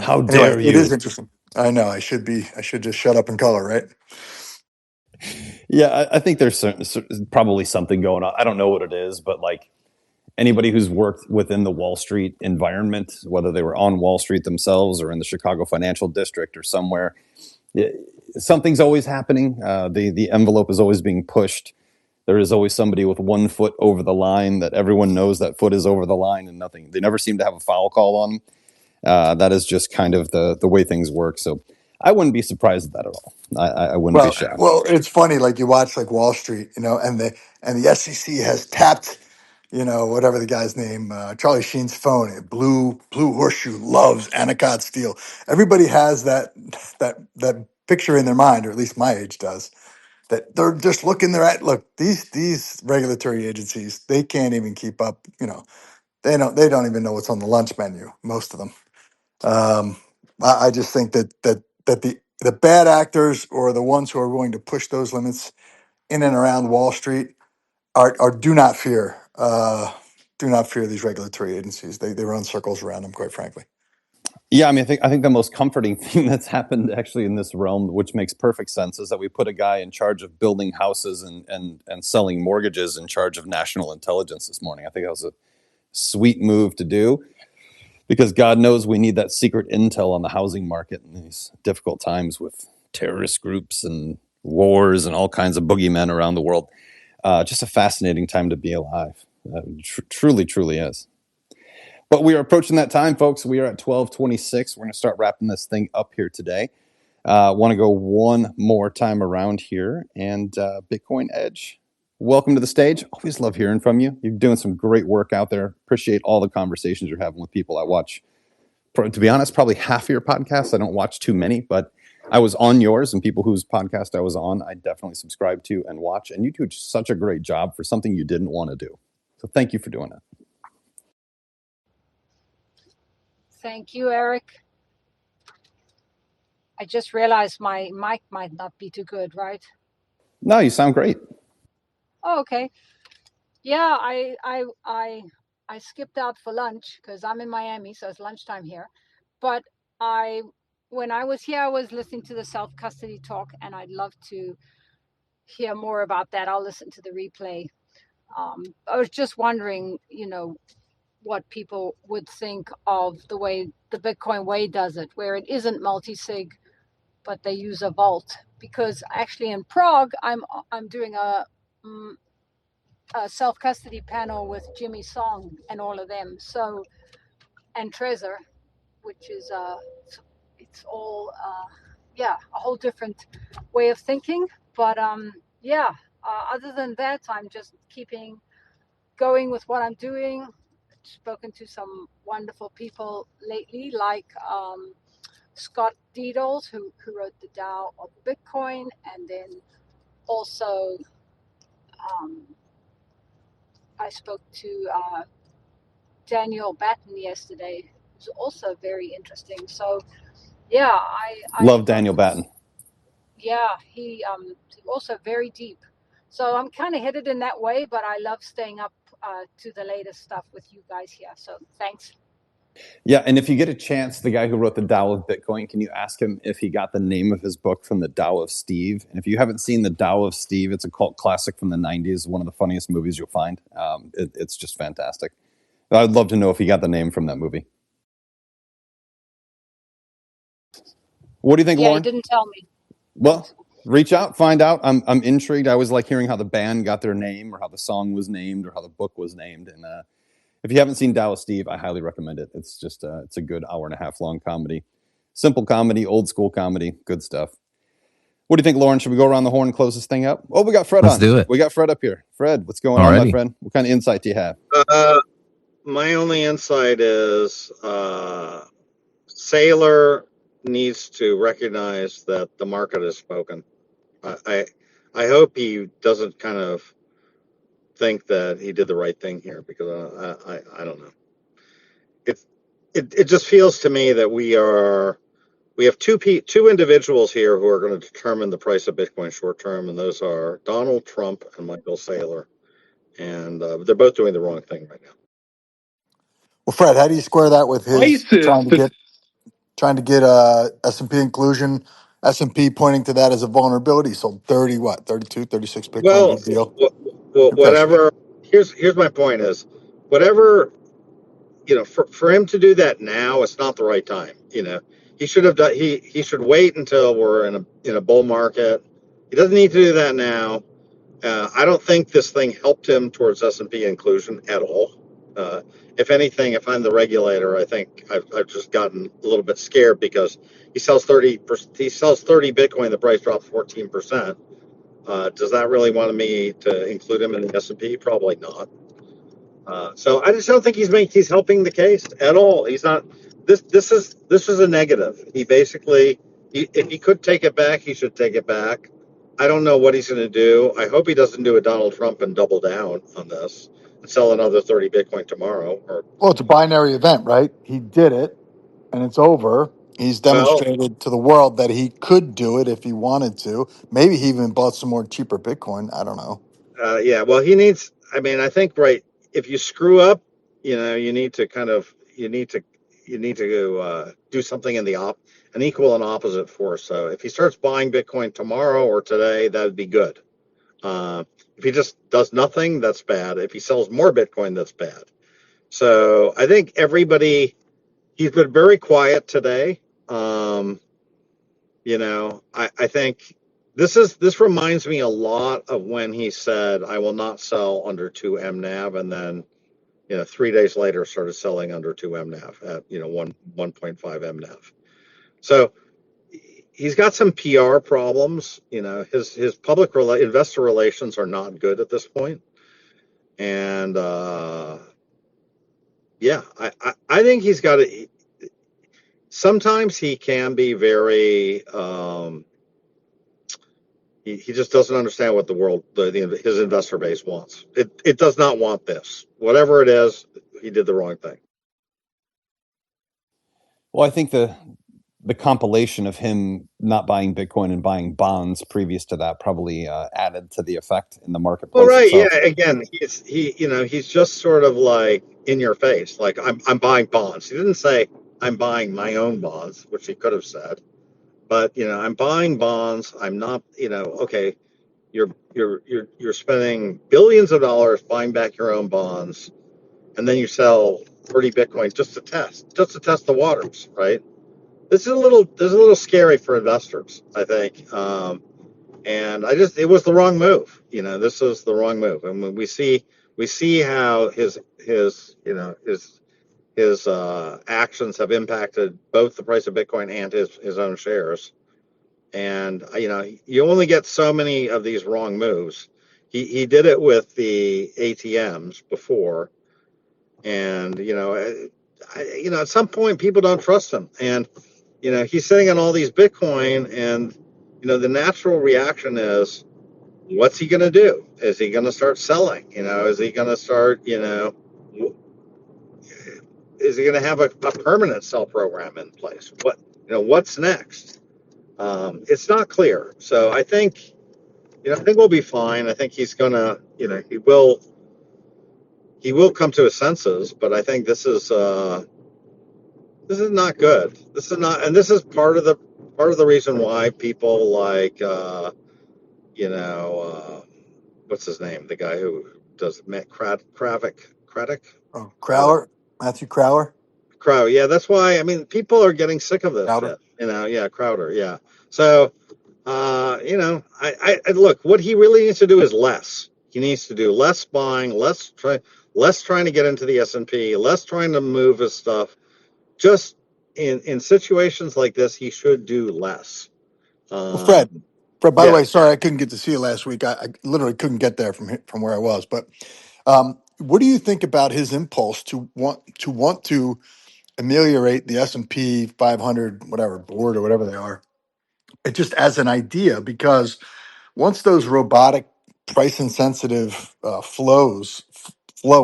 how anyway, dare it is you? interesting. I know I should just shut up and color, right? Yeah, I think there's probably something going on. I don't know what it is, but like anybody who's worked within the Wall Street environment, whether they were on Wall Street themselves or in the Chicago financial district or somewhere, something's always happening. The envelope is always being pushed. There is always somebody with 1 foot over the line that everyone knows that foot is over the line, and nothing. They never seem to have a foul call on them. That is just kind of the way things work. So I wouldn't be surprised at that at all. I wouldn't be shocked. Well, it's funny. Like you watch like Wall Street, and the SEC has tapped, whatever the guy's name, Charlie Sheen's phone. Blue Horseshoe loves Anacott Steel. Everybody has that picture in their mind, or at least my age does. That they're just looking. Look, these regulatory agencies. They can't even keep up. They don't even know what's on the lunch menu. Most of them. Um, I just think that the bad actors or the ones who are willing to push those limits in and around Wall Street are do not fear these regulatory agencies. They run circles around them, quite frankly. Yeah, I mean, I think the most comforting thing that's happened actually in this realm, which makes perfect sense, is that we put a guy in charge of building houses and selling mortgages in charge of national intelligence this morning. I think that was a sweet move to do because God knows we need that secret intel on the housing market in these difficult times with terrorist groups and wars and all kinds of boogeymen around the world. Just a fascinating time to be alive. Truly, truly is. But we are approaching that time, folks. We are at 12:26. We're going to start wrapping this thing up here today. Want to go one more time around here. And Bitcoin Edge, welcome to the stage. Always love hearing from you. You're doing some great work out there. Appreciate all the conversations you're having with people. I watch, to be honest, probably half of your podcasts. I don't watch too many, but I was on yours, and people whose podcast I was on, I definitely subscribe to and watch. And you do such a great job for something you didn't want to do. So thank you for doing it. Thank you, Eric. I just realized my mic might not be too good, right? No, you sound great. Oh, okay. Yeah, I skipped out for lunch because I'm in Miami, so it's lunchtime here. But when I was here, I was listening to the self-custody talk, and I'd love to hear more about that. I'll listen to the replay. I was just wondering, what people would think of the way the Bitcoin way does it, where it isn't multi-sig, but they use a vault. Because actually in Prague, I'm doing a self-custody panel with Jimmy Song and all of them. So, and Trezor, which is it's all a whole different way of thinking. But other than that, I'm just keeping going with what I'm doing. Spoken to some wonderful people lately, like Scott Deedles, who wrote the Tao of Bitcoin, and then also I spoke to Daniel Batten yesterday, who's also very interesting. So yeah, I Love Daniel Batten. Yeah, he also very deep. So I'm kind of headed in that way, but I love staying up to the latest stuff with you guys here. So thanks. Yeah, and if you get a chance, the guy who wrote the Tao of Bitcoin, can you ask him if he got the name of his book from the Tao of Steve? And if you haven't seen the Tao of Steve, it's a cult classic from the 90s, one of the funniest movies you'll find. It's just fantastic. I'd love to know if he got the name from that movie. What do you think, Yeah, Lauren? you didn't tell me. Well, reach out, find out. I'm intrigued. I always like hearing how the band got their name, or how the song was named, or how the book was named. And if you haven't seen Tao of Steve, I highly recommend it. It's just it's a good hour-and-a-half long comedy, simple comedy, old school comedy, good stuff. What do you think, Lauren? Should we go around the horn and close this thing up? Oh, we got Fred Let's on. do it. We got Fred up here. Fred, what's going on, my Alrighty. friend? What kind of insight do you have? My only insight is Saylor needs to recognize that the market has spoken. I hope he doesn't kind of think that he did the right thing here, because I don't know. It just feels to me that we have two individuals here who are going to determine the price of Bitcoin short term, and those are Donald Trump and Michael Saylor, and they're both doing the wrong thing right now. Well, Fred, how do you square that with his Prices. trying to get S&P inclusion, S&P pointing to that as a vulnerability? So 36 Bitcoin, Well, big deal. Who cares? whatever. Here's my point: is whatever, for him to do that now, it's not the right time. He should have done. He should wait until we're in a bull market. He doesn't need to do that now. I don't think this thing helped him towards S&P inclusion at all. If anything, if I'm the regulator, I think I've just gotten a little bit scared, because he sells 30 Bitcoin, the price drops 14%. Does that really want me to include him in the S&P? Probably not. So I just don't think he's helping the case at all. He's not. This is a negative. He basically, if he could take it back, he should take it back. I don't know what he's going to do. I hope he doesn't do a Donald Trump and double down on this and sell another 30 Bitcoin tomorrow. Well, it's a binary event, right? He did it, and it's over. He's Well, demonstrated to the world that he could do it if he wanted to. Maybe he even bought some more cheaper Bitcoin. I don't know. yeah. Well, he needs. I mean, I think if you screw up, you need to do something in an equal and opposite force. So if he starts buying Bitcoin tomorrow or today, that would be good. If he just does nothing, that's bad. If he sells more Bitcoin, that's bad. So I think he's been very quiet today. I think this reminds me a lot of when he said, "I will not sell under 2 MNAV," and then 3 days later started selling under 2 MNAV at 1.5 MNAV. So he's got some PR problems. His investor relations are not good at this point. And I think he's got it. Sometimes he can be very he just doesn't understand what the world his investor base wants. It does not want this. Whatever it is, he did the wrong thing. Well, I think the compilation of him not buying Bitcoin and buying bonds previous to that probably added to the effect in the marketplace. Well, right, itself. yeah. Again, he's just sort of like in your face, like I'm buying bonds. He didn't say I'm buying my own bonds, which he could have said, but I'm buying bonds. I'm not, okay. You're spending billions of dollars buying back your own bonds, and then you sell 30 Bitcoin just to test the waters, right? This is a little scary for investors, I think. And it was the wrong move. This was the wrong move. And when we see how his actions have impacted both the price of Bitcoin and his own shares. And you only get so many of these wrong moves. He did it with the ATMs before, and at some point people don't trust him. And he's sitting on all these Bitcoin, and the natural reaction is, what's he going to do? Is he going to start selling? Is he going to start? Is he going to have a permanent sell program in place? What's next? It's not clear. So I think we'll be fine. I think he's gonna, he will come to his senses. But I think this is not good. This is not, and this is part of the reason why people like you know what's his name, the guy who does Matt Craddock. Oh, Crowler, Matthew Crowler, Crow. Yeah, that's why. I mean, people are getting sick of this Crowder. shit. Yeah, Crowder. Yeah. So, I look. What he really needs to do is less. He needs to do less buying, less trying to get into the S&P, less trying to move his stuff. Just in situations like this, he should do less. Well, Fred. Um, Fred, by the yeah. way, sorry I couldn't get to see you last week. I literally couldn't get there from where I was. But what do you think about his impulse to want to ameliorate the S&P 500, whatever board or whatever they are, it just as an idea? Because once those robotic, price insensitive flow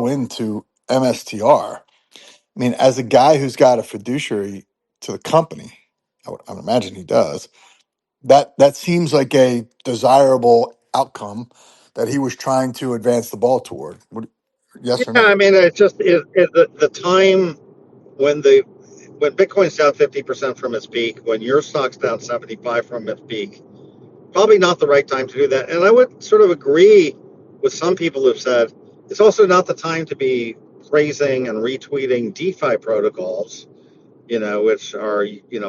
into MSTR, I mean, as a guy who's got a fiduciary to the company, I would imagine he does. That seems like a desirable outcome that he was trying to advance the ball toward. Yeah. Yes or no? I mean, it's just the time when when Bitcoin's down 50% from its peak, when your stock's down 75 from its peak, probably not the right time to do that. And I would sort of agree with some people who've said it's also not the time to be praising and retweeting DeFi protocols, which are,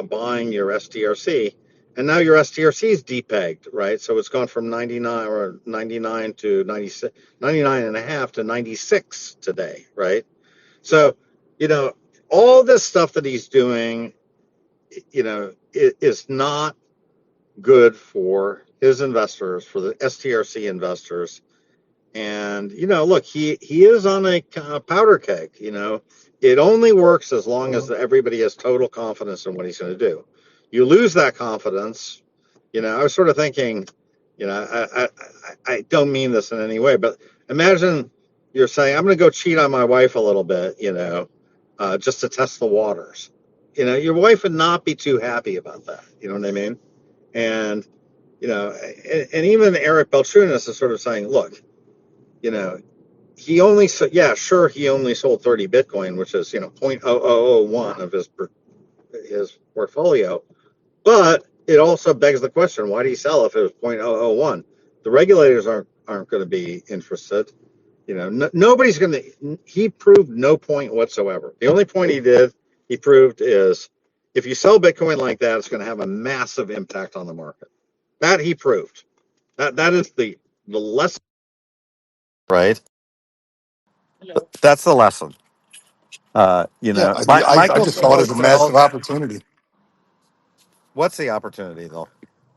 buying your STRC. And now your STRC is depegged, right? So it's gone from 99 to 96, 99 and a half to 96 today, right? So, you know, all this stuff that he's doing, is not good for his investors, for the STRC investors. And look, he is on a powder keg. It only works as long as everybody has total confidence in what he's going to do. You lose that confidence. I was sort of thinking, I don't mean this in any way, but imagine you're saying, I'm going to go cheat on my wife a little bit, just to test the waters. Your wife would not be too happy about that. You know what I mean? And and even Eric Balchunas is sort of saying, look, you know, he only yeah, sure, he only sold 30 Bitcoin, which is 0.0001 of his portfolio, but it also begs the question, why do you sell if it was 0.001? The regulators aren't going to be interested. Nobody's going to. He proved no point whatsoever. The only point he proved is if you sell Bitcoin like that, it's going to have a massive impact on the market. That he proved. That is the lesson. Right. That's the lesson. Yeah, I Michael just saw it Saylor as a massive sells. opportunity. What's the opportunity though?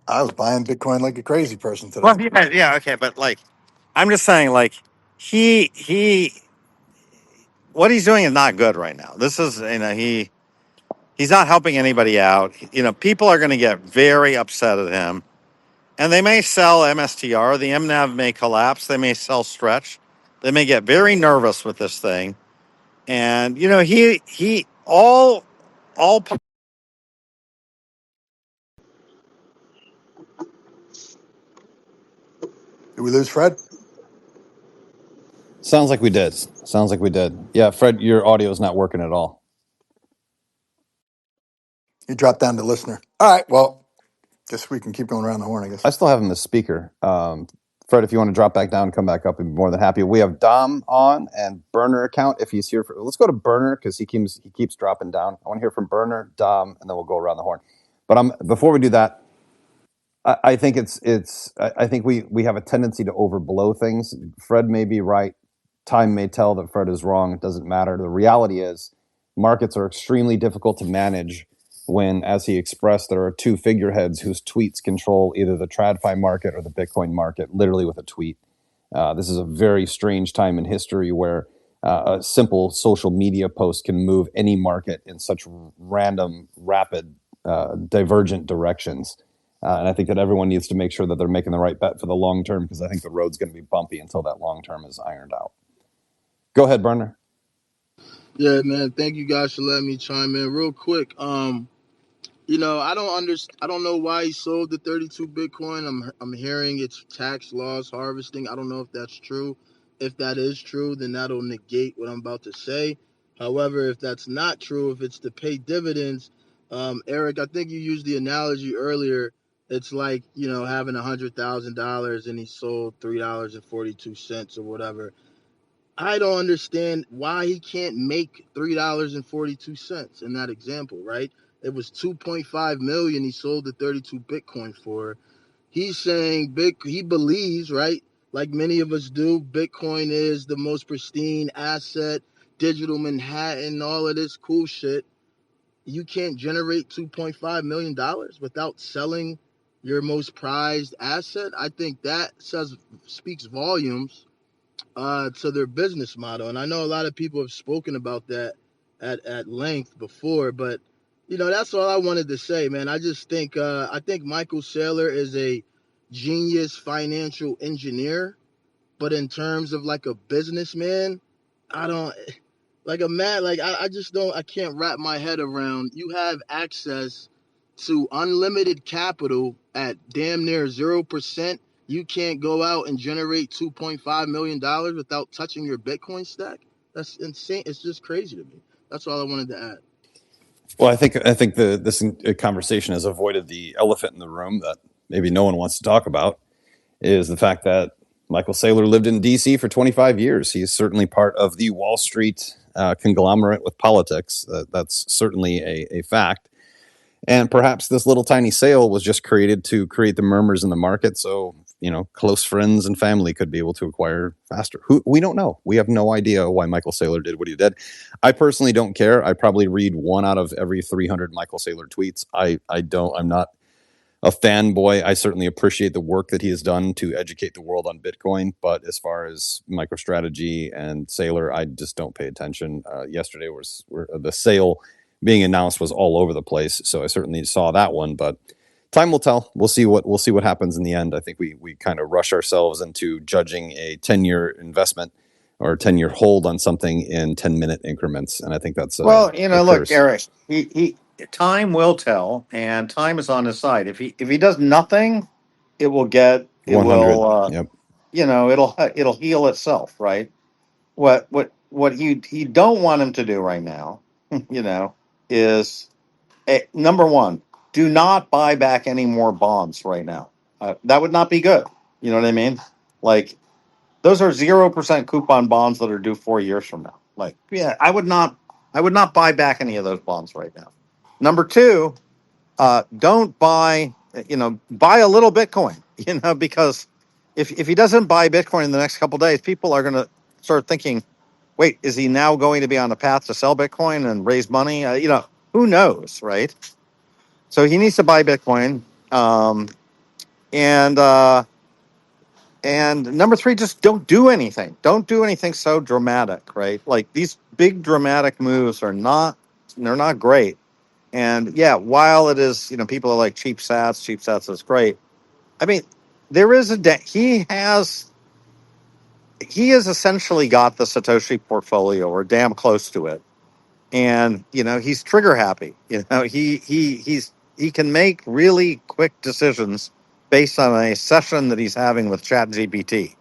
I was buying Bitcoin like a crazy person today. Well, yeah, okay, but like, I'm just saying, like, he, what he's doing is not good right now. This is, he's not helping anybody out. People are going to get very upset at him, and they may sell MSTR. The MNAV may collapse. They may sell Stretch. They may get very nervous with this thing, and he all. Did we lose Fred? Sounds like we did. Sounds like we did. Yeah, Fred, your audio is not working at all. He dropped down to listener. All right. Well, guess we can keep going around the horn, I guess. I still have him as speaker. Fred, if you want to drop back down and come back up, I'd be more than happy. We have Dom on and Burner account if he's here. Let's go to Burner because he keeps dropping down. I want to hear from Burner, Dom, and then we'll go around the horn. But before we do that, I think I think we have a tendency to overblow things. Fred may be right. Time may tell that Fred is wrong. It doesn't matter. The reality is markets are extremely difficult to manage when, as he expressed, there are two figureheads whose tweets control either the TradFi market or the Bitcoin market, literally with a tweet. This is a very strange time in history where a simple social media post can move any market in such random, rapid, divergent directions. And I think that everyone needs to make sure that they're making the right bet for the long term because I think the road's going to be bumpy until that long term is ironed out. Go ahead, Burner. Yeah, man. Thank you guys for letting me chime in real quick. I don't understand. I don't know why he sold the 32 Bitcoin. I'm hearing it's tax loss harvesting. I don't know if that's true. If that is true, then that'll negate what I'm about to say. However, if that's not true, if it's to pay dividends, Eric, I think you used the analogy earlier. It's like, having $100,000 and he sold $3.42 or whatever. I don't understand why he can't make $3.42 in that example, right? It was 2.5 million he sold the 32 Bitcoin for. He's saying he believes, right? Like many of us do, Bitcoin is the most pristine asset, digital Manhattan, all of this cool shit. You can't generate $2.5 million without selling your most prized asset. I think that speaks volumes to their business model. And I know a lot of people have spoken about that at length before, but that's all I wanted to say, man. I think Michael Saylor is a genius financial engineer, but in terms of like a businessman, I don't like a man, like I just don't, I can't wrap my head around. You have access to unlimited capital at damn near 0%. You can't go out and generate $2.5 million without touching your Bitcoin stack. That's insane. It's just crazy to me. That's all I wanted to add. Well, I think this conversation has avoided the elephant in the room that maybe no one wants to talk about, is the fact that Michael Saylor lived in D.C. for 25 years. He's certainly part of the Wall Street conglomerate with politics. That's certainly a fact. And perhaps this little tiny sale was just created to create the murmurs in the market, so close friends and family could be able to acquire faster. We don't know. We have no idea why Michael Saylor did what he did. I personally don't care. I probably read one out of every 300 Michael Saylor tweets. I'm not a fanboy. I certainly appreciate the work that he has done to educate the world on Bitcoin. But as far as MicroStrategy and Saylor, I just don't pay attention. Yesterday was the sale being announced was all over the place, so I certainly saw that one. But time will tell. We'll see what happens in the end. I think we kind of rush ourselves into judging a 10-year investment or a 10-year hold on something in 10-minute increments, and I think that's Well, look, curse. Eric, he time will tell, and time is on his side. If he does nothing, it will 100. Yep. it'll heal itself, right? What he don't want him to do right now, is number one, do not buy back any more bonds right now. That would not be good. You know what I mean? Like, those are 0% coupon bonds that are due 4 years from now. Like, yeah, I would not buy back any of those bonds right now. Number two, don't buy a little Bitcoin, because if he doesn't buy Bitcoin in the next couple of days, people are going to start thinking, wait, is he now going to be on the path to sell Bitcoin and raise money? Who knows, right? So he needs to buy Bitcoin. And number three, just don't do anything. Don't do anything so dramatic, right? Like, these big dramatic moves they're not great. And yeah, while it is, people are like cheap sats is great. I mean, there is he has essentially got the Satoshi portfolio, or damn close to it. And, he's trigger happy. He can make really quick decisions based on a session that he's having with ChatGPT.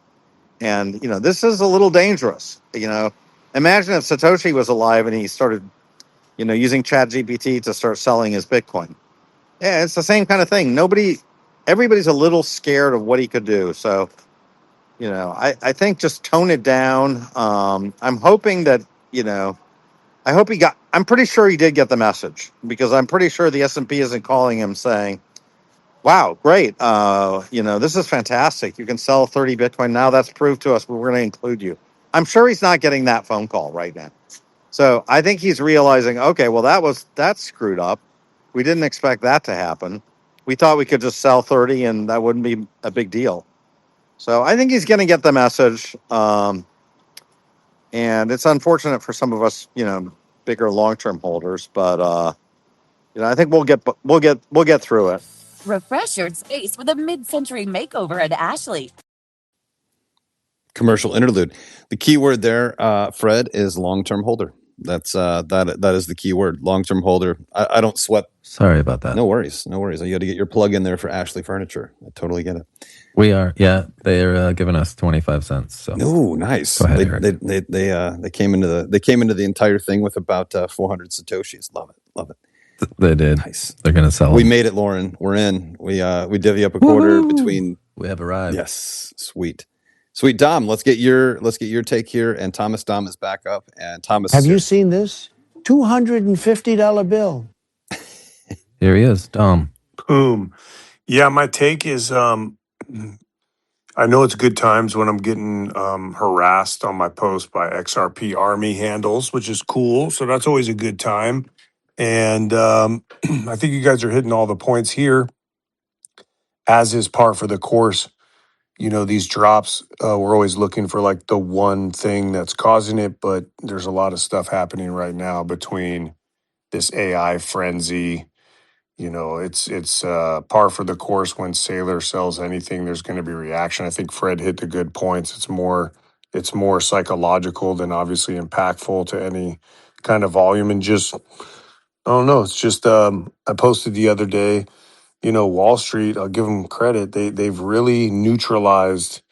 And, this is a little dangerous. Imagine if Satoshi was alive and he started, using ChatGPT to start selling his Bitcoin. Yeah, it's the same kind of thing. Everybody's a little scared of what he could do. So, I think just tone it down. I'm hoping that, I'm pretty sure he did get the message, because I'm pretty sure the S&P isn't calling him saying, wow, great. This is fantastic. You can sell 30 Bitcoin now. That's proved to us. We're going to include you. I'm sure he's not getting that phone call right now. So I think he's realizing, okay, well, that's screwed up. We didn't expect that to happen. We thought we could just sell 30 and that wouldn't be a big deal. So I think he's going to get the message. And it's unfortunate for some of us, bigger long-term holders, but I think we'll get through it. Refresh your space with a mid-century makeover at Ashley. Commercial interlude. The key word there, Fred, is long-term holder. That's that is the key word. Long-term holder. I don't sweat. Sorry about that. No worries. You got to get your plug in there for Ashley Furniture. I totally get it. We are, yeah. They're giving us 25 cents. So, oh, nice. Go ahead, Eric. They came into the entire thing with about 400 satoshis. Love it. They did. Nice. They're gonna sell. We them. made it, Lauren. We're in. We divvy up a quarter between. We have arrived. Yes, sweet. Dom. Let's get your take here. And Thomas Dom is back up. And Thomas, have you seen this $250 bill? Here he is, Dom. Boom. Yeah, my take is I know it's good times when I'm getting harassed on my post by XRP Army handles, which is cool. So that's always a good time. And I think you guys are hitting all the points here, as is par for the course. You know, these drops, we're always looking for like the one thing that's causing it, but there's a lot of stuff happening right now between this AI frenzy. You know, it's par for the course when Saylor sells anything. There's going to be reaction. I think Fred hit the good points. It's more psychological than obviously impactful to any kind of volume. And just I don't know. It's just I posted the other day. You know, Wall Street. I'll give them credit. They've really neutralized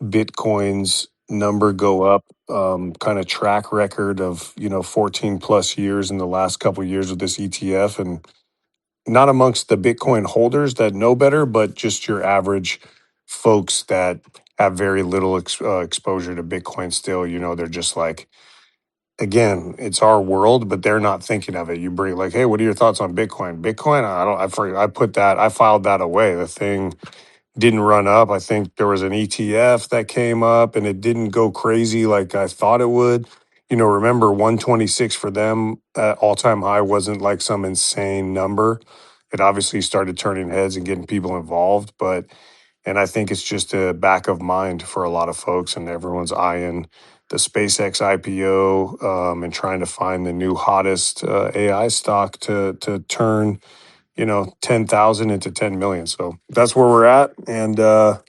Bitcoin's number go up. Kind of track record of 14 plus years in the last couple of years with this ETF and. Not amongst the Bitcoin holders that know better, but just your average folks that have very little exposure to Bitcoin still. You know, they're just like, again, it's our world, but they're not thinking of it. You bring like, hey, what are your thoughts on Bitcoin? Bitcoin, I filed that away. The thing didn't run up. I think there was an ETF that came up and it didn't go crazy like I thought it would. You know, remember 126 for them at all-time high wasn't like some insane number. It obviously started turning heads and getting people involved, and I think it's just a back of mind for a lot of folks, and everyone's eyeing the SpaceX IPO and trying to find the new hottest AI stock to turn 10,000 into 10 million. So that's where we're at. And the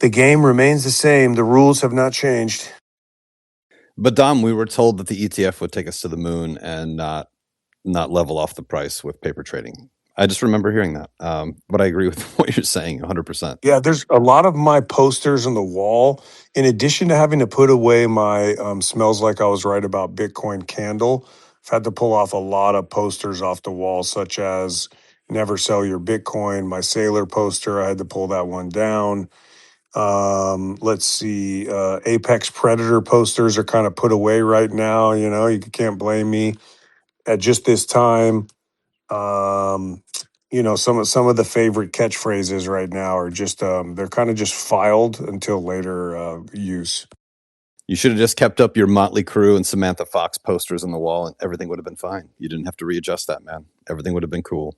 game remains the same. The rules have not changed. But Dom, we were told that the ETF would take us to the moon and not level off the price with paper trading. I just remember hearing that. But I agree with what you're saying 100%. Yeah, there's a lot of my posters on the wall. In addition to having to put away my smells like I was right about Bitcoin candle, I've had to pull off a lot of posters off the wall, such as never sell your Bitcoin. My Saylor poster, I had to pull that one down. Let's see, Apex Predator posters are kind of put away right now. You know, you can't blame me at just this time. Some of the favorite catchphrases right now are just they're kind of just filed until later use. You should have just kept up your Motley Crue and Samantha Fox posters on the wall, and everything would have been fine. You didn't have to readjust that, man. Everything would have been cool.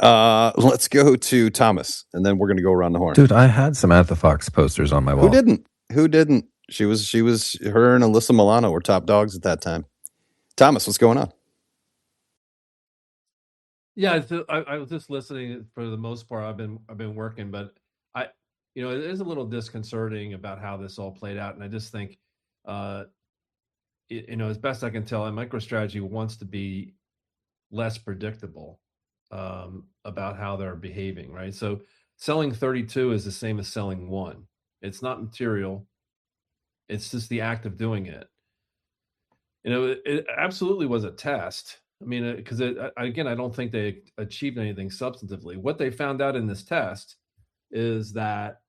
Let's go to Thomas, and then we're going to go around the horn. Dude, I had Samantha Fox posters on my wall. Who didn't? She was. Her and Alyssa Milano were top dogs at that time. Thomas, what's going on? Yeah, I was just listening. For the most part, I've been working, but it is a little disconcerting about how this all played out, and I just think, as best I can tell, MicroStrategy wants to be less predictable about how they're behaving, right? So selling 32 is the same as selling 1. It's not material. It's just the act of doing it. It absolutely was a test. I mean, because again, I don't think they achieved anything substantively. What they found out in this test is that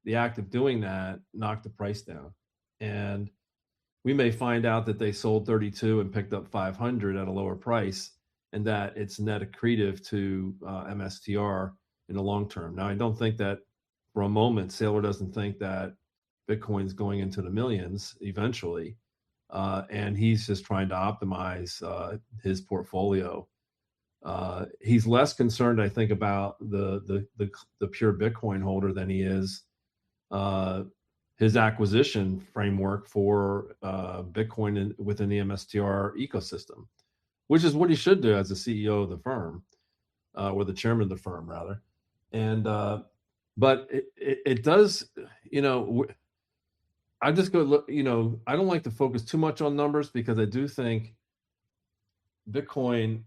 the act of doing that knocked the price down. And we may find out that they sold 32 and picked up 500 at a lower price, and that it's net accretive to MSTR in the long term. Now, I don't think that for a moment, Saylor doesn't think that Bitcoin's going into the millions eventually. And he's just trying to optimize his portfolio. He's less concerned, I think, about the pure Bitcoin holder than he is his acquisition framework for Bitcoin within the MSTR ecosystem, which is what he should do as the CEO of the firm, or the chairman of the firm, rather. And but it does, I just go look. I don't like to focus too much on numbers because I do think Bitcoin,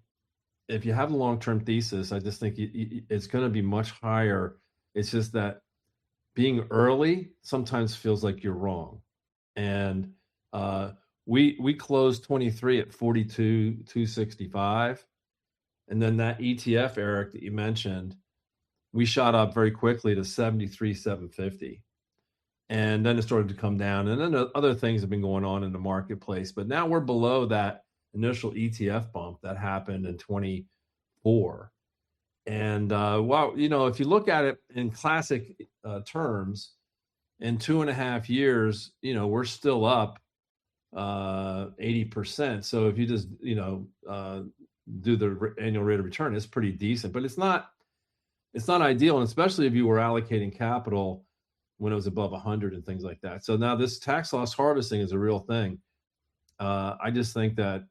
if you have a long-term thesis, I just think it's going to be much higher. It's just that being early sometimes feels like you're wrong. And we closed 23 at 42,265. And then that ETF, Eric, that you mentioned, we shot up very quickly to 73,750. And then it started to come down. And then other things have been going on in the marketplace. But now we're below that initial ETF bump that happened in 24. And if you look at it in classic terms, in 2.5 years, we're still up 80%. So if you just do the annual rate of return, it's pretty decent. But it's not ideal, and especially if you were allocating capital when it was above 100 and things like that. So now this tax loss harvesting is a real thing. I just think that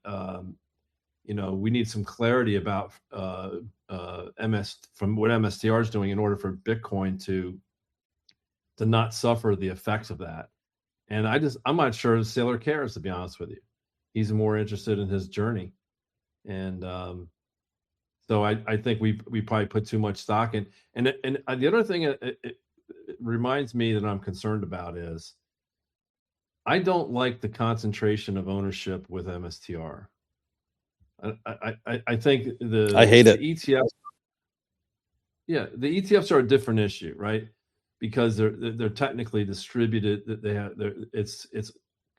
we need some clarity about from what MSTR is doing in order for Bitcoin to not suffer the effects of that. And I'm not sure Saylor cares, to be honest with you. He's more interested in his journey. And so I think we probably put too much stock in. And the other thing it reminds me that I'm concerned about is I don't like the concentration of ownership with MSTR. I think I hate it. The ETFs, the ETFs are a different issue, right? Because they're technically distributed. It's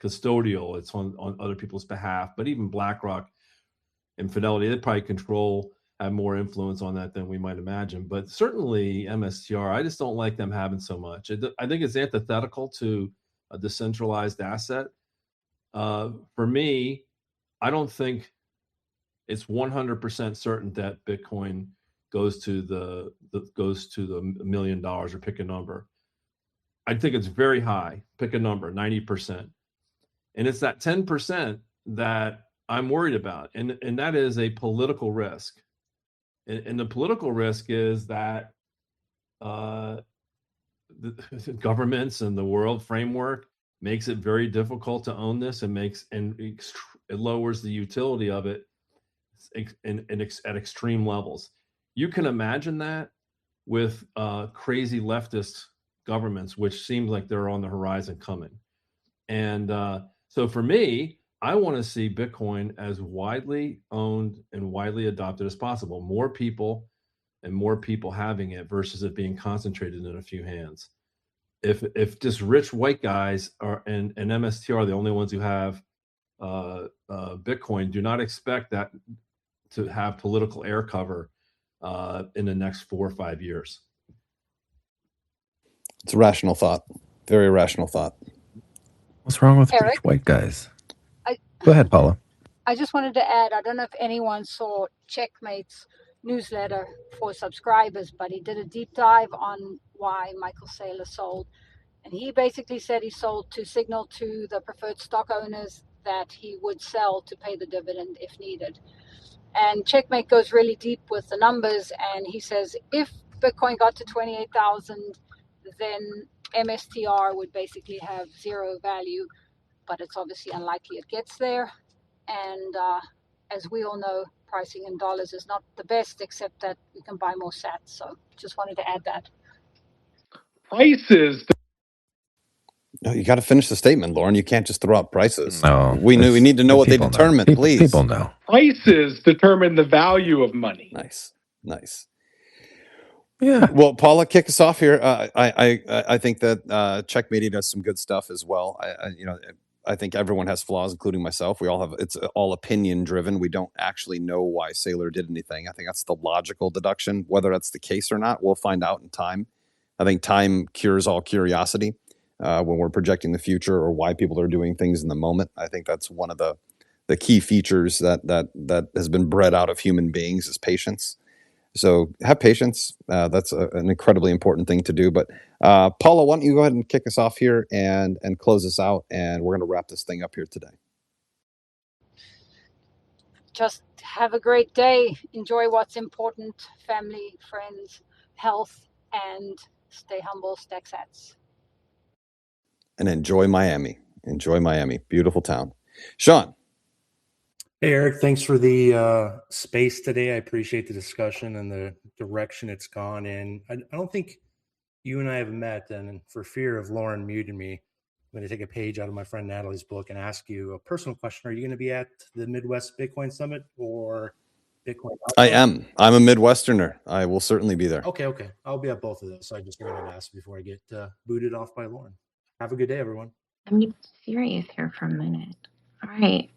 custodial. It's on other people's behalf. But even BlackRock and Fidelity, they probably have more influence on that than we might imagine. But certainly MSTR, I just don't like them having so much. I think it's antithetical to a decentralized asset. For me, I don't think it's 100% certain that Bitcoin goes to the $1 million, or pick a number. I think it's very high. Pick a number, 90%. And it's that 10% that I'm worried about. And that is a political risk. And the political risk is that the governments and the world framework makes it very difficult to own this, and it lowers the utility of it at extreme levels. You can imagine that with crazy leftist governments, which seems like they're on the horizon coming. And so for me, I want to see Bitcoin as widely owned and widely adopted as possible. More people having it versus it being concentrated in a few hands. If just rich white guys and MSTR are the only ones who have Bitcoin, do not expect that to have political air cover in the next 4 or 5 years. It's a rational thought. Very rational thought. What's wrong with Eric? rich white guys? Go ahead, Paula. I just wanted to add, I don't know if anyone saw Checkmate's newsletter for subscribers, but he did a deep dive on why Michael Saylor sold. And he basically said he sold to signal to the preferred stock owners that he would sell to pay the dividend if needed. And Checkmate goes really deep with the numbers, and he says if Bitcoin got to 28,000, then MSTR would basically have zero value, but it's obviously unlikely it gets there. And as we all know, pricing in dollars is not the best, except that you can buy more sats. So just wanted to add that. Prices. No, you got to finish the statement, Lauren. You can't just throw out prices. No, we need to know what they determine, please. People know. Prices determine the value of money. Nice. Yeah. Well, Paula, kick us off here. I think that Checkmate does some good stuff as well. I think everyone has flaws, including myself. It's all opinion driven. We don't actually know why Saylor did anything. I think that's the logical deduction. Whether that's the case or not, we'll find out in time. I think time cures all curiosity when we're projecting the future or why people are doing things in the moment. I think that's one of the key features that has been bred out of human beings is patience. So have patience. That's an incredibly important thing to do. But Paula, why don't you go ahead and kick us off here and close us out, and we're going to wrap this thing up here today. Just have a great day. Enjoy what's important, family, friends, health, and stay humble, stack sats. and enjoy Miami. Enjoy Miami. Beautiful town. Sean. Hey, Eric, thanks for the space today. I appreciate the discussion and the direction it's gone in. I don't think you and I have met, and for fear of Lauren muting me, I'm going to take a page out of my friend Natalie's book and ask you a personal question. Are you going to be at the Midwest Bitcoin Summit or Bitcoin? I am. I'm a Midwesterner. I will certainly be there. Okay. I'll be at both of those. So I just figured I'd ask before I get booted off by Lauren. Have a good day, everyone. I'm serious here for a minute. All right.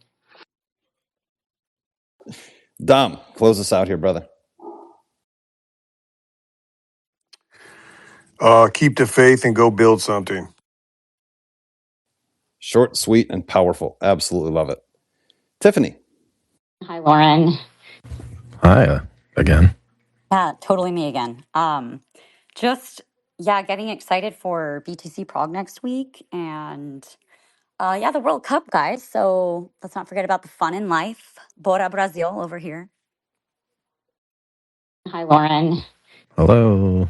Dom, close us out here, brother. Keep the faith and go build something. Short, sweet, and powerful. Absolutely love it. Tiffany. Hi, Lauren. Hi, again. Yeah, totally me again. Just getting excited for BTC Prague next week and the World Cup, guys. So let's not forget about the fun in life. Bora Brazil over here. Hi, Lauren. Hello.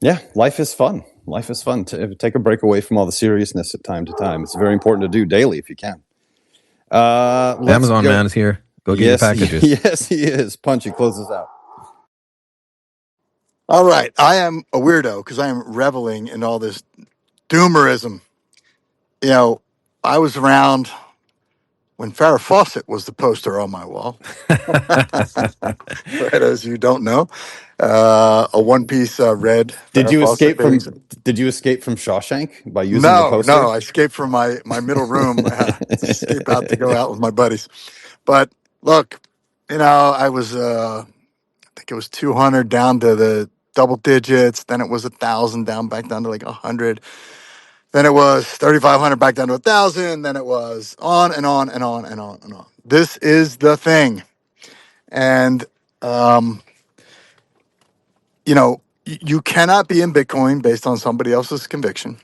Yeah, life is fun. Life is fun. Take a break away from all the seriousness at time to time. It's very important to do daily if you can. Amazon man is here. Go get your packages. Yes, he is. Punchy, close us out. All right. I am a weirdo because I am reveling in all this doomerism. You know, I was around when Farrah Fawcett was the poster on my wall. For those you don't know, a one-piece red. Did you escape from baby. Did you escape from Shawshank by using the poster? No. I escaped from my middle room. Escape out to go out with my buddies. But look, I was. I think it was 200 down to the double digits. Then it was 1,000 down back down to like 100. Then it was 3,500 back down to 1,000. Then it was on and on and on and on and on. This is the thing. And, you cannot be in Bitcoin based on somebody else's conviction.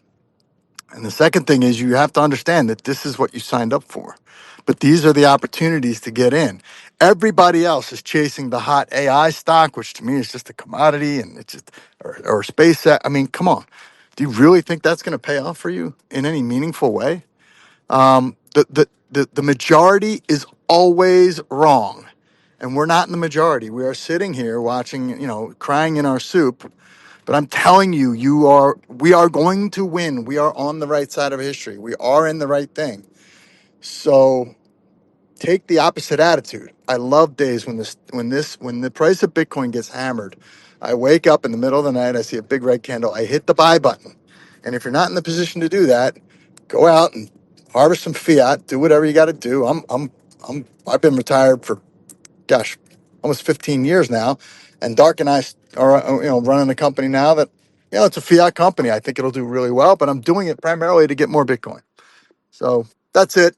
And the second thing is you have to understand that this is what you signed up for. But these are the opportunities to get in. Everybody else is chasing the hot AI stock, which to me is just a commodity and it's just, or space. I mean, come on. Do you really think that's going to pay off for you in any meaningful way? The majority is always wrong. And we're not in the majority. We are sitting here watching, crying in our soup. But I'm telling you, we are going to win. We are on the right side of history. We are in the right thing. So take the opposite attitude. I love days when the price of Bitcoin gets hammered. I wake up in the middle of the night, I see a big red candle, I hit the buy button. And if you're not in the position to do that, go out and harvest some fiat, do whatever you got to do. I've been retired for almost 15 years now, and Dark and I are running a company now that it's a fiat company. I think it'll do really well, but I'm doing it primarily to get more Bitcoin. So that's it.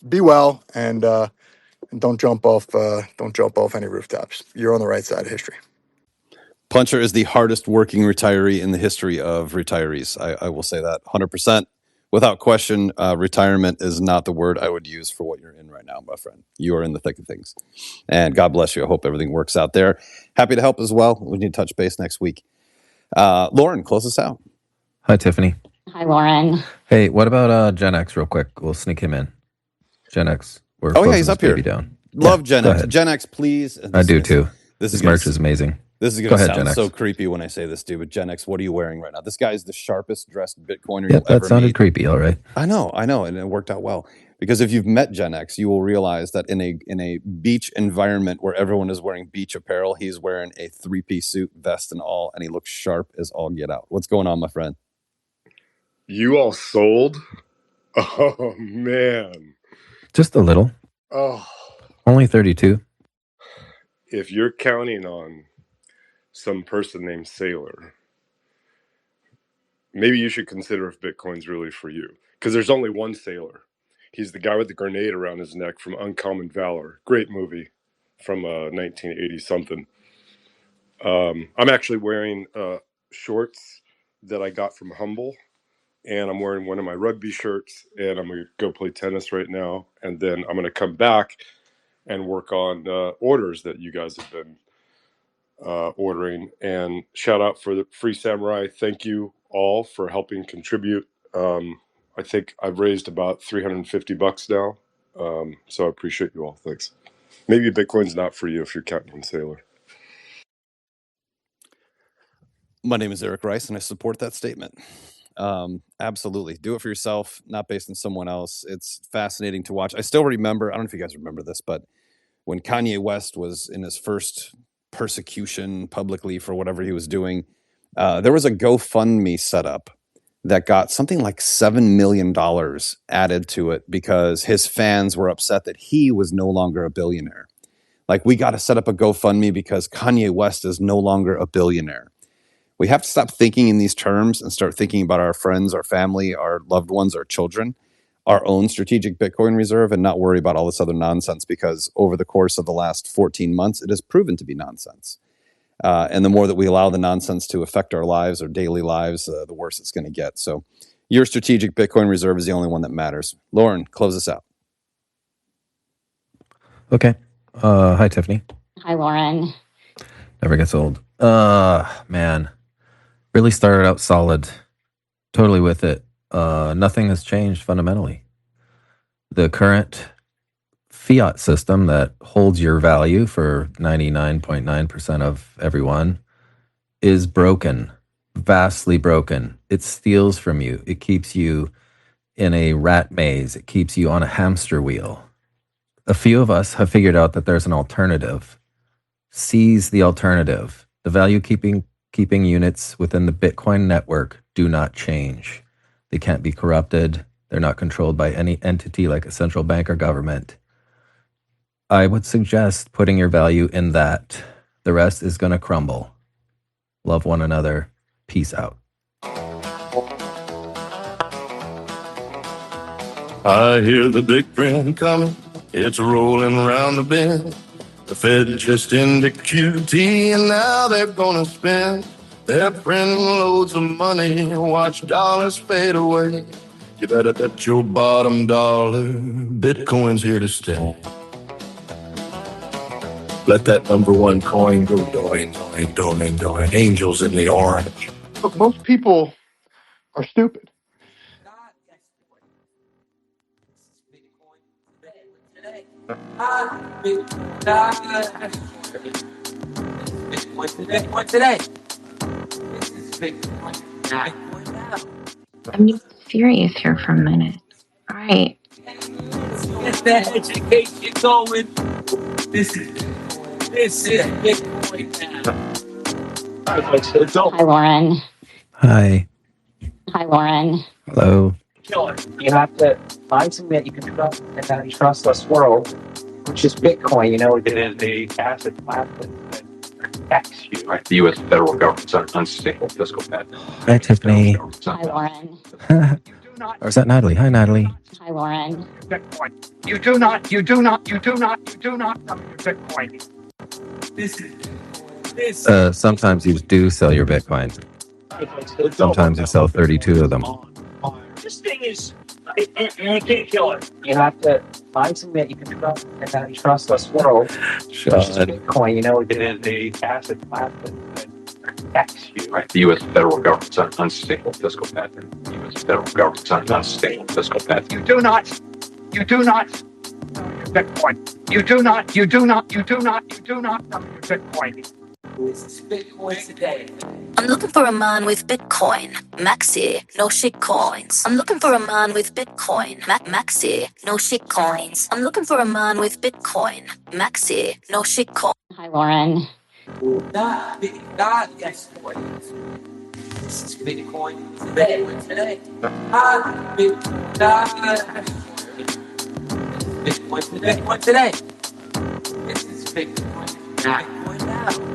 Be well and don't jump off any rooftops. You're on the right side of history. Puncher is the hardest working retiree in the history of retirees. I will say that 100%. Without question, retirement is not the word I would use for what you're in right now, my friend. You are in the thick of things. And God bless you. I hope everything works out there. Happy to help as well. We need to touch base next week. Lauren, close us out. Hi, Tiffany. Hi, Lauren. Hey, what about Gen X real quick? We'll sneak him in. Gen X. We're he's up here. Down. Love Gen X. Gen X, please. I do too. This merch is amazing. This is going to sound so creepy when I say this, dude. But Gen X, what are you wearing right now? This guy is the sharpest dressed Bitcoiner you'll ever that sounded meet. creepy. All right. I know, and it worked out well. Because if you've met Gen X, you will realize that in a beach environment where everyone is wearing beach apparel, he's wearing a 3-piece suit, vest and all, and he looks sharp as all get out. What's going on, my friend? You all sold? Oh, man. Just a little. Oh. Only 32. If you're counting on some person named Saylor, maybe you should consider if Bitcoin's really for you. Because there's only one Saylor. He's the guy with the grenade around his neck from Uncommon Valor. Great movie from 1980-something. I'm actually wearing shorts that I got from Humble. And I'm wearing one of my rugby shirts. And I'm going to go play tennis right now. And then I'm going to come back and work on orders that you guys have been ordering. And shout out for the Free Samurai. Thank you all for helping contribute. I think I've raised about $350 now. So I appreciate you all. Thanks. Maybe Bitcoin's not for you if you're counting on Saylor. My name is Eric Rice, and I support that statement. Absolutely. Do it for yourself, not based on someone else. It's fascinating to watch. I still remember, I don't know if you guys remember this, but when Kanye West was in his first persecution publicly for whatever he was doing, there was a GoFundMe set up that got something like $7 million added to it because his fans were upset that he was no longer a billionaire. Like, we got to set up a GoFundMe because Kanye West is no longer a billionaire. We have to stop thinking in these terms and start thinking about our friends, our family, our loved ones, our children, our own strategic Bitcoin reserve, and not worry about all this other nonsense, because over the course of the last 14 months, it has proven to be nonsense. And the more that we allow the nonsense to affect our lives, our daily lives, the worse it's going to get. So your strategic Bitcoin reserve is the only one that matters. Lauren, close us out. Okay. Hi, Tiffany. Hi, Lauren. Never gets old. Man. Really started out solid. Totally with it. Nothing has changed fundamentally. The current fiat system that holds your value for 99.9% of everyone is broken, vastly broken. It steals from you. It keeps you in a rat maze. It keeps you on a hamster wheel. A few of us have figured out that there's an alternative. Seize the alternative. The value keeping units within the Bitcoin network do not change. They can't be corrupted. They're not controlled by any entity like a central bank or government. I would suggest putting your value in that. The rest is going to crumble. Love one another. Peace out. I hear the big trend coming. It's rolling around the bend. The Fed just into QT, and now they're gonna spend. They're printing loads of money. Watch dollars fade away. You better bet your bottom dollar Bitcoin's here to stay. Let that number one coin go doing, doing, doing, doing. Angels in the orange. Look, most people are stupid. I'm just serious here for a minute. All right. Get that education going. This is Bitcoin now. Hi, Lauren. Hi. Hi, Lauren. Hello. You have to find something that you can trust in that trustless world, which is Bitcoin. You know, it is the asset class that protects you. Right, the U.S. federal government's unsustainable fiscal path. Hi, Tiffany. Hi, Lauren. Or is that Natalie? Hi, Natalie. Hi, Lauren. Bitcoin. You do not come to Bitcoin. Sometimes you do sell your Bitcoin. Sometimes you sell 32 of them. This thing is, you can't kill it. You have to find something that you can trust in that trustless world, which is Bitcoin. You know, it is the asset class that protects you. Right, the U.S. federal government's unsustainable fiscal path. The U.S. federal government's unsustainable fiscal path. You do not Bitcoin. You do not come to Bitcoin. This is Bitcoin today. I'm looking for a man with Bitcoin. Maxi, no shit coins. I'm looking for a man with Bitcoin. Maxi, no shit coins. I'm looking for a man with Bitcoin. Maxi, no shit coins. Hi, Lauren. Yes. This is Bitcoin today. Bitcoin today. This is Bitcoin now.